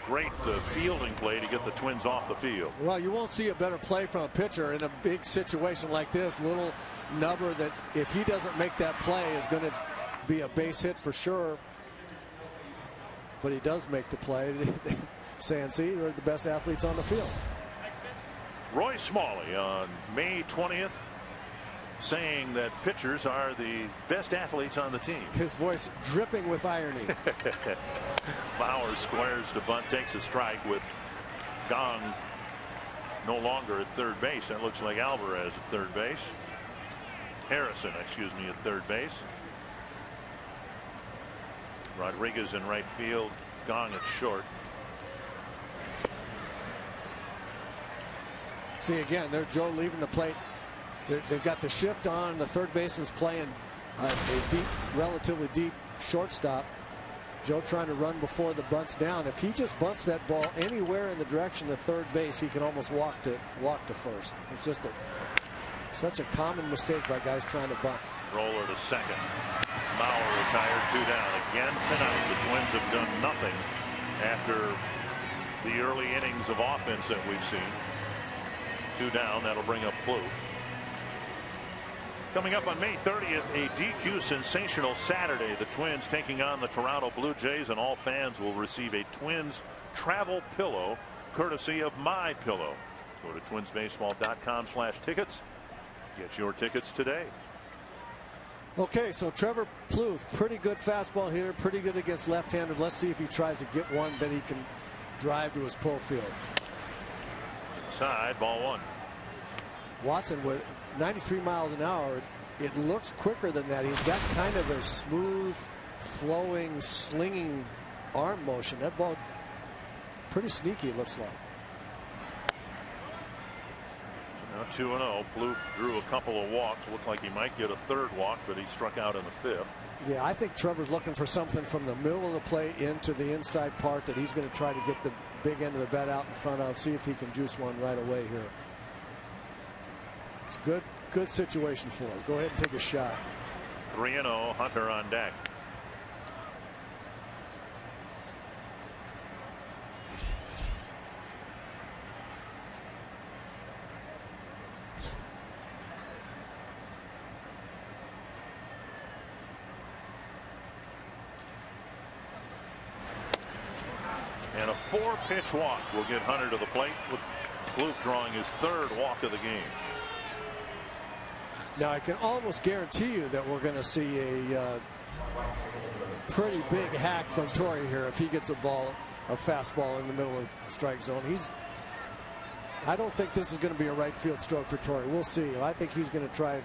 great fielding play to get the Twins off the field. Well, you won't see a better play from a pitcher in a big situation like this. Little nubber that if he doesn't make that play is going to be a base hit for sure. But he does make the play. Saying, see, they're the best athletes on the field. Roy Smalley on May 20th saying that pitchers are the best athletes on the team. His voice dripping with irony. Bauer squares to bunt, takes a strike with Gong no longer at third base. That looks like Alvarez at third base. Harrison, excuse me, at third base. Rodriguez in right field. Gong at short. See again, there's Joe leaving the plate. They've got the shift on. The third baseman's playing a deep, relatively deep shortstop. Joe trying to run before the bunt's down. If he just bunts that ball anywhere in the direction of third base, he can almost walk to first. It's just such a common mistake by guys trying to bunt. Roller to second. Bauer retired, 2 down. Again tonight, the Twins have done nothing after the early innings of offense that we've seen. 2 down. That'll bring up Plouffe. Coming up on May 30th, a DQ sensational Saturday. The Twins taking on the Toronto Blue Jays, and all fans will receive a Twins travel pillow courtesy of My Pillow. Go to twinsbaseball.com/tickets. Get your tickets today. Okay, so Trevor Plouffe, pretty good fastball hitter, pretty good against left-handed. Let's see if he tries to get one that he can drive to his pull field. Inside, ball one. Watson with 93 miles an hour. It looks quicker than that. He's got kind of a smooth, flowing, slinging arm motion. That ball pretty sneaky, it looks like. Now 2-0. Plouffe drew a couple of walks. Looked like he might get a third walk, but he struck out in the fifth. Yeah, I think Trevor's looking for something from the middle of the plate into the inside part that he's going to try to get the big end of the bat out in front of. See if he can juice one right away here. It's a good situation for him. Go ahead and take a shot. 3-0. Hunter on deck. And a 4-pitch walk will get Hunter to the plate, with Plouffe drawing his third walk of the game. Now I can almost guarantee you that we're going to see a pretty big hack from Torrey here if he gets a fastball in the middle of the strike zone. I don't think this is going to be a right field stroke for Torrey. We'll see. I think he's going to try to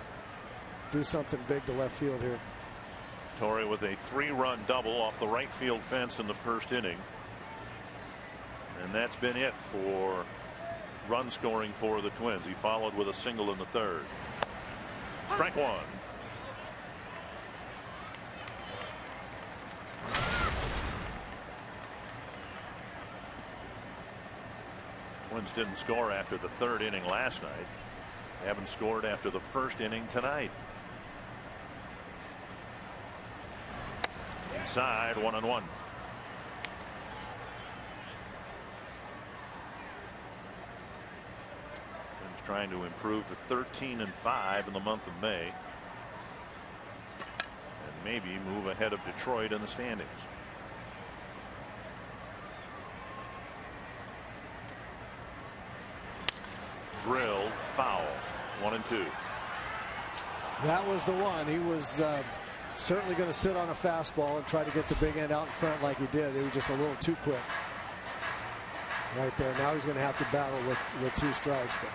do something big to left field here. Torrey with a 3-run double off the right field fence in the first inning. And that's been it for run scoring for the Twins. He followed with a single in the third. Strike one. Twins didn't score after the third inning last night. They haven't scored after the first inning tonight. Inside, 1-1. Trying to improve to 13-5 in the month of May, and maybe move ahead of Detroit in the standings. Drilled, foul. 1-2. That was the one. He was certainly going to sit on a fastball and try to get the big end out in front like he did. It was just a little too quick right there. Now he's going to have to battle with 2 strikes. But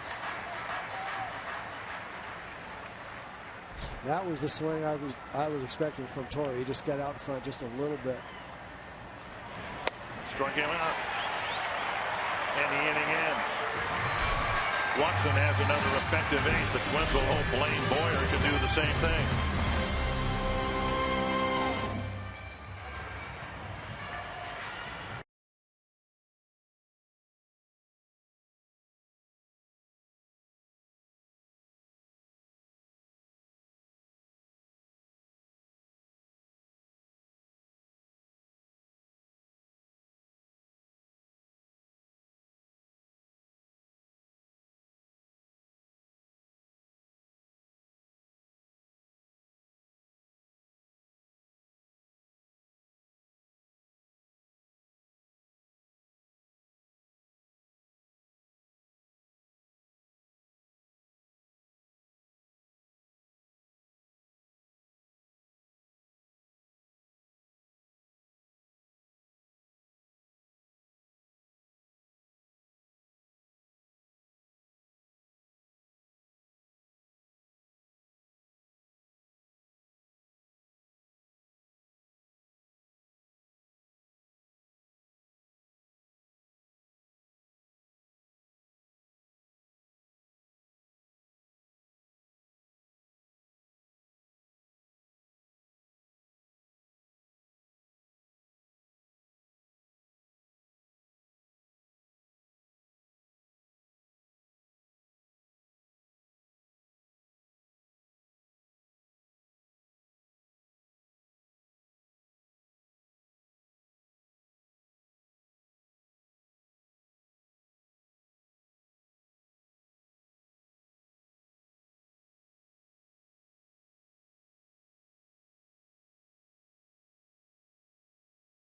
that was the swing I was expecting from Torrey. He just got out in front just a little bit. Struck him out, and the inning ends. Watson has another effective ace. The Twins will hope Blaine Boyer can do the same thing.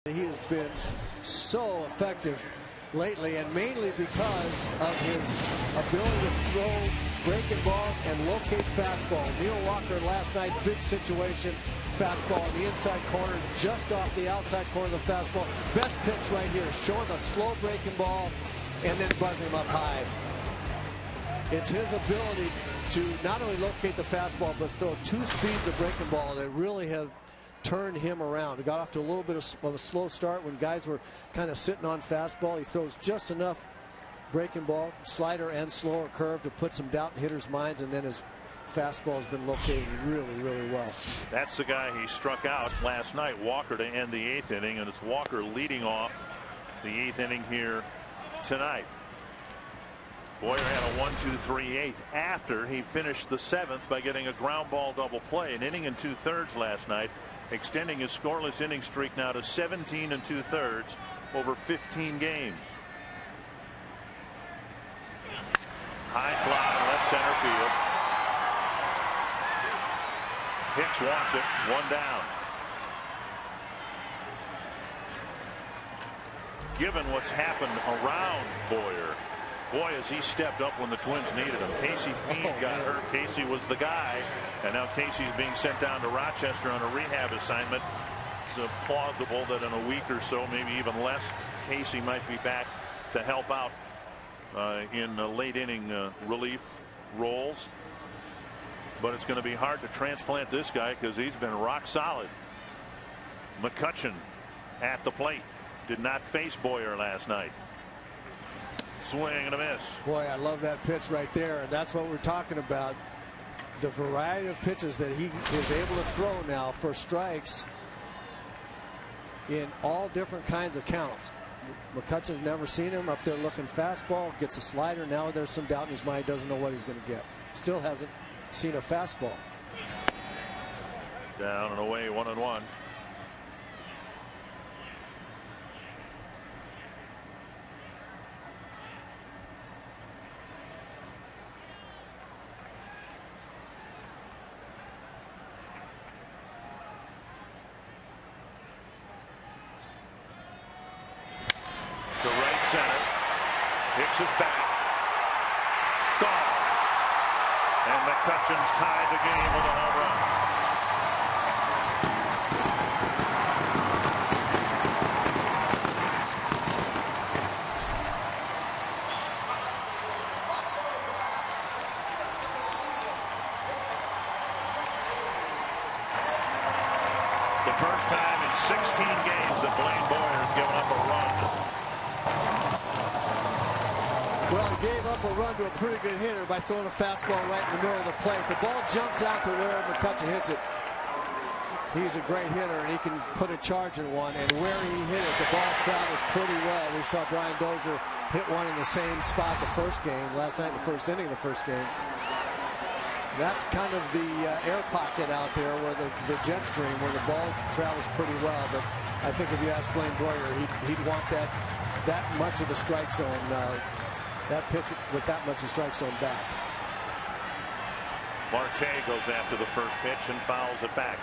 He has been so effective lately, and mainly because of his ability to throw breaking balls and locate fastball. Neil Walker last night, big situation. Fastball in the inside corner, just off the outside corner of the fastball. Best pitch right here, showing a slow breaking ball and then buzzing him up high. It's his ability to not only locate the fastball, but throw two speeds of breaking ball that really have turned him around. He got off to a little bit of a slow start when guys were kind of sitting on fastball. He throws just enough breaking ball, slider and slower curve to put some doubt in hitters' minds, and then his fastball has been located really, really well. That's the guy he struck out last night, Walker, to end the 8th inning, and it's Walker leading off the 8th inning here tonight. Boyer had a 1-2-3-8 after he finished the 7th by getting a ground ball double play, an inning and 2/3 last night, extending his scoreless inning streak now to 17 2/3 over 15 games. High fly left center field. Hicks wants it, one down. Given what's happened around Boyer, boy, has he stepped up when the Twins needed him. Casey Feed got hurt. Casey was the guy, and now Casey's being sent down to Rochester on a rehab assignment. It's plausible that in a week or so, maybe even less, Casey might be back to help out in late inning relief roles. But it's going to be hard to transplant this guy because he's been rock solid. McCutchen at the plate. Did not face Boyer last night. Swing and a miss. Boy, I love that pitch right there. And that's what we're talking about. The variety of pitches that he is able to throw now for strikes in all different kinds of counts. McCutchen's never seen him up there looking fastball, gets a slider. Now there's some doubt in his mind, doesn't know what he's going to get. Still hasn't seen a fastball. Down and away, 1-1. To right center. Hicks is back. Gone. And McCutchen's tied the game with a home run. The first time in 16 games that Blaine Boyer has given up a run. Well, he gave up a run to a pretty good hitter by throwing a fastball right in the middle of the plate. The ball jumps out to where McCutchen hits it. He's a great hitter, and he can put a charge in one. And where he hit it, the ball travels pretty well. We saw Brian Dozier hit one in the same spot the first game, last night in the first inning of the first game. That's kind of the air pocket out there where the jet stream, where the ball travels pretty well. But I think if you ask Blaine Boyer, he'd want that much of the strike zone, that pitch with that much of the strike zone back. Marte goes after the first pitch and fouls it back.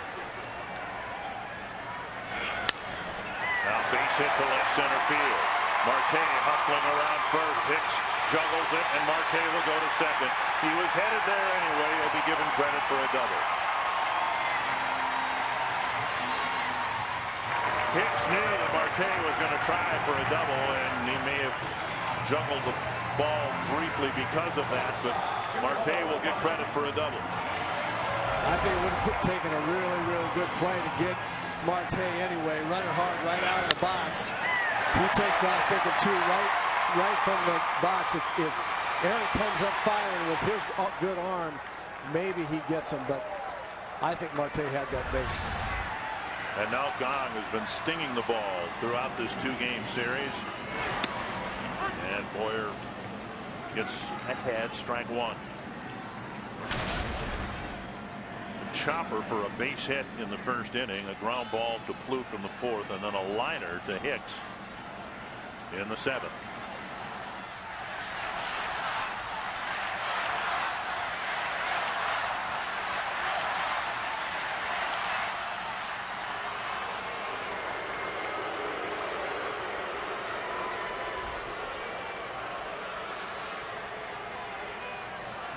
Now base hit to left center field. Marte hustling around first. Hicks juggles it, and Marte will go to second. He was headed there anyway. He'll be given credit for a double. Hicks knew that Marte was going to try for a double, and he may have juggled the ball briefly because of that, but Marte will get credit for a double. I think it would have taken a really, really good play to get Marte anyway, running hard right out of the box. He takes off thinking two right from the box. If Aaron comes up firing with his good arm, maybe he gets him, but I think Marte had that base. And now Gong has been stinging the ball throughout this two-game series. And Boyer gets ahead, strike one. A chopper for a base hit in the first inning, a ground ball to Plouffe in the fourth, and then a liner to Hicks in the seventh.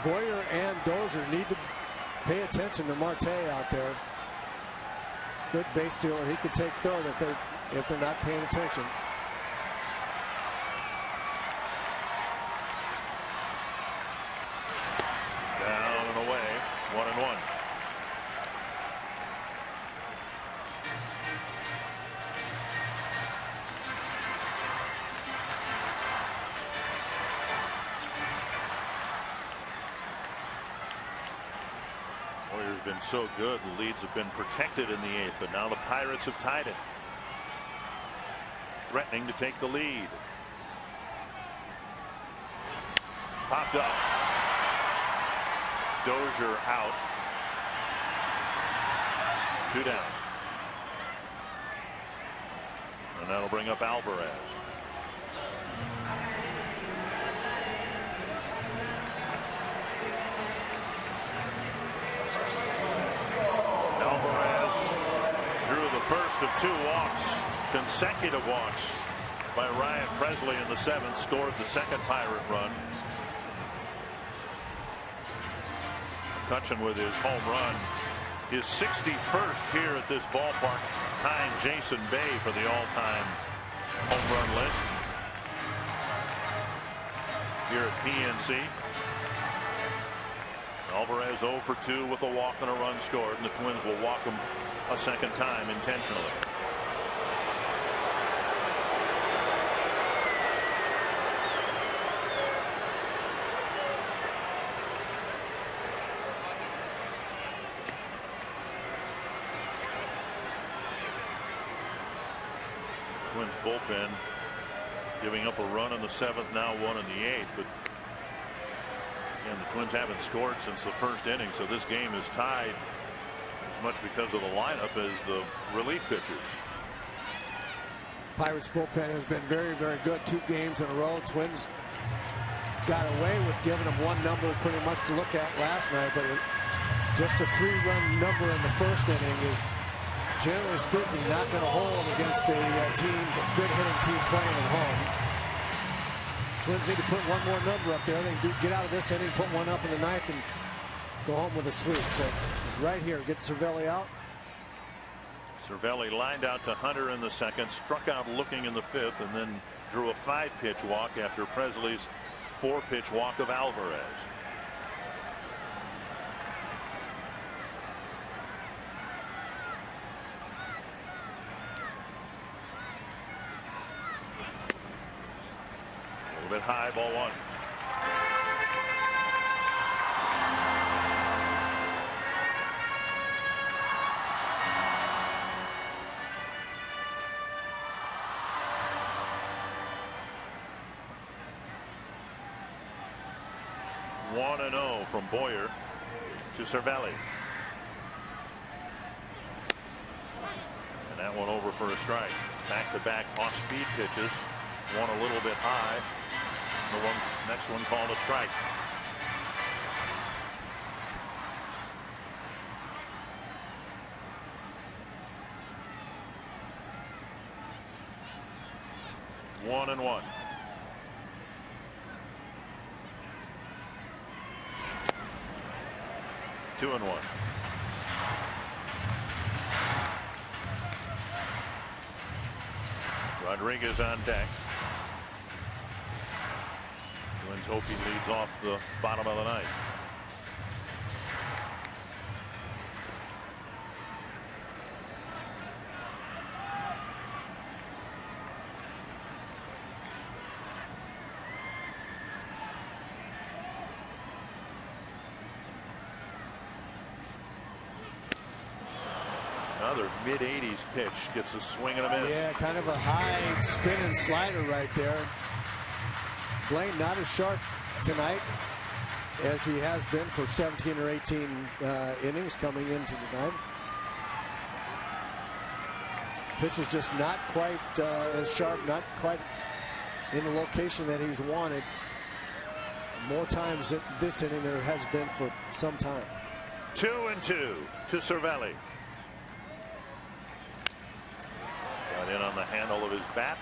Boyer and Dozier need to pay attention to Marte out there. Good base stealer. He could take third if they're not paying attention. Down and away, 1-1. Warriors been so good. The leads have been protected in the 8th, but now the Pirates have tied it. Threatening to take the lead. Popped up. Dozier out. 2 down. And that'll bring up Alvarez. Alvarez drew the first of 2 walks, consecutive walks by Ryan Presley in the 7th, scored the second Pirate run. McCutchen with his home run, his 61st here at this ballpark, tying Jason Bay for the all-time home run list here at PNC. Alvarez 0 for 2 with a walk and a run scored, and the Twins will walk him a second time intentionally. Twins bullpen giving up a run in the 7th, now 1 in the 8th, but and the Twins haven't scored since the first inning, so this game is tied as much because of the lineup as the relief pitchers. Pirates bullpen has been very, very good. 2 games in a row. Twins got away with giving them 1 number pretty much to look at last night, but just a 3-run number in the first inning is, generally speaking, not going to hold against a good hitting team playing at home. Twins need to put 1 more number up there. They can get out of this inning, put 1 up in the 9th, and go home with a sweep. So right here, get Cervelli out. Cervelli lined out to Hunter in the 2nd, struck out looking in the 5th, and then drew a 5-pitch walk after Presley's 4-pitch walk of Alvarez. A bit high, ball 1. One and 0 from Boyer to Cervelli. And that one over for a strike. Back-to-back off-speed pitches. One a little bit high. The next one called a strike. One and 1. Two and 1. Rodriguez on deck. Twins hope he leads off the bottom of the 9th. Another mid-80s pitch gets a swing and a miss. Yeah, kind of a high spinning slider right there. Blaine not as sharp tonight as he has been for 17 or 18 innings coming into the night. Pitch is just not quite as sharp, not quite in the location that he's wanted. More times in this inning than it has been for some time. 2-2 to Cervelli. Got in on the handle of his bat.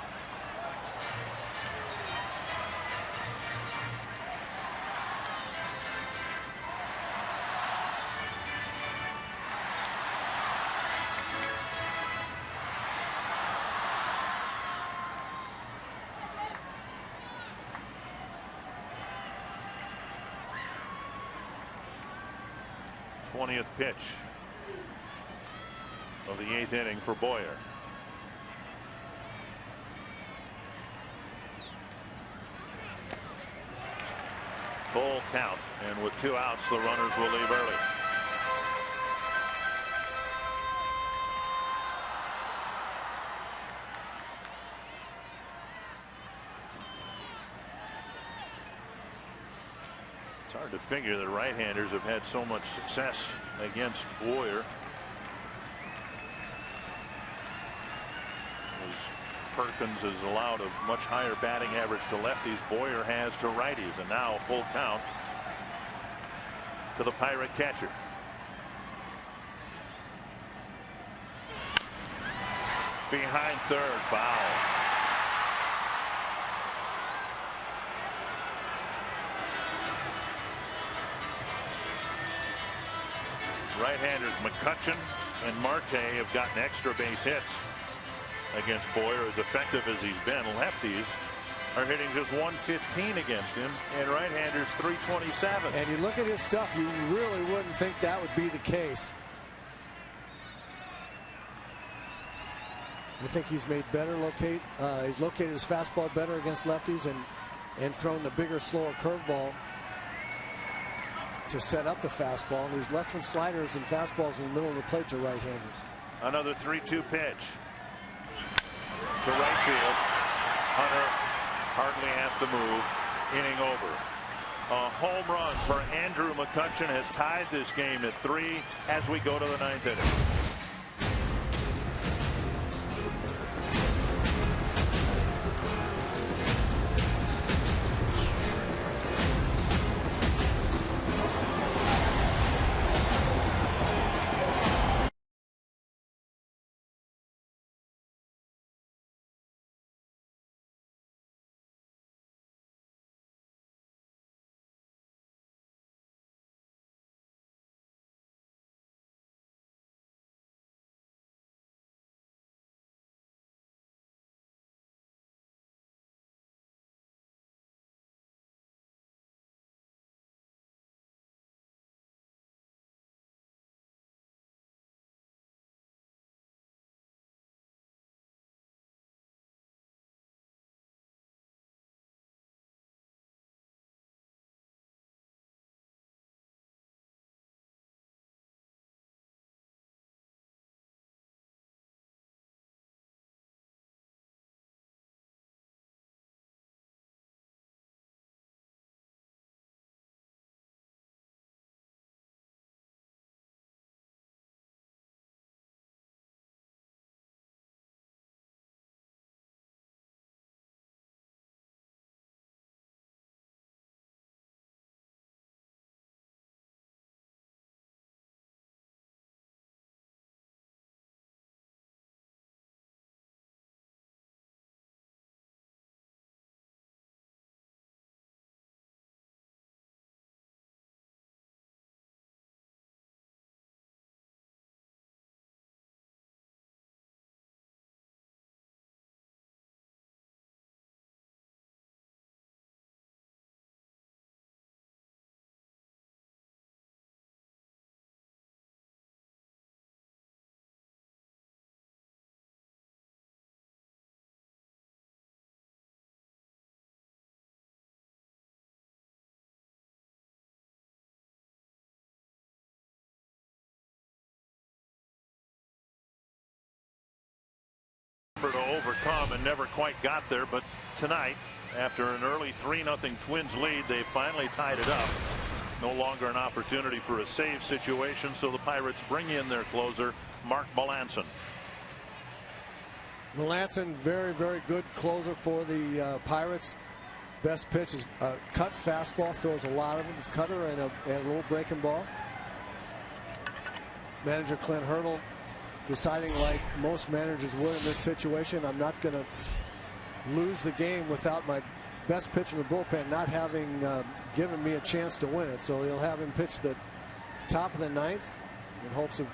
20th pitch of the 8th inning for Boyer. Full count, and with 2 outs, the runners will leave early. It's hard to figure that right-handers have had so much success against Boyer. As Perkins has allowed a much higher batting average to lefties, Boyer has to righties, and now full count to the Pirate catcher. Behind third, foul. Right-handers McCutchen and Marte have gotten extra base hits against Boyer. As effective as he's been, lefties are hitting just 115 against him, and right-handers 327. And you look at his stuff, you really wouldn't think that would be the case. You think he's made better he's located his fastball better against lefties and thrown the bigger, slower curveball to set up the fastball, and these left-hand sliders and fastballs in the middle of the plate to right-handers. Another 3-2 pitch to right field. Hunter hardly has to move. Inning over. A home run for Andrew McCutchen has tied this game at 3 as we go to the 9th inning. To overcome and never quite got there, but tonight, after an early 3-0 Twins lead, they finally tied it up. No longer an opportunity for a save situation, so the Pirates bring in their closer, Mark Melancon. Melancon, very, very good closer for the Pirates. Best pitch is a cut fastball, throws a lot of them, cutter and a little breaking ball. Manager Clint Hurdle deciding, like most managers would in this situation, I'm not going to lose the game without my best pitcher in the bullpen not having given me a chance to win it. So he'll have him pitch the top of the 9th in hopes of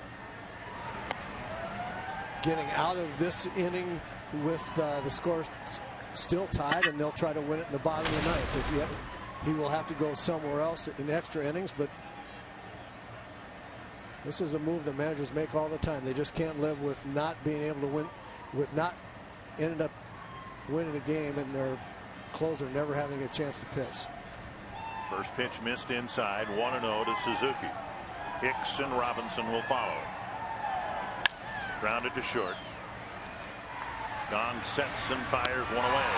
getting out of this inning with the score still tied, and they'll try to win it in the bottom of the 9th. He will have to go somewhere else in extra innings, but This is a move that managers make all the time. They just can't live with not being able to win, with not ended up winning a game and their closer never having a chance to pitch. First pitch missed inside, 1-0 to Suzuki. Hicks and Robinson will follow. Grounded to short. Gong sets and fires one away.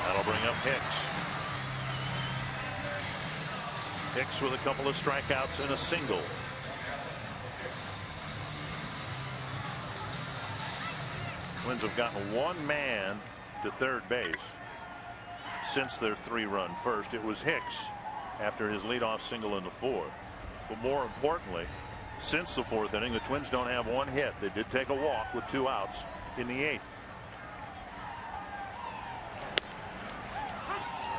That'll bring up Hicks. Hicks with a couple of strikeouts and a single. Twins have gotten one man to third base since their 3-run first. It was Hicks after his leadoff single in the 4th. But more importantly, since the 4th inning, the Twins don't have one hit. They did take a walk with 2 outs in the 8th.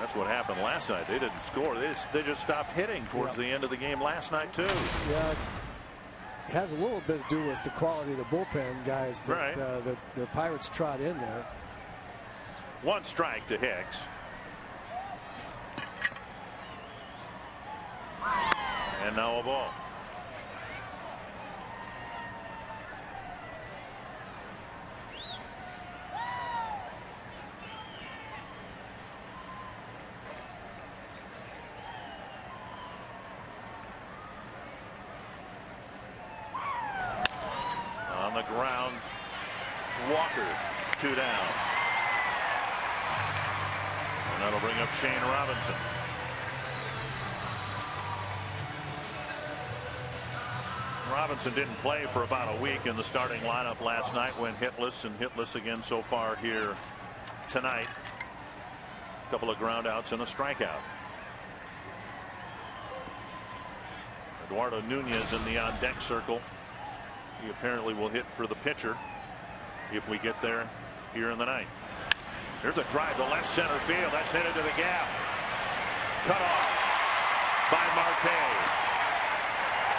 That's what happened last night. They didn't score. They just stopped hitting towards the end of the game last night too. Yeah, it has a little bit to do with the quality of the bullpen guys that the Pirates trot in there. 1 strike to Hicks. And now a ball. On the ground, Walker, 2 down. And that'll bring up Shane Robinson. Robinson didn't play for about a week in the starting lineup last night, went hitless and hitless again so far here tonight. A couple of ground outs and a strikeout. Eduardo Nunez in the on deck circle. He apparently will hit for the pitcher if we get there here in the ninth. There's a drive to left center field. That's headed to the gap. Cut off by Marte.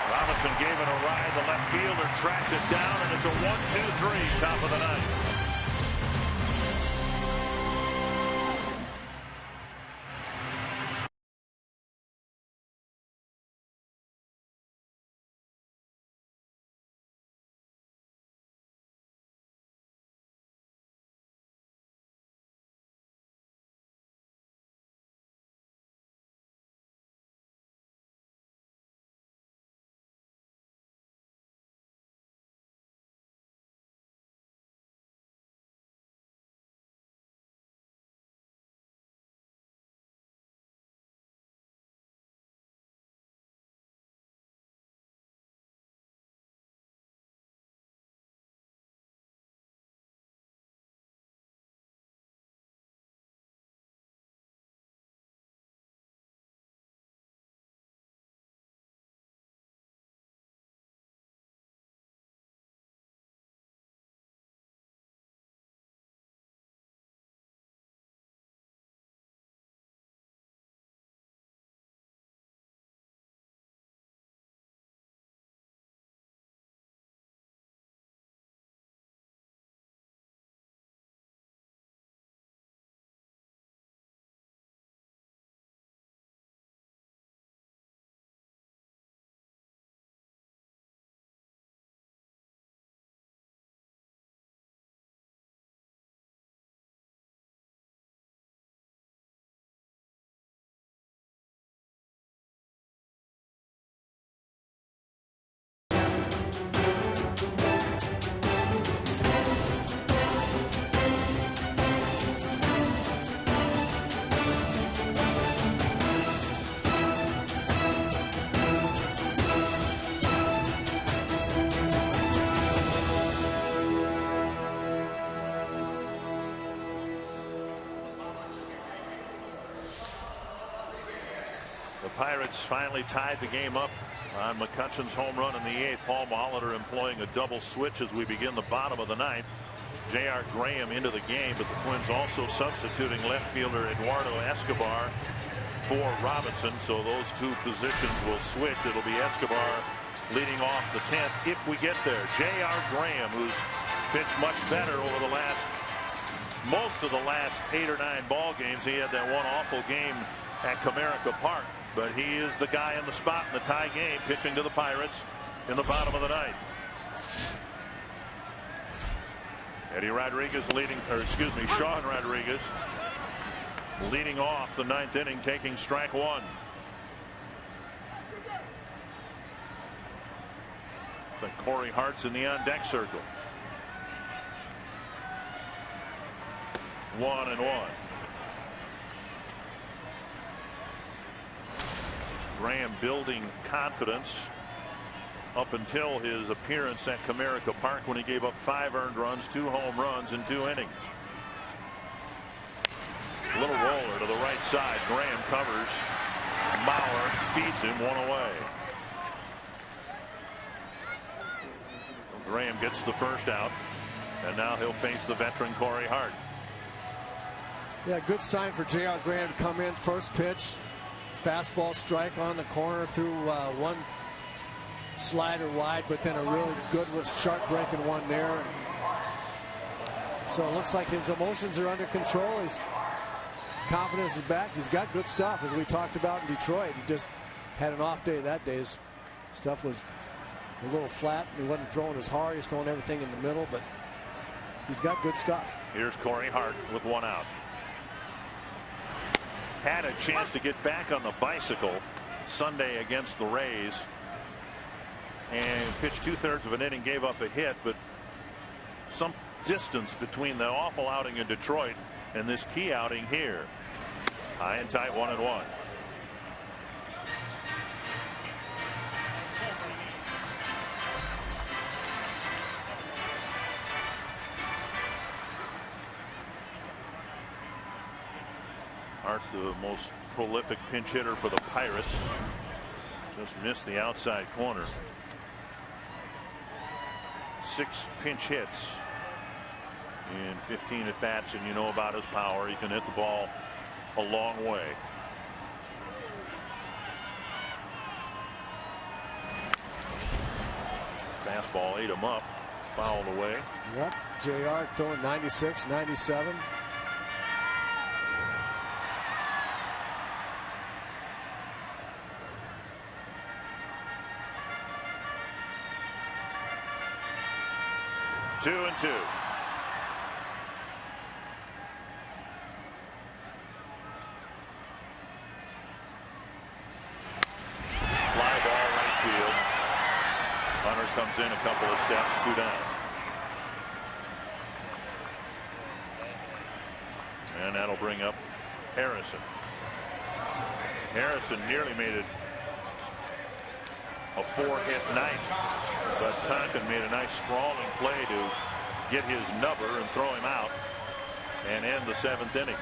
Robinson gave it a ride. The left fielder tracked it down, and it's a 1-2-3 top of the ninth. Pirates finally tied the game up on McCutcheon's home run in the 8th. Paul Molitor employing a double switch as we begin the bottom of the 9th. J.R. Graham into the game, but the Twins also substituting left fielder Eduardo Escobar for Robinson. So those 2 positions will switch. It'll be Escobar leading off the 10th if we get there. J.R. Graham, who's pitched much better over most of the last 8 or 9 ball games. He had that one awful game at Comerica Park but he is the guy in the spot in the tie game, pitching to the Pirates in the bottom of the ninth. Eddie Rodriguez leading, or excuse me, Sean Rodriguez leading off the ninth inning, taking strike one. So Corey Hart's in the on-deck circle. 1-1. Graham building confidence up until his appearance at Comerica Park when he gave up 5 earned runs, 2 home runs in 2 innings. Little roller to the right side. Graham covers. Mauer feeds him, 1 away. Graham gets the first out, and now he'll face the veteran Corey Hart. Yeah, good sign for J.R. Graham to come in. First pitch, fastball strike on the corner through one slider wide, but then a really good with sharp breaking one there. So it looks like his emotions are under control. His confidence is back. He's got good stuff, as we talked about in Detroit. He just had an off day that day. His stuff was a little flat. He wasn't throwing as hard. He's throwing everything in the middle, but he's got good stuff. Here's Corey Hart with 1 out. Had a chance to get back on the bicycle Sunday against the Rays and pitched 2/3 of an inning, gave up a hit, but some distance between the awful outing in Detroit and this key outing here. High and tight, 1-1. Hart, the most prolific pinch hitter for the Pirates, just missed the outside corner. 6 pinch hits in 15 at bats, and you know about his power. He can hit the ball a long way. Fastball ate him up, fouled away. Yep, JR throwing 96, 97. Two and two. Fly ball right field. Hunter comes in a couple of steps, 2 down. And that'll bring up Harrison. Harrison nearly made it a 4-hit night, but Tonkin made a nice sprawling play to get his nubber and throw him out and end the 7th inning.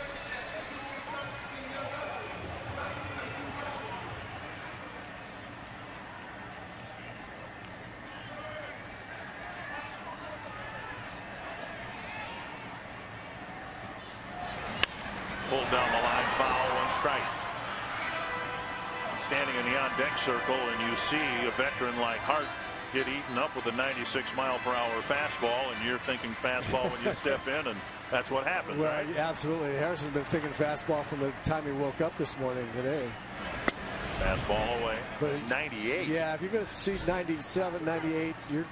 Pulled down the line, foul, 1 strike. Standing in the on-deck circle, and you see a veteran like Hart get eaten up with a 96-mile-per-hour fastball, and you're thinking fastball when you step in, and that's what happened. Well, right? Absolutely. Harrison's been thinking fastball from the time he woke up this morning today. Fastball away. But 98. Yeah, if you're going to see 97, 98, you're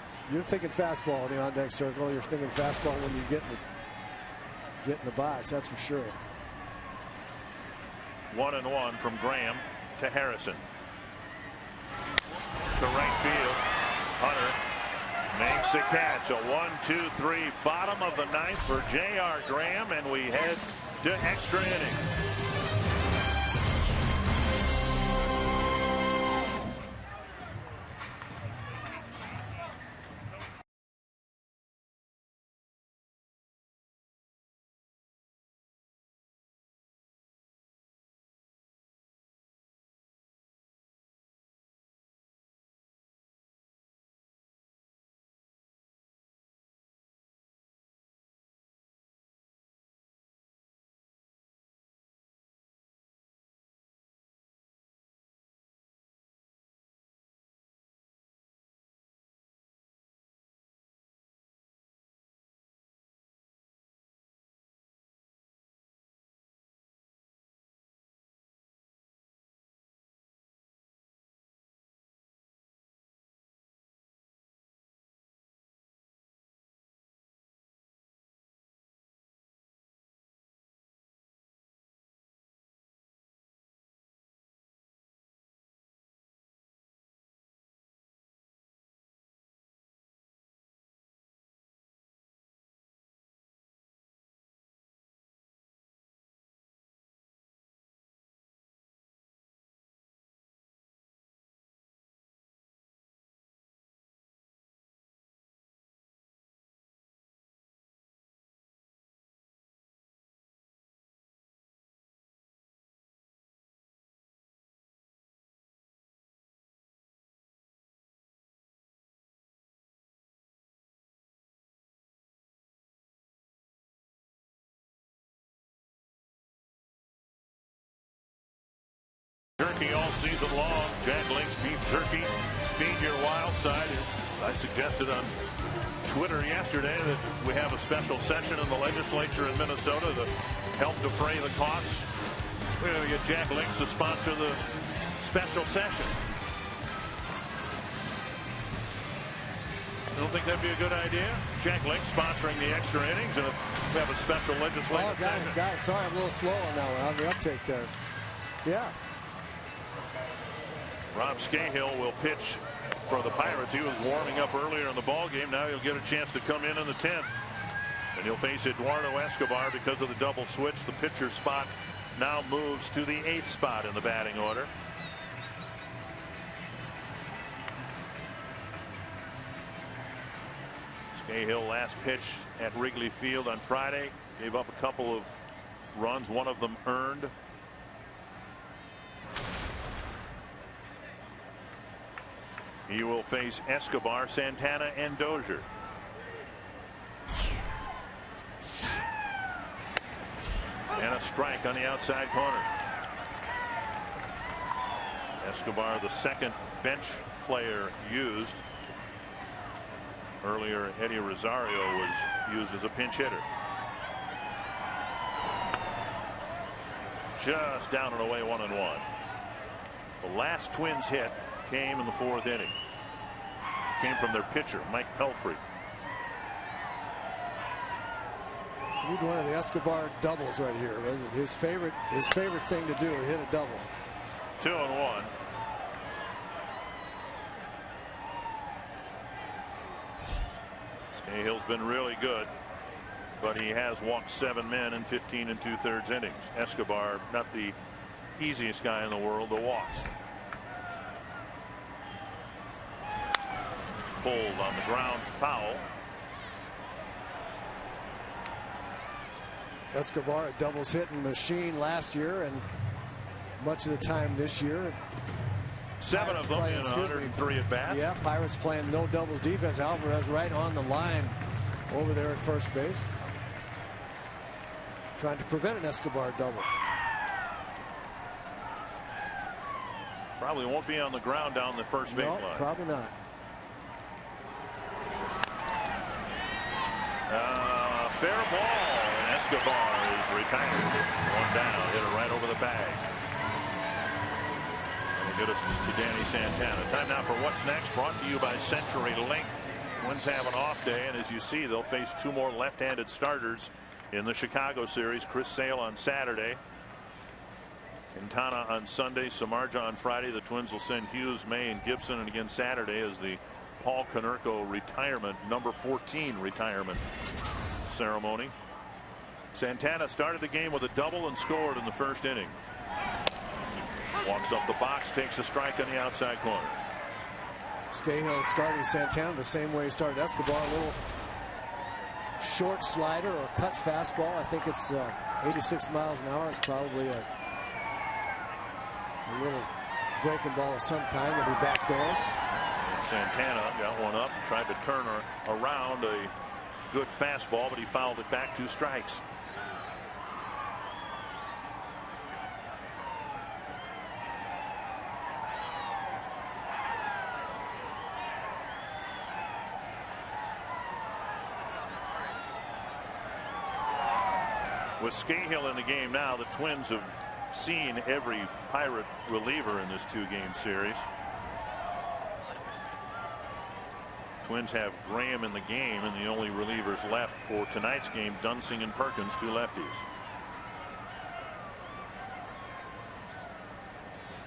thinking fastball in the on-deck circle. You're thinking fastball when you get in the box. That's for sure. 1-1 from Graham to Harrison. To right field. Hunter makes a catch. A 1-2-3 bottom of the 9th for J.R. Graham, and we head to extra innings. Jerky all season long. Jack Link's beef jerky. Feed your wild side. I suggested on Twitter yesterday that we have a special session in the legislature in Minnesota to help defray the costs. We're going to get Jack Link's to sponsor the special session. I don't think that'd be a good idea. Jack Link sponsoring the extra innings, and we have a special legislative session. Sorry, I'm a little slow on that one, on the uptake there. Yeah. Rob Scahill will pitch for the Pirates. He was warming up earlier in the ball game. Now he'll get a chance to come in the 10th, and he'll face Eduardo Escobar because of the double switch. The pitcher spot now moves to the 8th spot in the batting order. Scahill last pitched at Wrigley Field on Friday. Gave up a couple of runs, one of them earned. He will face Escobar, Santana, and Dozier. And a strike on the outside corner. Escobar, the second bench player used. Earlier, Eddie Rosario was used as a pinch hitter. Just down and away, 1-1. The last Twins hit came in the 4th inning. Came from their pitcher, Mike Pelfrey. Need one of the Escobar doubles right here. His favorite thing to do, hit a double. 2-1. Scahill's been really good, but he has walked 7 men in 15 2/3 innings. Escobar, not the easiest guy in the world to walk. Pulled on the ground, foul. Escobar, a doubles hitting machine last year and much of the time this year. 7 of them in 103 at bat. Yeah, Pirates playing no doubles defense. Alvarez right on the line over there at first base, trying to prevent an Escobar double. Probably won't be on the ground down the first base line. Probably not. Fair ball, and Escobar is retired. 1 down, hit it right over the bag. That'll get us to Danny Santana. Time now for What's Next, brought to you by Century Link. Twins have an off day, and as you see, they'll face 2 more left-handed starters in the Chicago series. Chris Sale on Saturday, Quintana on Sunday, Samardzija on Friday. The Twins will send Hughes, May, and Gibson, and again Saturday is the Paul Konerko retirement, number 14 retirement ceremony. Santana started the game with a double and scored in the 1st inning. Walks up the box, takes a strike on the outside corner. Scahill starting Santana the same way he started Escobar. A little short slider or cut fastball. I think it's 86 miles an hour. It's probably a little breaking ball of some kind that he backdoors. And Santana got one up, tried to turn around a good fastball, but he fouled it back, 2 strikes. With Scahill in the game now, the Twins have seen every Pirate reliever in this 2-game series. Twins have Graham in the game, and the only relievers left for tonight's game, Dunsing and Perkins, 2 lefties.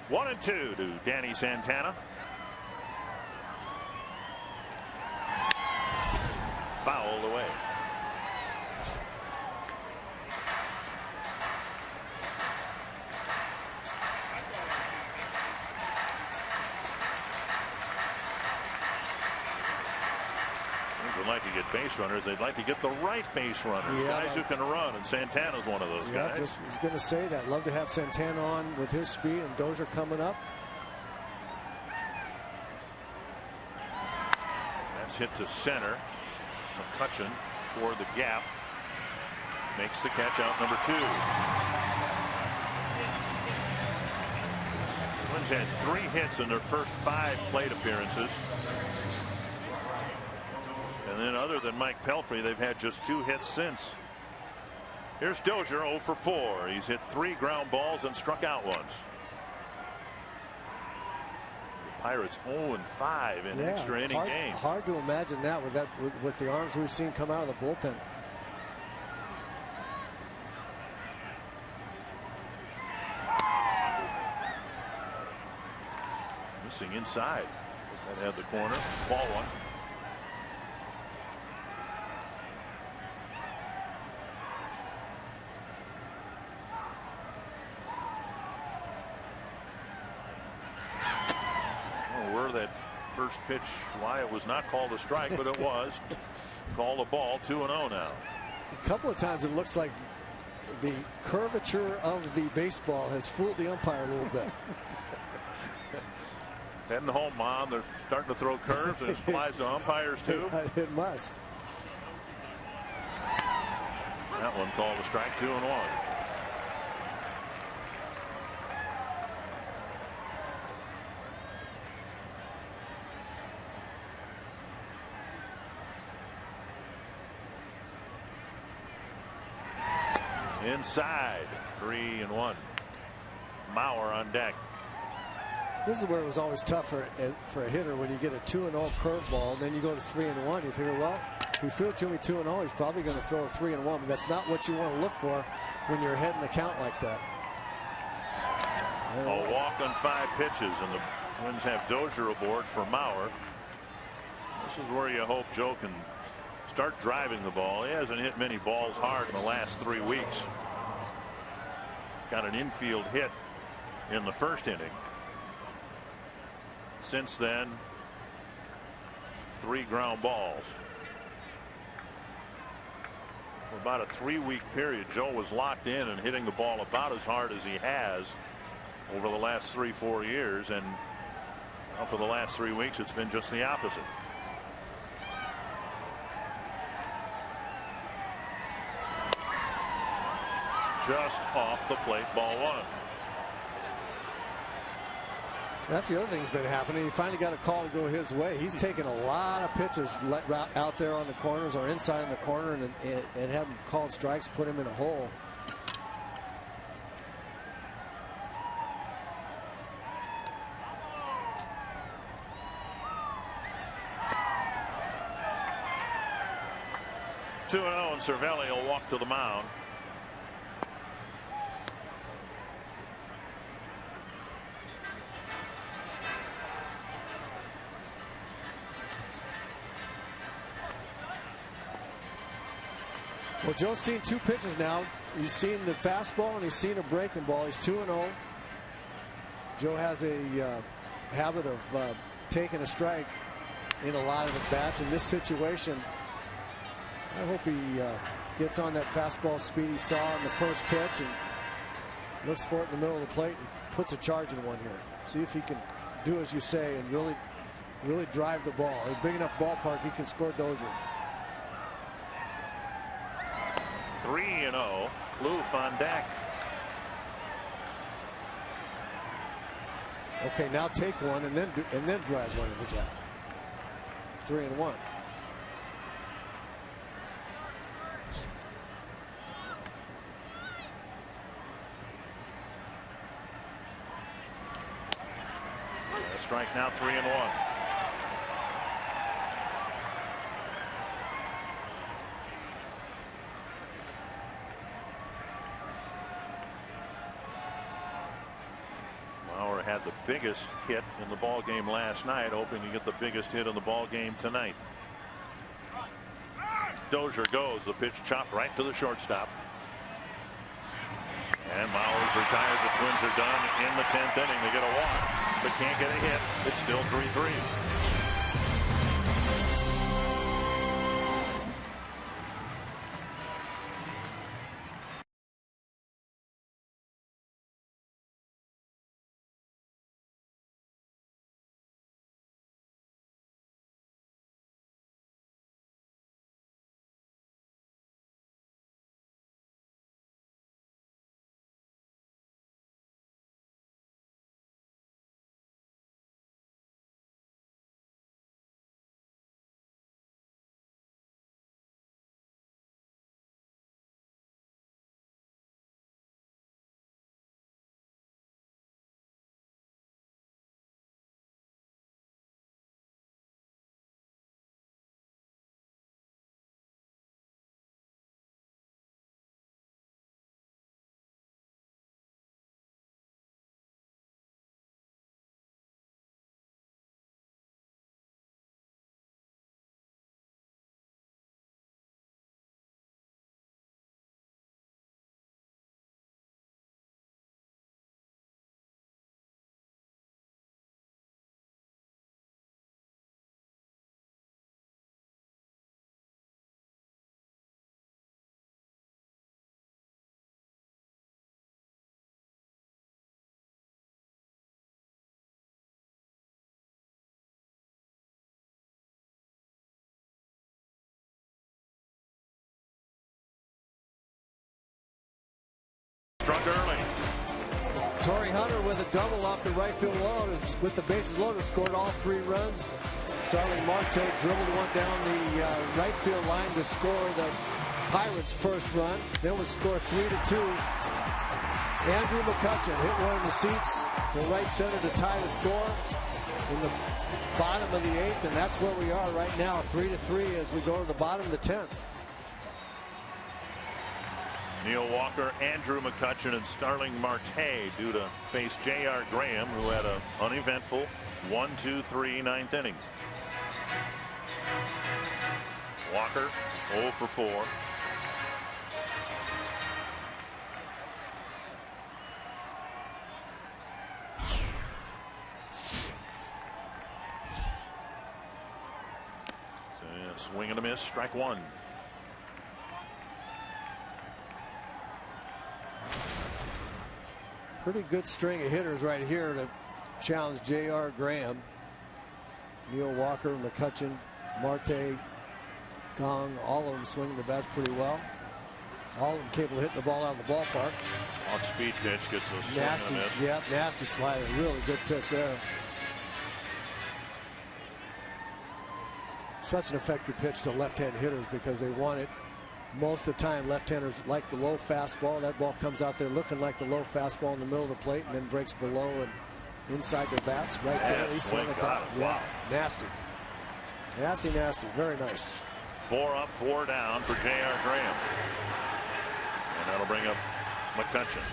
1-2 to Danny Santana. Fouled away. Would like to get base runners. They'd like to get the right base runners, guys who can run, and Santana's one of those guys. Just was going to say that. Love to have Santana on with his speed, and Dozier coming up. That's hit to center. McCutcheon toward the gap. Makes the catch out, number 2. Twins had 3 hits in their first 5 plate appearances. And then other than Mike Pelfrey, they've had just 2 hits since. Here's Dozier 0 for 4. He's hit 3 ground balls and struck out once. The Pirates 0 and 5 in extra inning games. Hard to imagine that with the arms we've seen come out of the bullpen. Missing inside. That had the corner. Ball 1. That first pitch, why it was not called a strike, but it was called a ball. 2-0 now. A couple of times it looks like the curvature of the baseball has fooled the umpire a little bit. Heading home, Mom. They're starting to throw curves, and it applies to umpires too. It must. That one called a strike. 2-1. Inside. 3-1. Mauer on deck. This is where it was always tough for a hitter when you get a 2-0 curveball and then you go to 3-1. You figure, well, if he threw it to me 2-0, he's probably going to throw a 3-1. But that's not what you want to look for when you're ahead in the count like that. A walk on 5 pitches, and the Twins have Dozier aboard for Mauer. This is where you hope Joe can start driving the ball. He hasn't hit many balls hard in the last 3 weeks. Got an infield hit in the first inning. Since then, 3 ground balls. For about a 3-week period, Joe was locked in and hitting the ball about as hard as he has over the last 3-4 years, and well, for the last 3 weeks it's been just the opposite. Just off the plate, ball 1. That's the other thing that's been happening. He finally got a call to go his way. He's taken a lot of pitches out there on the corners or inside in the corner and have him called strikes, put him in a hole. And Cervelli will walk to the mound. Well, Joe's seen 2 pitches now. He's seen the fastball and he's seen a breaking ball. He's 2-0. Joe has a habit of taking a strike in a lot of at bats. In this situation, I hope he gets on that fastball speed he saw in the first pitch and looks for it in the middle of the plate and puts a charge in one here. See if he can do as you say and really drive the ball. A big enough ballpark, he can score Dozier. 3-0. Kloof on deck. Okay, now take one and then drive one in the gap. 3-1. Strike now. 3-1. Mauer had the biggest hit in the ball game last night, hoping to get the biggest hit in the ball game tonight. Dozier goes. The pitch chopped right to the shortstop. And Mauer's retired. The Twins are done in the 10th inning. They get a walk, but can't get a hit. It's still 3-3. struck early. Torrey Hunter with a double off the right field wall with the bases loaded, scored all 3 runs. Starling Marte dribbled one down the right field line to score the Pirates' first run. Then was scored 3-2. Andrew McCutchen hit one in the seats to right center to tie the score in the bottom of the 8th, and that's where we are right now, 3-3 as we go to the bottom of the 10th. Neil Walker, Andrew McCutchen, and Starling Marte due to face J.R. Graham, who had an uneventful 1-2-3 9th inning. Walker 0 for 4. So, swing and a miss, strike 1. Pretty good string of hitters right here to challenge J.R. Graham. Neil Walker, McCutchen, Marte, Gong, all of them swinging the bats pretty well. All of them capable of hitting the ball out of the ballpark. Off-speed pitch gets a swing nasty, on it. yeah, nasty slider. Really good pitch there. Such an effective pitch to left-hand hitters because they want it. Most of the time, left-handers like the low fastball. That ball comes out there looking like the low fastball in the middle of the plate and then breaks below and inside their bats. Right there, he swung at that. Yeah, wow. Nasty. Nasty, nasty. Very nice. 4 up, 4 down for J.R. Graham. And that'll bring up McCutchen.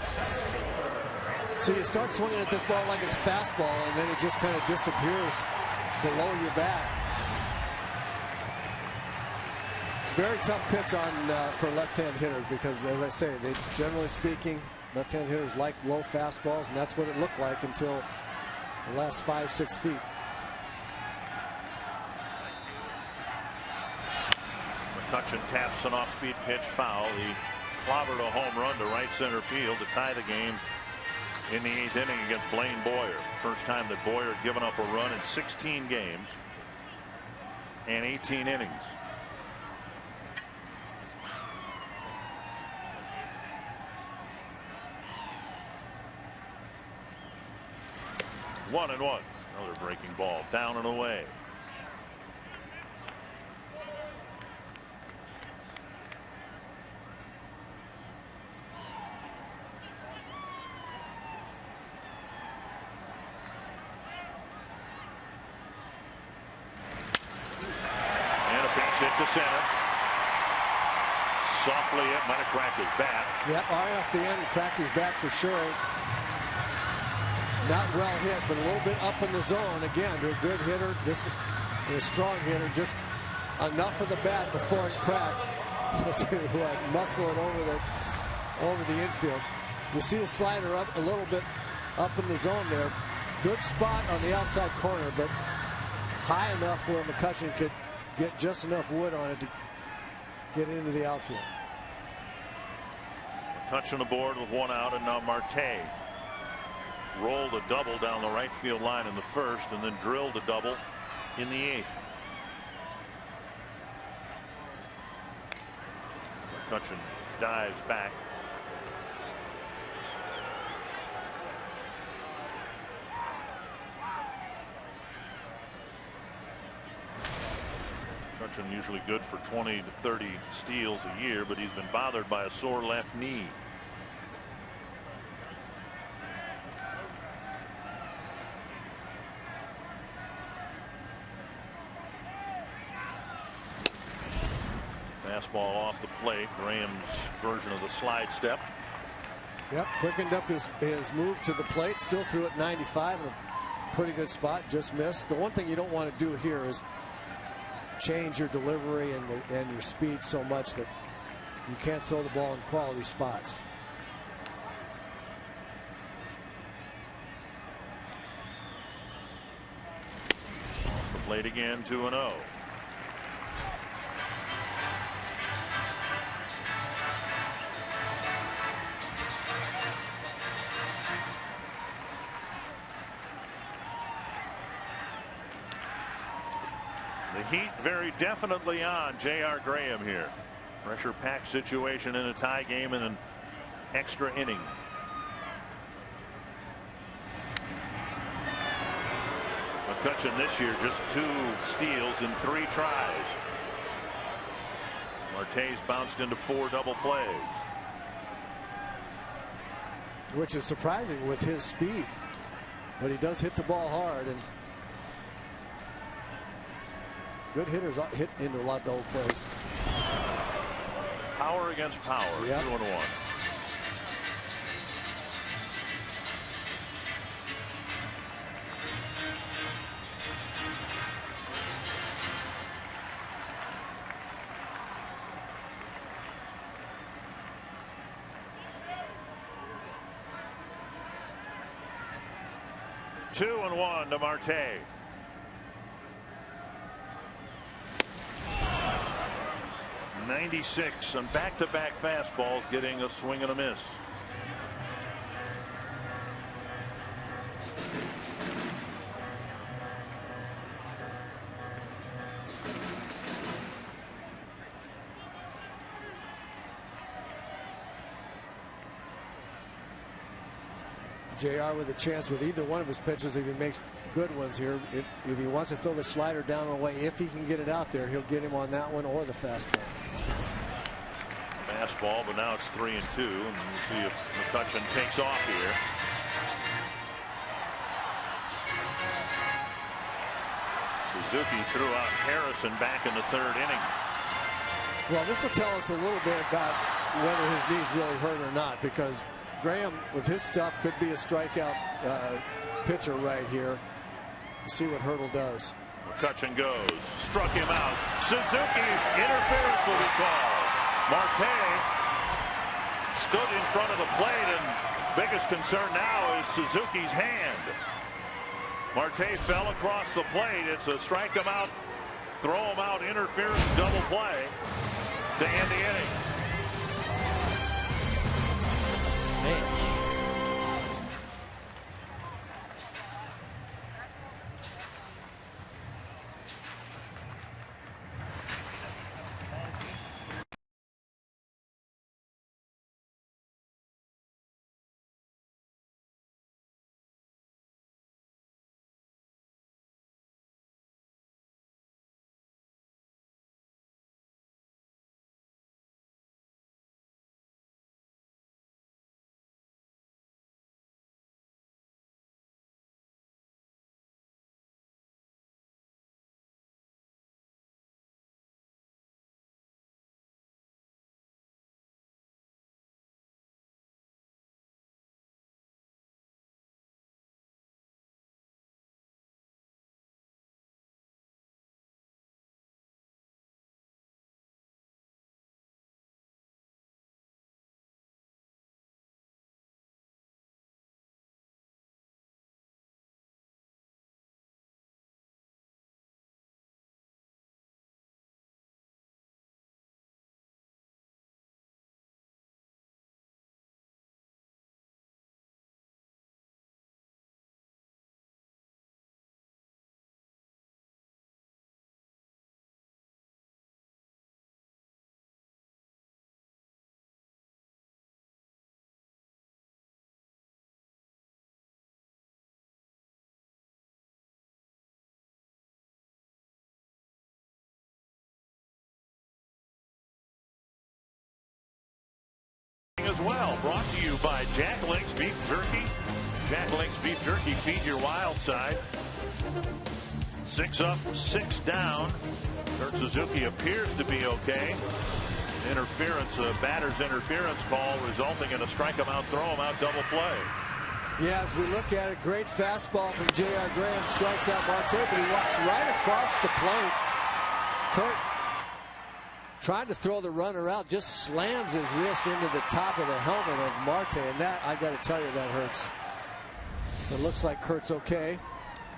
So you start swinging at this ball like it's fastball, and then it just kind of disappears below your bat. Very tough pitch on for left-hand hitters because, as I say, they generally speaking, left-hand hitters like low fastballs, and that's what it looked like until the last 5-6 feet. McCutchen taps an off-speed pitch foul. He clobbered a home run to right center field to tie the game in the 8th inning against Blaine Boyer. First time that Boyer had given up a run in 16 games and 18 innings. One and one. Another breaking ball down and away. And a base hit to center. Softly it might have cracked his bat. Yep, right off the end, cracked his bat for sure. Not well hit, but a little bit up in the zone. Again, to a good hitter, just a strong hitter, just enough of the bat before it cracked to muscle it over the infield. You see the slider up a little bit up in the zone there. Good spot on the outside corner, but high enough where McCutchen could get just enough wood on it to get into the outfield. McCutchen aboard with 1 out, and now Marte rolled a double down the right field line in the 1st and then drilled a double in the 8th. McCutchen dives back. McCutchen usually good for 20 to 30 steals a year, but he's been bothered by a sore left knee. Fastball off the plate. Graham's version of the slide step. Yep, quickened up his move to the plate. Still threw it 95 in a pretty good spot. Just missed. The one thing you don't want to do here is change your delivery and your speed so much that you can't throw the ball in quality spots. The plate again, 2-0. The heat very definitely on J.R. Graham here. Pressure packed situation in a tie game, and then extra inning. McCutchen this year just 2 steals in 3 tries. Marte's bounced into 4 double plays, which is surprising with his speed, but he does hit the ball hard, and good hitters hit into a lot of double plays. Power against power. Yep. 2-1. Two and 1 to Marte. .96 on back-to-back fastballs, getting a swing and a miss. JR with a chance with either one of his pitches if he makes good ones here. If he wants to throw the slider down the way, if he can get it out there, he'll get him on that one or the fastball. Fastball, but now it's 3-2, and we'll see if McCutchen takes off here. Suzuki threw out Harrison back in the 3rd inning. Well, this will tell us a little bit about whether his knees really hurt or not, because Graham, with his stuff, could be a strikeout pitcher right here. We'll see what Hurdle does. McCutchen goes, struck him out. Suzuki, interference will be called. Marte stood in front of the plate, and biggest concern now is Suzuki's hand. Marte fell across the plate. It's a strike him out, throw him out, interference, double play to end the inning. Man. As well, brought to you by Jack Link's Beef Jerky. Jack Link's Beef Jerky, feed your wild side. 6 up, 6 down. Kurt Suzuki appears to be okay. Interference, a batter's interference call resulting in a strike him out, throw him out, double play. Yeah, as we look at it, great fastball from J.R. Graham, strikes out Marte, but he walks right across the plate. Kurt, trying to throw the runner out, just slams his wrist into the top of the helmet of Marte, and that, I got to tell you, that hurts. It looks like Kurt's okay.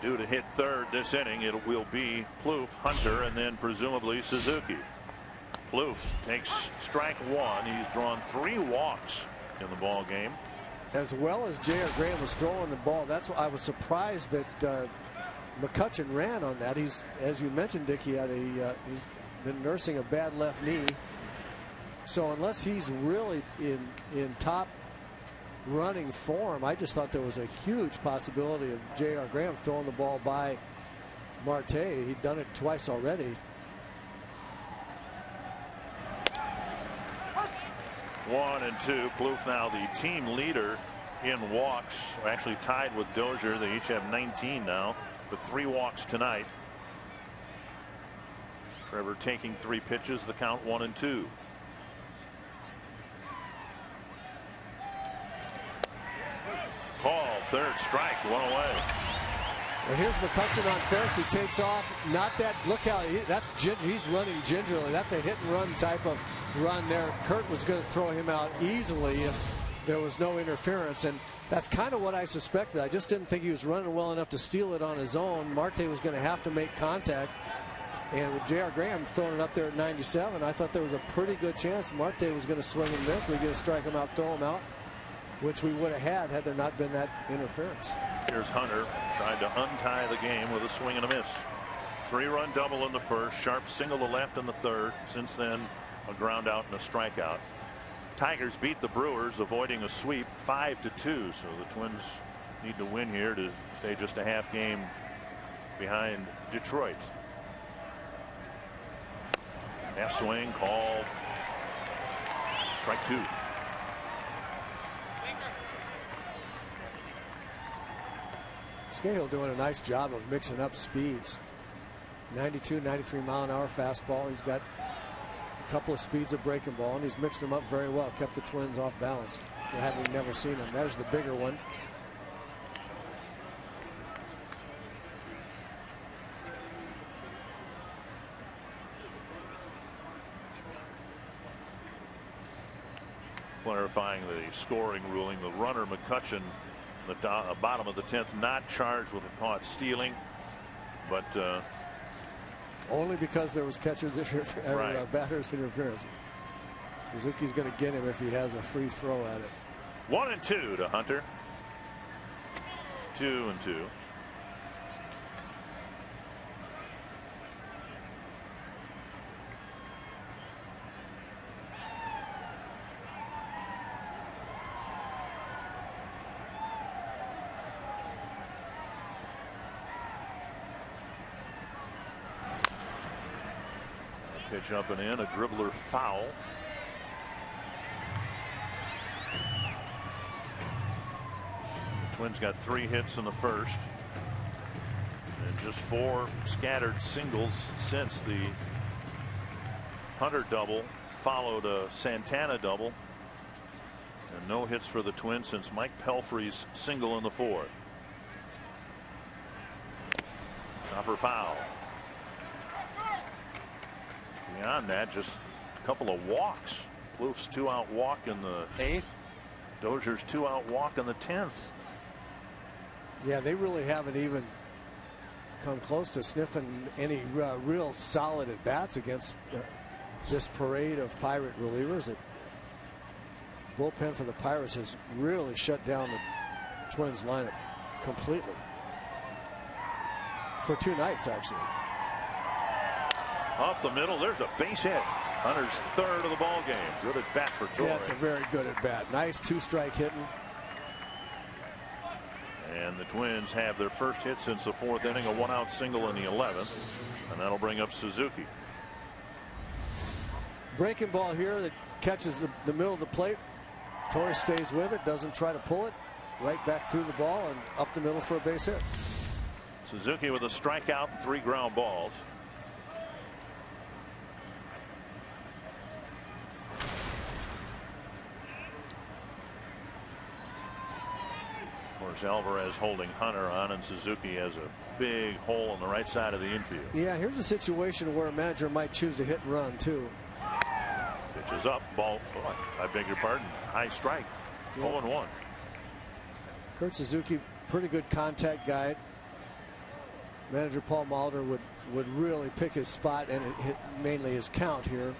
Due to hit 3rd this inning, it will be Plouffe, Hunter, and then presumably Suzuki. Plouffe takes strike 1. He's drawn 3 walks in the ball game. As well as J.R. Graham was throwing the ball, that's why I was surprised that McCutchen ran on that. He's, as you mentioned, Dick, he's been nursing a bad left knee. So unless he's really in top running form. I just thought there was a huge possibility of J.R. Graham throwing the ball by Marte. He'd done it twice already. 1-2. Plouffe now the team leader in walks, actually tied with Dozier. They each have 19 now, but 3 walks tonight. Trevor taking 3 pitches, the count 1-2. Call, third strike, 1 away. Well, here's McCutchen on first. He takes off. Not that. Look out. He's running gingerly. That's a hit and run type of run there. Kurt was going to throw him out easily if there was no interference. And that's kind of what I suspected. I just didn't think he was running well enough to steal it on his own. Marte was going to have to make contact. And with J.R. Graham throwing it up there at 97, I thought there was a pretty good chance Marte was going to swing and miss. We're going to strike him out, throw him out, which we would have had there not been that interference. Here's Hunter trying to untie the game with a swing and a miss. 3-run double in the first. Sharp single to left in the third. Since then, a ground out and a strikeout. Tigers beat the Brewers, avoiding a sweep 5-2. So the Twins need to win here to stay just a half game behind Detroit. Half swing called. Strike 2. Scahill doing a nice job of mixing up speeds. 92, 93 mile an hour fastball. He's got a couple of speeds of breaking ball, and he's mixed them up very well. Kept the Twins off balance for having never seen them. There's the bigger one. Clarifying the scoring ruling, the runner McCutchen, the bottom of the 10th, not charged with a caught stealing, but only because there was catcher's batter's interference. Suzuki's going to get him if he has a free throw at it. 1-2 to Hunter. 2-2. Pitch up and in, a dribbler foul. The Twins got 3 hits in the first and just 4 scattered singles since the Hunter double followed a Santana double, and no hits for the Twins since Mike Pelfrey's single in the 4th. Chopper foul. Beyond that, just a couple of walks. Plouffe's 2-out walk in the 8th. Dozier's 2-out walk in the 10th. Yeah, they really haven't even come close to sniffing any real solid at bats against this parade of Pirate relievers. The bullpen for the Pirates has really shut down the Twins lineup completely for 2 nights, actually. Up the middle, there's a base hit. Hunter's 3rd of the ball game. Good at bat for Torrey. Yeah, it's a very good at bat. Nice 2-strike hitting. And the Twins have their first hit since the 4th inning, a 1-out single in the 11th, and that'll bring up Suzuki. Breaking ball here that catches the middle of the plate. Torrey stays with it, doesn't try to pull it. Right back through the ball and up the middle for a base hit. Suzuki with a strikeout and 3 ground balls. Alvarez holding Hunter on, and Suzuki has a big hole on the right side of the infield. Yeah, here's a situation where a manager might choose to hit and run too. Pitch is up, ball. Oh, I beg your pardon. High strike. 0-1. Kurt Suzuki, pretty good contact guy. Manager Paul Molitor would really pick his spot and hit mainly his count here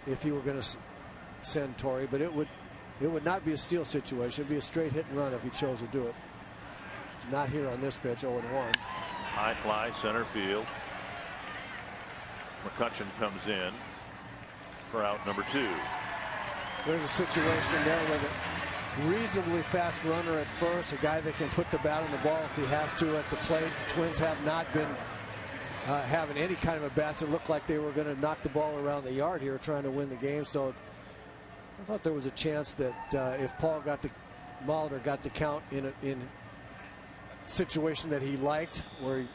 if he were going to send Torrey, but it would not be a steal situation. It'd be a straight hit and run if he chose to do it. Not here on this pitch. 0-1. High fly, center field. McCutchen comes in for out number 2. There's a situation there where reasonably fast runner at first, a guy that can put the bat on the ball if he has to at the plate. Twins have not been having any kind of a bats that looked like they were going to knock the ball around the yard here trying to win the game. So I thought there was a chance that if Paul got the Molitor got the count in a situation that he liked, where he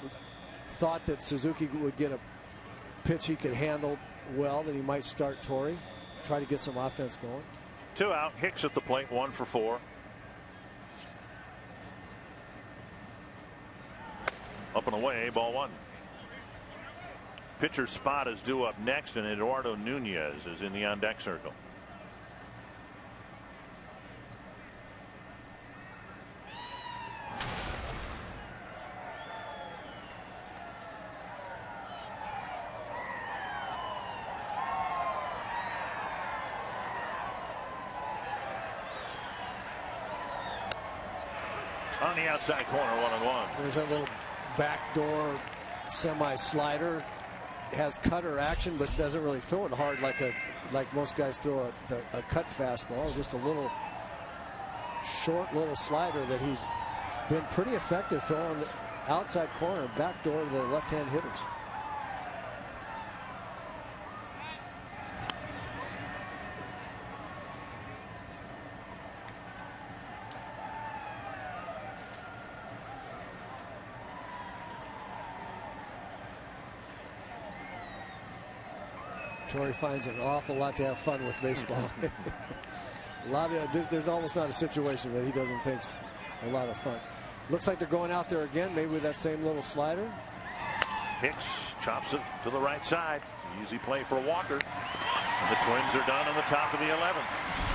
thought that Suzuki would get a pitch he could handle well, that he might start Torrey, try to get some offense going. 2 out. Hicks at the plate, 1 for 4. Up and away, ball 1. Pitcher's spot is due up next, and Eduardo Nunez is in the on deck circle. On the outside corner, 1-1. There's that little backdoor semi slider. Has cutter action, but doesn't really throw it hard like most guys throw a cut fastball. It's just a little short little slider that he's been pretty effective throwing the outside corner, backdoor to the left-hand hitters. Torrey finds an awful lot to have fun with baseball. There's almost not a situation that he doesn't think's a lot of fun. Looks like they're going out there again, maybe with that same little slider. Hicks chops it to the right side. Easy play for Walker. And the Twins are done on the top of the 11th.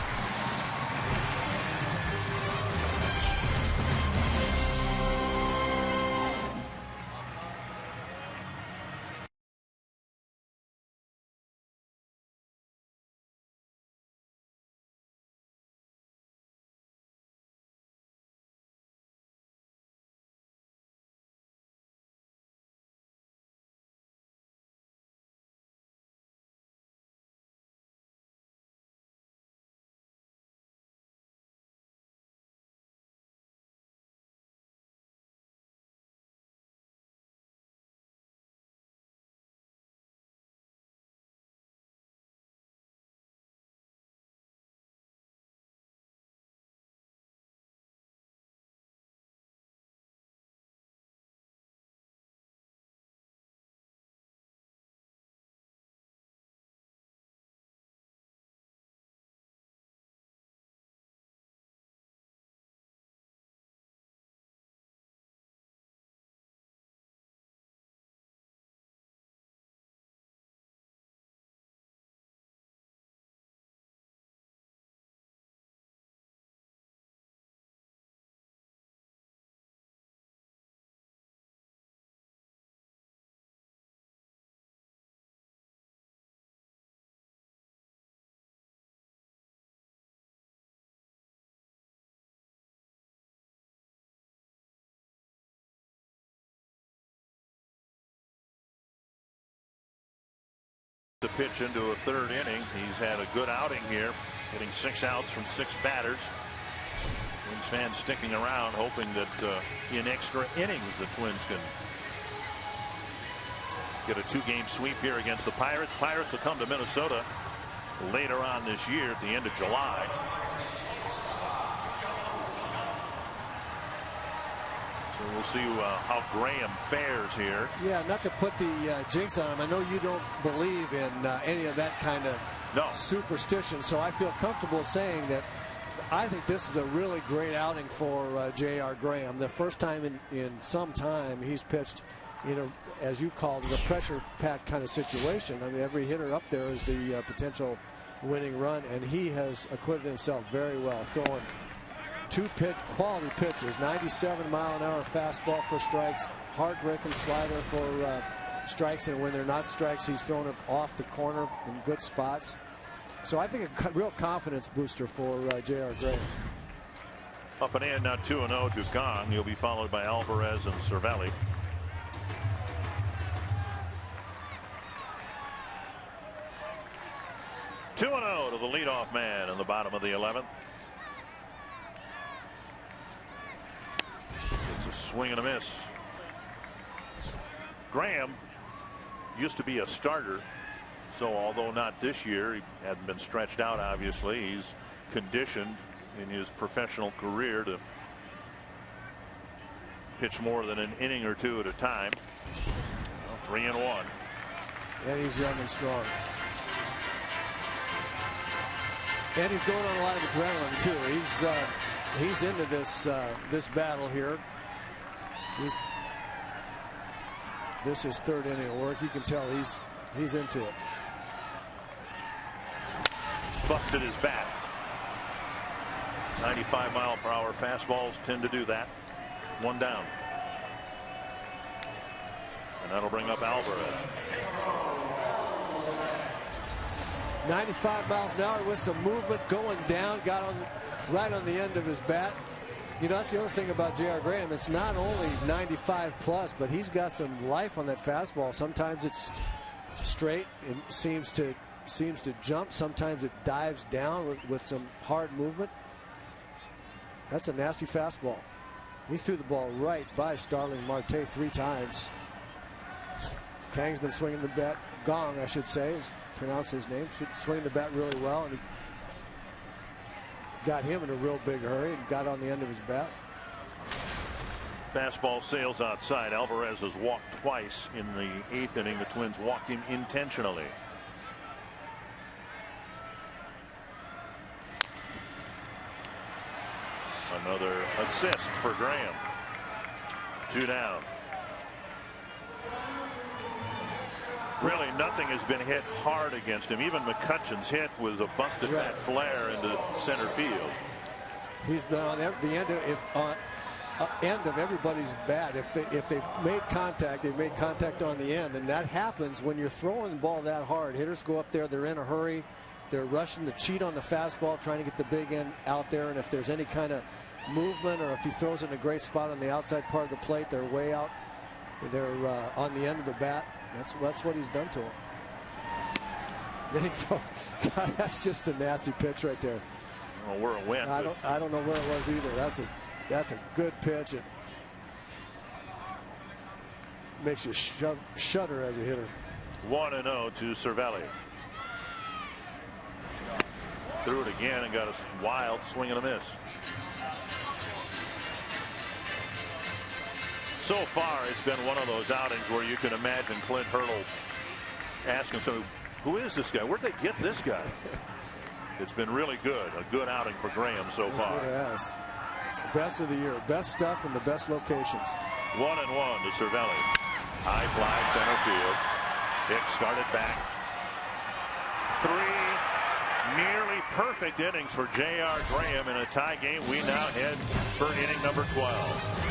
The pitch into a third inning. He's had a good outing here, getting 6 outs from 6 batters. Twins fans sticking around, hoping that in extra innings the Twins can get a 2-game sweep here against the Pirates. Pirates will come to Minnesota later on this year at the end of July. So we'll see how Graham fares here. Yeah, not to put the jinx on him. I know you don't believe in any of that kind of superstition, so I feel comfortable saying that I think this is a really great outing for J.R. Graham. The first time in some time he's pitched, as you called it, a pressure-packed kind of situation. I mean, every hitter up there is the potential winning run, and he has acquitted himself very well, throwing 2 quality pitches, 97-mile-an-hour fastball for strikes, hard-breaking slider for strikes, and when they're not strikes, he's throwing it off the corner in good spots. So I think a real confidence booster for J.R. Graham. Up and in, now 2-0 to Gong. He'll be followed by Alvarez and Cervelli. To the leadoff man in the bottom of the 11th. swing and a miss. Graham used to be a starter, so although not this year, he hadn't been stretched out, obviously, he's conditioned in his professional career to pitch more than an inning or two at a time. Well, 3-1. And he's young and strong. And he's going on a lot of adrenaline too. He's into this battle here. This is third inning of work. You can tell he's into it. Busted his bat. 95-mile-per-hour fastballs tend to do that. One down. And that'll bring up Alvarez. 95 miles an hour with some movement going down. Got right on the end of his bat. You know, that's the other thing about J.R. Graham. It's not only 95 plus, but he's got some life on that fastball. Sometimes it's straight and seems to jump. Sometimes it dives down with some hard movement. That's a nasty fastball. He threw the ball right by Starling Marte 3 times. Kang's been swinging the bat. Gong, I should say, is pronounce his name. Should swing the bat really well, and he got him in a real big hurry and got on the end of his bat. Fastball sails outside. Alvarez has walked twice in the 8th inning. The Twins walked him intentionally. Another assist for Graham. 2 down. Really, nothing has been hit hard against him. Even McCutcheon's hit was a busted bat flare into center field. He's been on the end of everybody's bat. If they've made contact, they've made contact on the end, and that happens when you're throwing the ball that hard. Hitters go up there, they're in a hurry, they're rushing to cheat on the fastball, trying to get the big end out there, and if there's any kind of movement or if he throws it in a great spot on the outside part of the plate, they're way out. They're on the end of the bat. That's what he's done to him. Then he throw. God, that's just a nasty pitch right there. I don't know where it went. I don't know where it was either. That's a good pitch. It makes you shudder as a hitter. 1-0 to Cervelli. Threw it again and got a wild swing and a miss. So far, it's been one of those outings where you can imagine Clint Hurdle asking, so who is this guy? Where'd they get this guy? It's been really good. A good outing for Graham so far. Yes, it has. Best of the year. Best stuff in the best locations. 1-1 to Cervelli. High fly center field. Hicks started back. 3 nearly perfect innings for J.R. Graham in a tie game. We now head for inning number 12.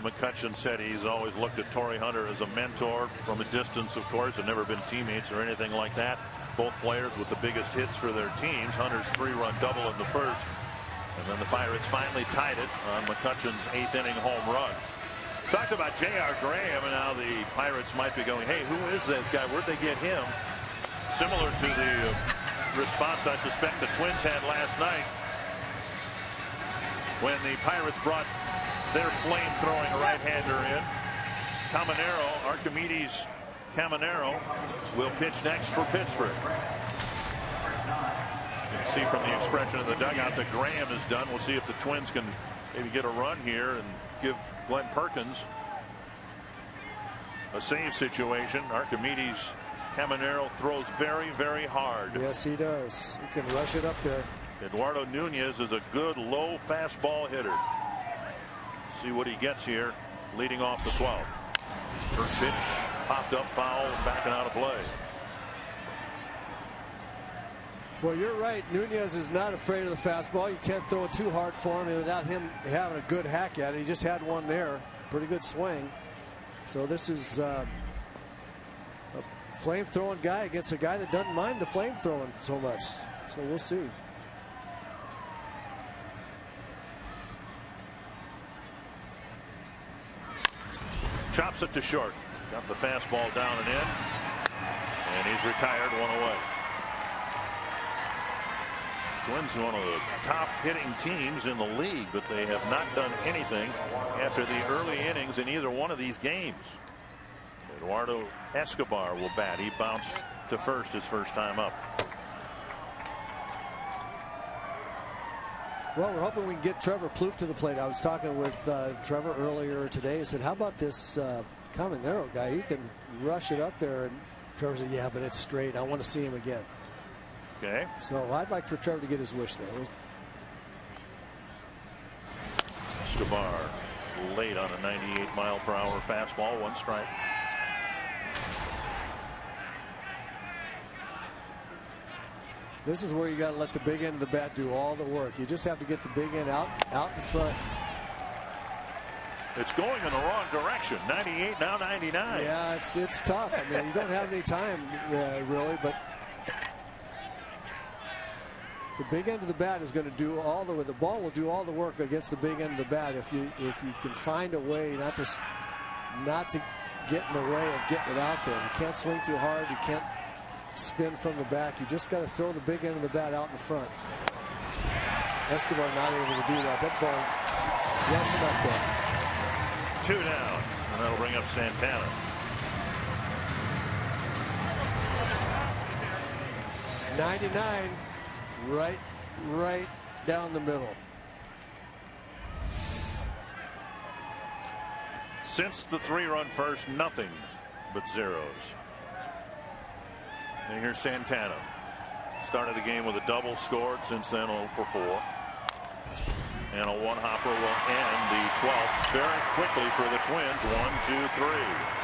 McCutcheon said he's always looked at Torrey Hunter as a mentor from a distance, of course, and never been teammates or anything like that. Both players with the biggest hits for their teams. Hunter's 3-run double in the first, and then the Pirates finally tied it on McCutcheon's 8th inning home run. Talked about J.R. Graham, and now the Pirates might be going, hey, who is that guy? Where'd they get him? Similar to the response I suspect the Twins had last night when the Pirates brought their flame-throwing right-hander in. Archimedes Caminero will pitch next for Pittsburgh. You can see from the expression of the dugout that Graham is done. We'll see if the Twins can maybe get a run here and give Glenn Perkins a save situation. Archimedes Caminero throws very, very hard. Yes, he does. He can rush it up there. Eduardo Nunez is a good low fastball hitter. See what he gets here leading off the 12th. First pitch popped up foul, backing out of play. Well, you're right. Nunez is not afraid of the fastball. You can't throw it too hard for him without him having a good hack at it. He just had one there. Pretty good swing. So this is a flame throwing guy against a guy that doesn't mind the flame throwing so much. So we'll see. Chops it to short. Got the fastball down and in. And he's retired, one away. Twins are one of the top hitting teams in the league, but they have not done anything after the early innings in either one of these games. Eduardo Escobar will bat. He bounced to first his first time up. Well, we're hoping we can get Trevor Plouffe to the plate. I was talking with Trevor earlier today. He said, how about this Caminero guy? He can rush it up there. And Trevor said, yeah, but it's straight. I want to see him again. Okay. So I'd like for Trevor to get his wish there. Escobar late on a 98-mile-per-hour fastball, 1 strike. This is where you got to let the big end of the bat do all the work. You just have to get the big end out in front. It's going in the wrong direction. 98, now 99. Yeah, it's tough. I mean, you don't have any time really, but the big end of the bat is going to do all the work. The ball will do all the work against the big end of the bat if you can find a way not to get in the way of getting it out there. You can't swing too hard. You can't spin from the back. You just got to throw the big end of the bat out in front. Escobar not able to do that. That ball's rushing up there. 2 down, and that'll bring up Santana. '99, right down the middle. Since the 3-run first, nothing but zeros. And here's Santana. Started the game with a double, scored since then 0 for 4. And a one-hopper will end the 12th very quickly for the Twins. 1, 2, 3.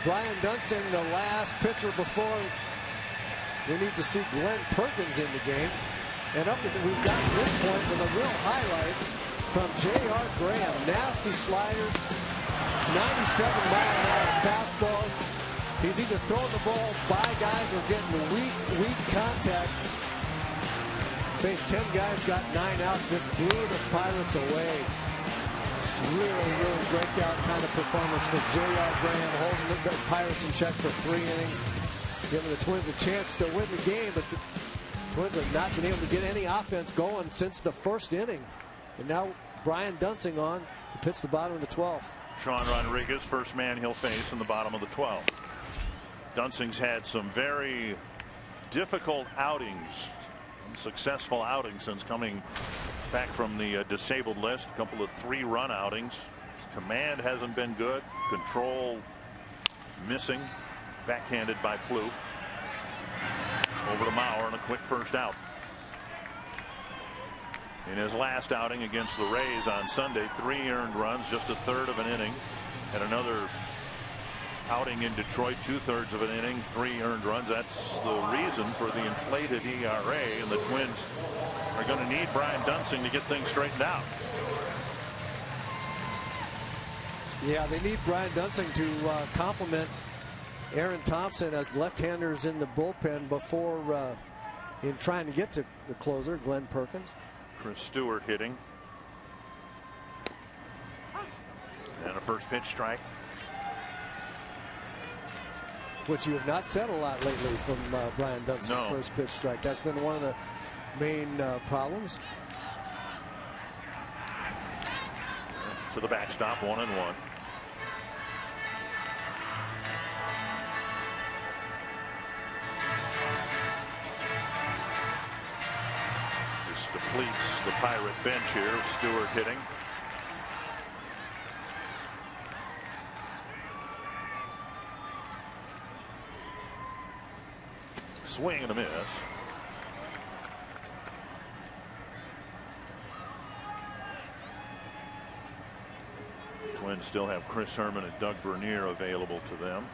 Brian Dunsing, the last pitcher before we need to see Glenn Perkins in the game. And we've gotten to this point with a real highlight from J.R. Graham. Nasty sliders, 97-mile-an-hour fastballs. He's either throwing the ball by guys or getting weak contact. Faced 10 guys, got 9 outs, just blew the Pirates away. Really breakout kind of performance for J.R. Graham, holding the Pirates in check for 3 innings, giving the Twins a chance to win the game, but the Twins have not been able to get any offense going since the first inning. And now Brian Dunsing on to pitch the bottom of the 12th. Sean Rodriguez, first man he'll face in the bottom of the 12th. Dunsing's had some very difficult outings, successful outings since coming back from the disabled list. A couple of 3-run outings. His command hasn't been good. Control missing. Backhanded by Plouffe. Over to Mauer and a quick first out. In his last outing against the Rays on Sunday, 3 earned runs, just a third of an inning. And another outing in Detroit, 2/3 of an inning, 3 earned runs. That's the reason for the inflated ERA, and the Twins are going to need Brian Dunsing to get things straightened out. Yeah, they need Brian Dunsing to complement Aaron Thompson as left-handers in the bullpen before in trying to get to the closer, Glenn Perkins. Chris Stewart hitting. And a first pitch strike. Which you have not said a lot lately from Brian Dunsing. No. First pitch strike. That's been one of the main problems. To the backstop, 1-1. This depletes the Pirate bench here. Stewart hitting. Swing and a miss. Twins still have Chris Herman and Doug Bernier available to them.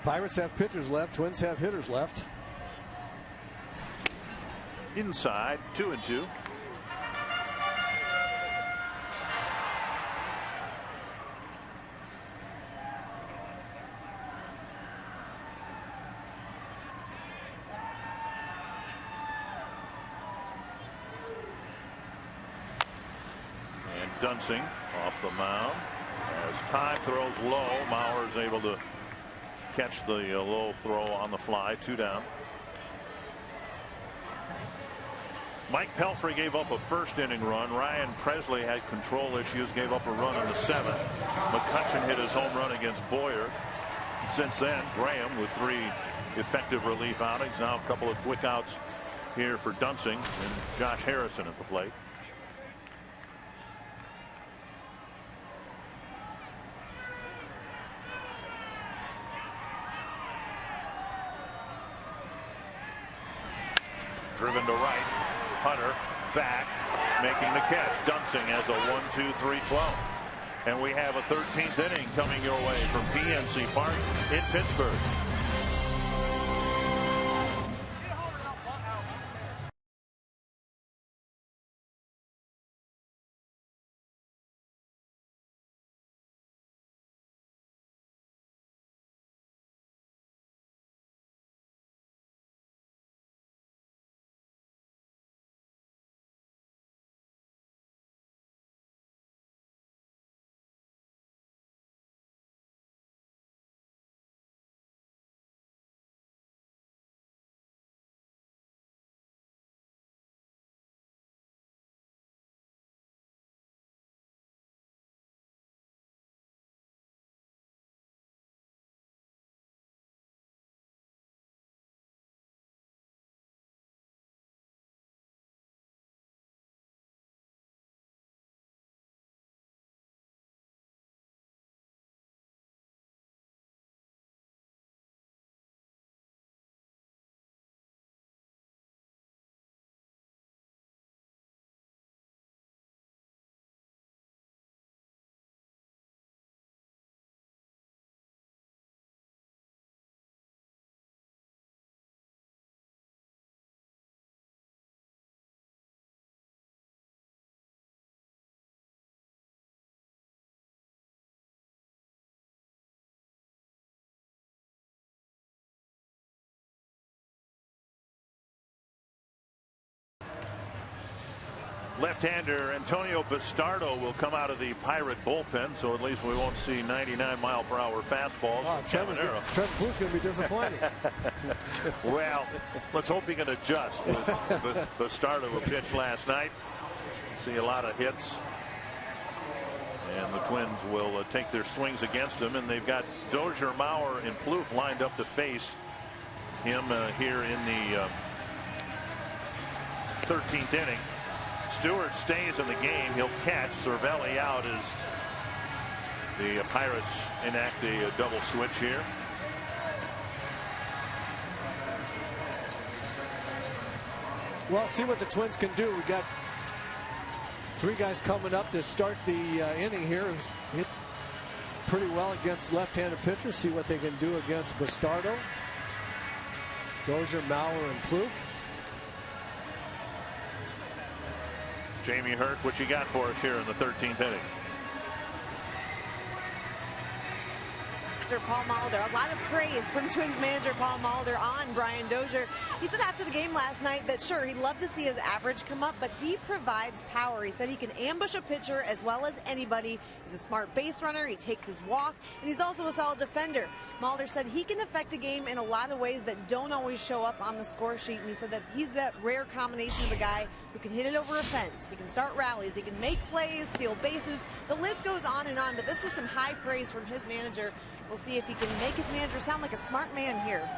Pirates have pitchers left. Twins have hitters left. Inside, 2-2. Dunsing off the mound. As time throws low, Mauer is able to catch the low throw on the fly. 2 down. Mike Pelfrey gave up a first inning run. Ryan Presley had control issues, gave up a run in the 7th. McCutchen hit his home run against Boyer. Since then, Graham with 3 effective relief outings. Now a couple of quick outs here for Dunsing and Josh Harrison at the plate. Driven to right. Hunter back, making the catch. Dunsing has a 1-2-3-12. And we have a 13th inning coming your way from PNC Park in Pittsburgh. Left-hander Antonio Bastardo will come out of the Pirate bullpen, so at least we won't see 99-mile-per-hour fastballs. Oh, Trevor Blue's going to be disappointed. Well, let's hope he can adjust. Bastardo who pitched last night. See a lot of hits. And the Twins will take their swings against him, and they've got Dozier, Mauer, and Plouffe lined up to face him here in the 13th inning. Stewart stays in the game. He'll catch. Cervelli out as the Pirates enact a double switch here. Well, see what the Twins can do. We got 3 guys coming up to start the inning here. Hit pretty well against left-handed pitchers. See what they can do against Bastardo, Dozier, Mauer, and Plouffe. Jamie Hurt, what you got for us here in the 13th inning? Paul Molitor. A lot of praise from Twins manager Paul Molitor on Brian Dozier. He said after the game last night that sure, he'd love to see his average come up, but he provides power. He said he can ambush a pitcher as well as anybody. He's a smart base runner. He takes his walk, and he's also a solid defender. Molitor said he can affect the game in a lot of ways that don't always show up on the score sheet, and he said that he's that rare combination of a guy who can hit it over a fence. He can start rallies. He can make plays, steal bases. The list goes on, but this was some high praise from his manager. We'll see if he can make his manager sound like a smart man here.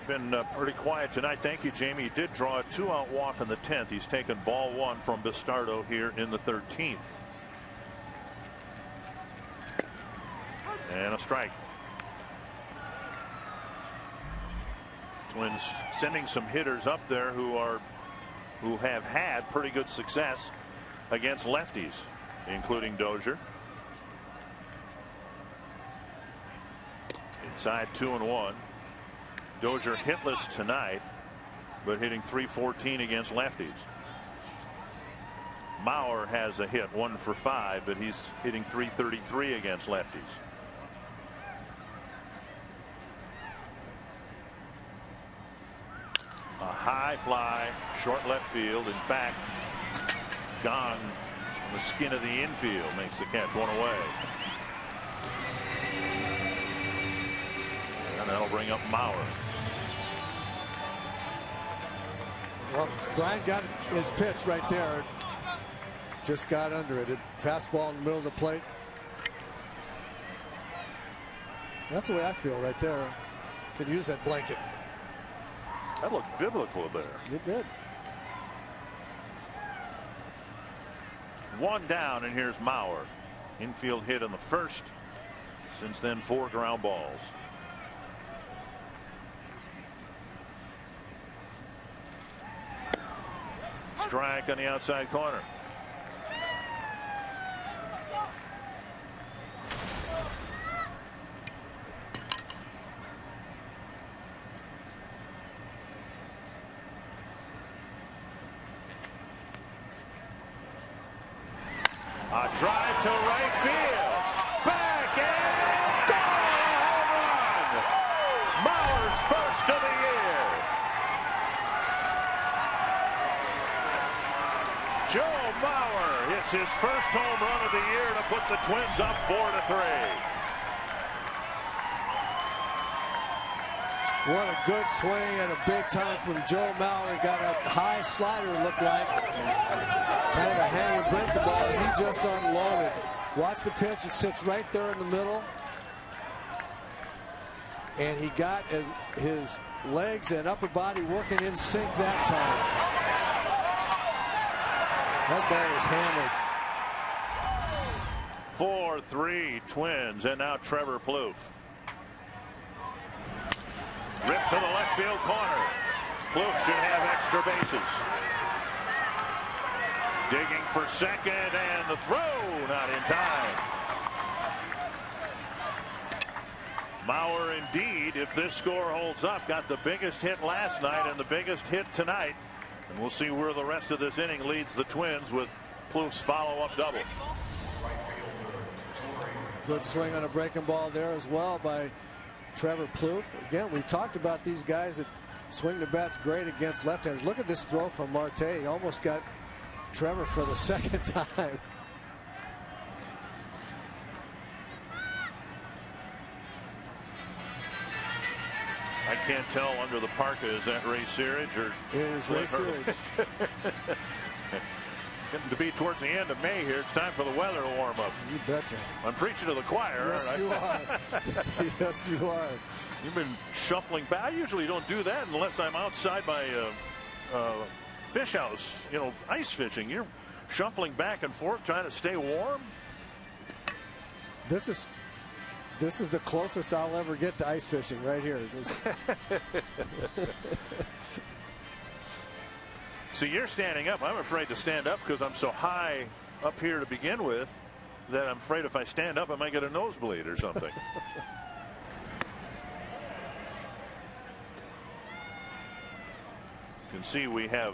Been pretty quiet tonight. Thank you, Jamie. He did draw a 2-out walk in the 10th. He's taken ball 1 from Bastardo here in the 13th. And a strike. Twins sending some hitters up there who have had pretty good success against lefties, including Dozier. Inside 2-1. Dozier hitless tonight, but hitting .314 against lefties. Mauer has a hit, 1 for 5, but he's hitting .333 against lefties. A high fly, short left field. In fact, gone on the skin of the infield, makes the catch, 1 away. And that'll bring up Mauer. Well, Brian got his pitch right there. Just got under it. Fastball in the middle of the plate. That's the way I feel right there. Could use that blanket. That looked biblical there. It did. 1 down, and here's Mauer. Infield hit in the first. Since then, 4 ground balls. Strike on the outside corner. A drive to right field. Back and gone! Home run! Mauer's first of the year. Joe Mauer hits his first home run of the year to put the Twins up 4-3. What a good swing and a big time from Joe Mauer. Got a high slider, looked like. Kind of a hanging breaking ball. He just unloaded. Watch the pitch. It sits right there in the middle. And he got his legs and upper body working in sync that time. That ball was hammered. 4-3 Twins, and now Trevor Plouffe. Ripped to the left field corner. Plouffe should have extra bases. Digging for second, and the throw not in time. Mauer indeed, if this score holds up, got the biggest hit last night and the biggest hit tonight. And we'll see where the rest of this inning leads the Twins with Plouffe's follow-up double. Good swing on a breaking ball there as well by Trevor Plouffe. Again, we talked about these guys that swing the bats great against left-handers. Look at this throw from Marte. He almost got Trevor for the second time. I can't tell under the parka, is that Ray Searage or It is Ray Searage. Getting to be towards the end of May here. It's time for the weather to warm up. You betcha. I'm preaching to the choir. Yes, aren't I? you are. Yes, you are. You've been shuffling back. I usually don't do that unless I'm outside my fish house, ice fishing. You're shuffling back and forth trying to stay warm. This is the closest I'll ever get to ice fishing right here. So you're standing up. I'm afraid to stand up because I'm so high up here to begin with that I'm afraid if I stand up I might get a nosebleed or something. You can see we have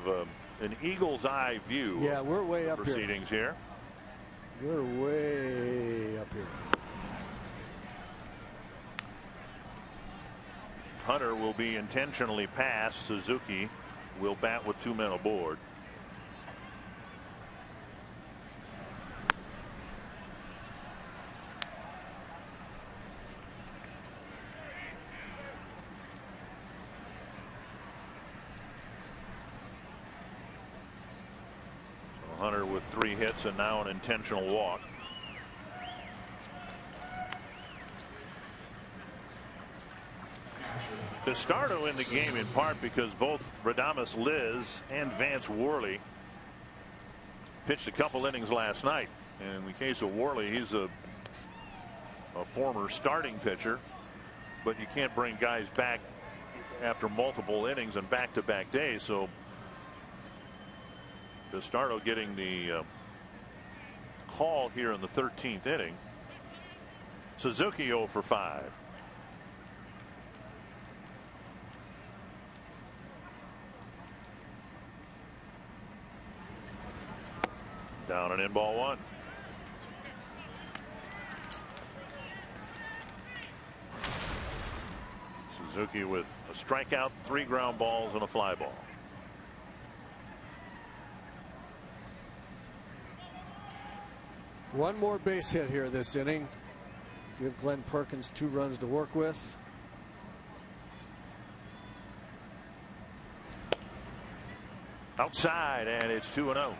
an eagle's eye view. Yeah, we're way up proceedings here. We're way up here. Hunter will be intentionally passed. Suzuki will bat with 2 men aboard. So Hunter with 3 hits and now an intentional walk. Pistardo in the game in part because both Radames Liz and Vance Worley pitched a couple innings last night. And in the case of Worley, he's a former starting pitcher, but you can't bring guys back after multiple innings and back-to-back days. So Pistardo getting the call here in the 13th inning. Suzuki 0 for 5. Down and in, ball 1. Suzuki with a strikeout, 3 ground balls, and a fly ball. One more base hit here this inning. Give Glenn Perkins 2 runs to work with. Outside, and it's 2-0.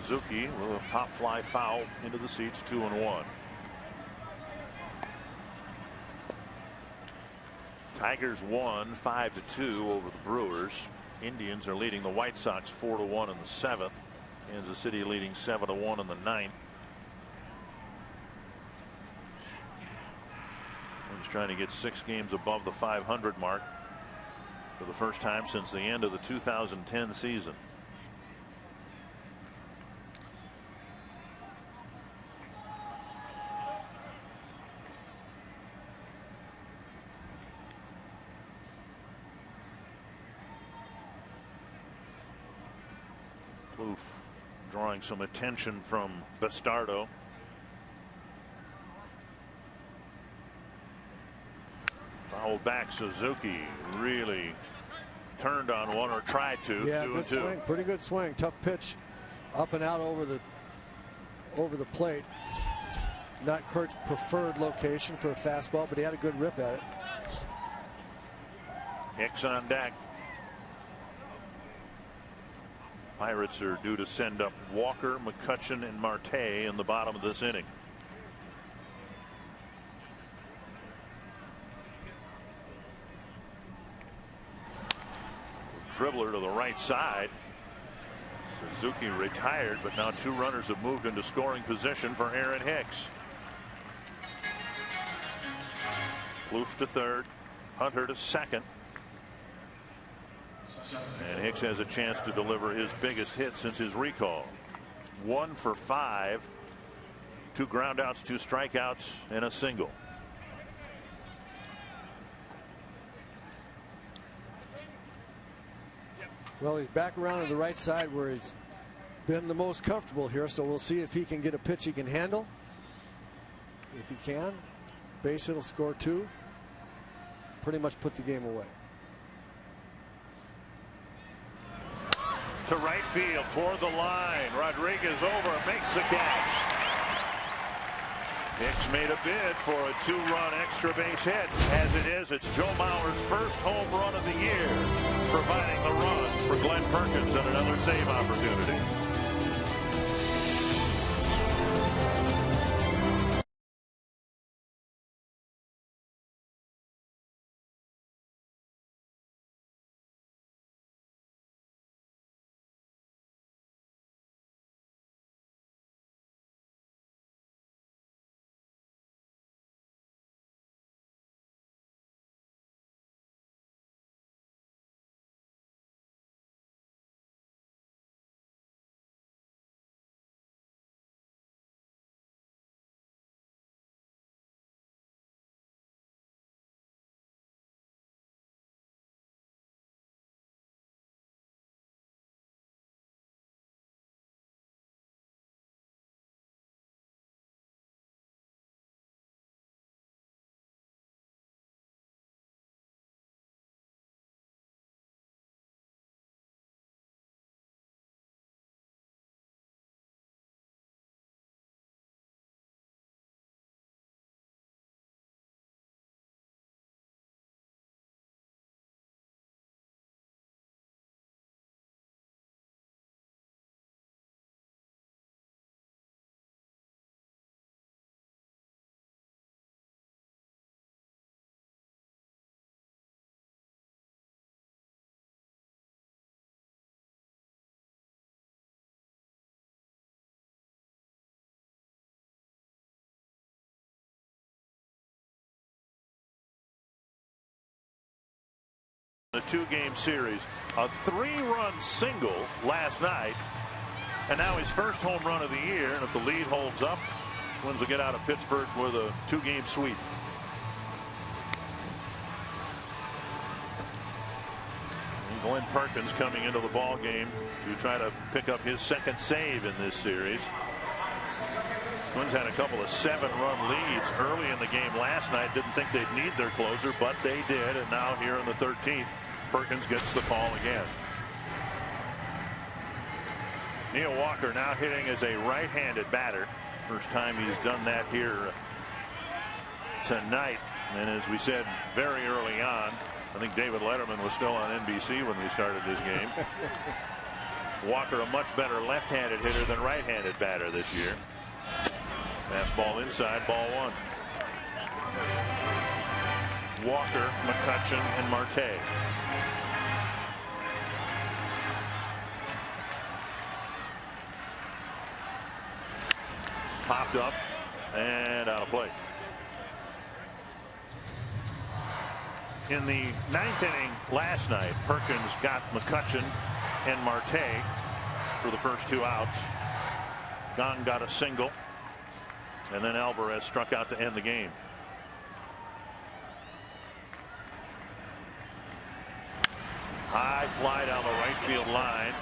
Suzuki with a pop fly foul into the seats, 2-1. Tigers won 5-2 over the Brewers. Indians are leading the White Sox 4-1 in the 7th. Kansas City leading 7-1 in the 9th. He's trying to get 6 games above the 500 mark for the first time since the end of the 2010 season. Drawing some attention from Bastardo. Fouled back. Suzuki really turned on one, or tried to. Yeah, good swing. Pretty good swing. Tough pitch up and out over the plate. Not Kurt's preferred location for a fastball, but he had a good rip at it. Hicks on deck. Pirates are due to send up Walker, McCutchen, and Marte in the bottom of this inning. Dribbler to the right side. Suzuki retired, but now 2 runners have moved into scoring position for Aaron Hicks. Plouffe to third, Hunter to second. And Hicks has a chance to deliver his biggest hit since his recall. 1 for 5, 2 groundouts, 2 strikeouts, and a single. Well, he's back around to the right side where he's been the most comfortable here, so we'll see if he can get a pitch he can handle. If he can, base hit will score 2. Pretty much put the game away. To right field, toward the line. Rodriguez over, makes the catch. Hicks made a bid for a 2-run extra base hit. As it is, it's Joe Mauer's first home run of the year, providing the run for Glenn Perkins and another save opportunity. A 2-game series, a 3-run single last night, and now his first home run of the year. And if the lead holds up, Twins will get out of Pittsburgh with a 2-game sweep. And Glenn Perkins coming into the ball game to try to pick up his second save in this series. Twins had a couple of 7-run leads early in the game last night. Didn't think they'd need their closer, but they did. And now here in the 13th, Perkins gets the call again. Neil Walker now hitting as a right-handed batter. First time he's done that here tonight. And as we said very early on, I think David Letterman was still on NBC when we started this game. Walker a much better left-handed hitter than right-handed batter this year. Fastball inside, ball 1. Walker, McCutchen, and Marte. Popped up and out of play. In the 9th inning last night, Perkins got McCutchen and Marte for the first 2 outs. Gong got a single. And then Alvarez struck out to end the game. High fly down the right field line.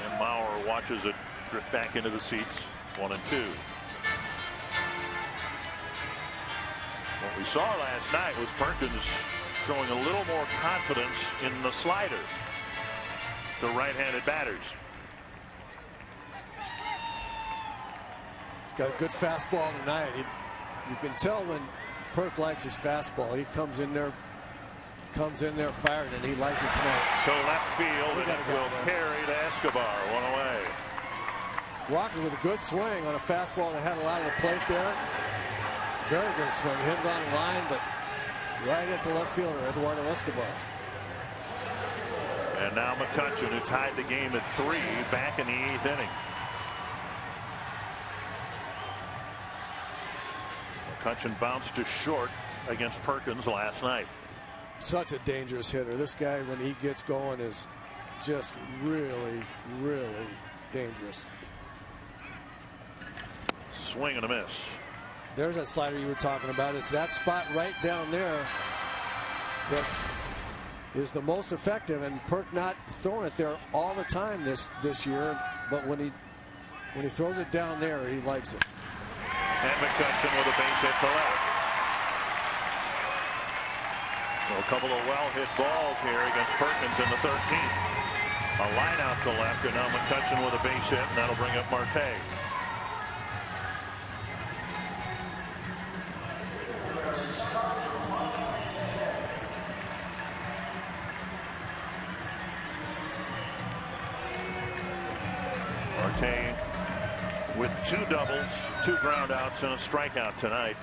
And Mauer watches it drift back into the seats. 1 and 2. What we saw last night was Perkins showing a little more confidence in the slider to right-handed batters. He's got a good fastball tonight. You can tell when Perk likes his fastball. He comes in there firing, and he likes it tonight. To left field, and it will carry to Escobar. 1 away. Walker with a good swing on a fastball that had a lot of the plate there. Very good swing. Hit it on the line, but right at the left fielder, Eduardo Escobar. And now McCutchen, who tied the game at 3, back in the 8th inning. McCutchen bounced just short against Perkins last night. Such a dangerous hitter. This guy, when he gets going, is just really, really dangerous. Swing and a miss. There's that slider you were talking about. It's that spot right down there that is the most effective, and Perk not throwing it there all the time this year, but when he throws it down there, he likes it. And McCutchen with a base hit to left. So a couple of well-hit balls here against Perkins in the 13th. A line out to left, and now McCutchen with a base hit, and that'll bring up Marte. Marte with 2 doubles, 2 groundouts, and a strikeout tonight.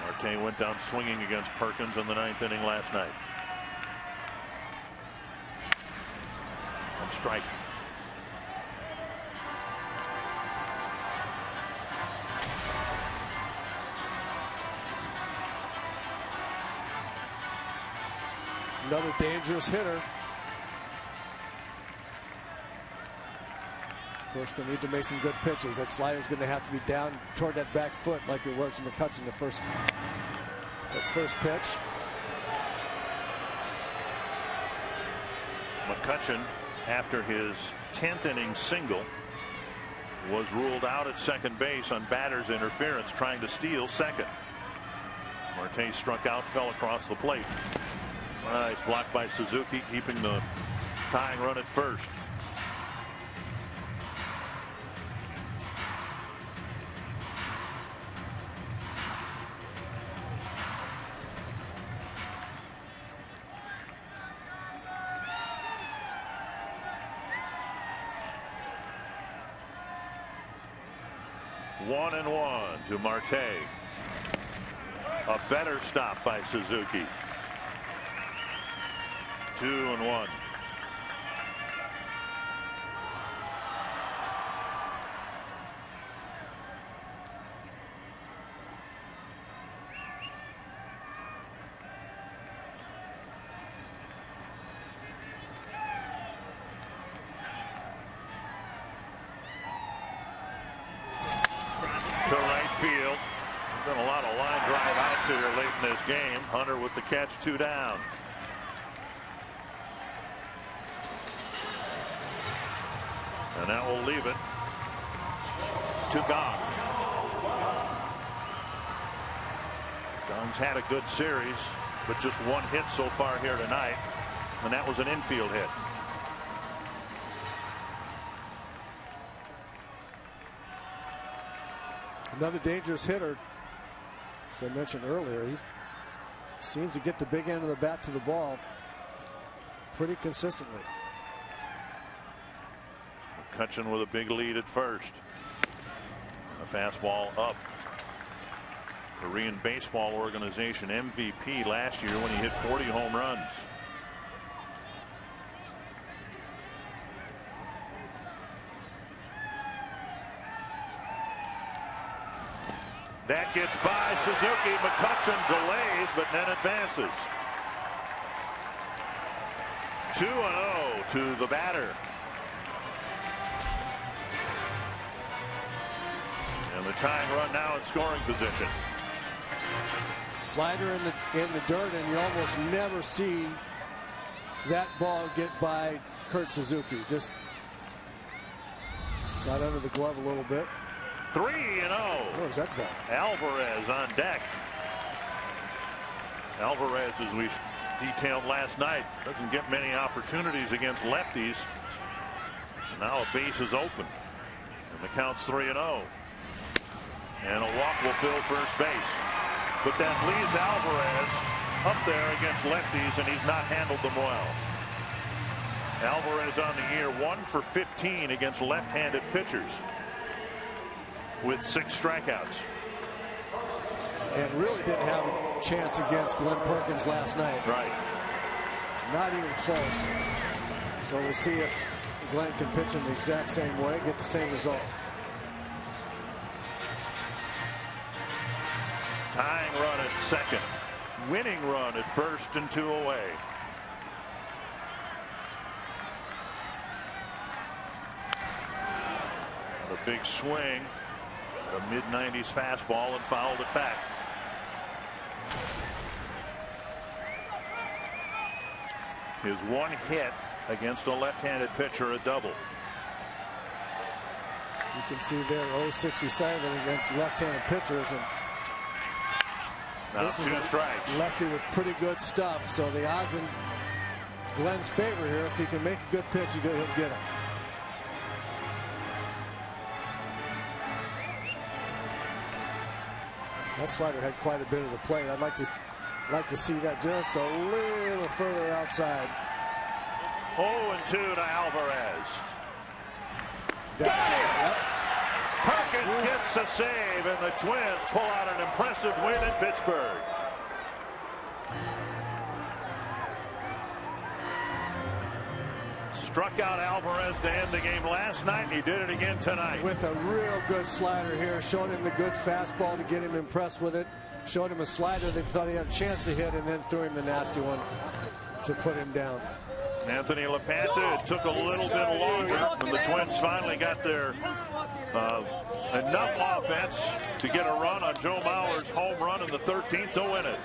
Marte went down swinging against Perkins in the 9th inning last night. On strike. Another dangerous hitter. Of course, going to need to make some good pitches. That slider's going to have to be down toward that back foot like it was to McCutchen that first pitch. McCutchen, after his 10th inning single, was ruled out at second base on batter's interference trying to steal second. Marte struck out, fell across the plate. Nice block by Suzuki, keeping the tying run at first. One and one to Marte. A better stop by Suzuki. 2-1. To right field. There's been a lot of line drive outs here late in this game. Hunter with the catch, 2 down. And that will leave it to Gong. Gong's had a good series, but just 1 hit so far here tonight, and that was an infield hit. Another dangerous hitter. As I mentioned earlier, he seems to get the big end of the bat to the ball pretty consistently. McCutchen with a big lead at first. A fastball up. Korean Baseball Organization MVP last year when he hit 40 home runs. That gets by Suzuki. McCutchen delays, but then advances. 2-0 to the batter. And the tying run now in scoring position. Slider in the dirt, and you almost never see that ball get by Kurt Suzuki. Just got under the glove a little bit. 3-0. What was that ball? Alvarez on deck. Alvarez, as we detailed last night, doesn't get many opportunities against lefties. Now a base is open, and the count's 3-0. And a walk will fill first base. But that leaves Alvarez up there against lefties, and he's not handled them well. Alvarez on the year 1 for 15 against left-handed pitchers with 6 strikeouts. And really didn't have a chance against Glenn Perkins last night. Right. Not even close. So we'll see if Glenn can pitch him the exact same way, get the same result. Tying run at second. Winning run at first and 2 away. A big swing. A mid-90s fastball and fouled it back. His one hit against a left-handed pitcher, a double. You can see there 0.67 against left-handed pitchers, and now this is 2 a strikes. lefty with pretty good stuff. So the odds in Glenn's favor here. If he can make a good pitch, he'll get him. That slider had quite a bit of the plate. I'd like to see that just a little further outside. 0-2 to Alvarez. Got it! Perkins gets a save, and the Twins pull out an impressive win in Pittsburgh. Struck out Alvarez to end the game last night, and he did it again tonight. With a real good slider here, showed him the good fastball to get him impressed with it. Showed him a slider that thought he had a chance to hit, and then threw him the nasty one to put him down. Anthony LaPanta, it took a little bit longer, and the Twins finally got their enough offense to get a run on Joe Mauer's home run in the 13th to win it.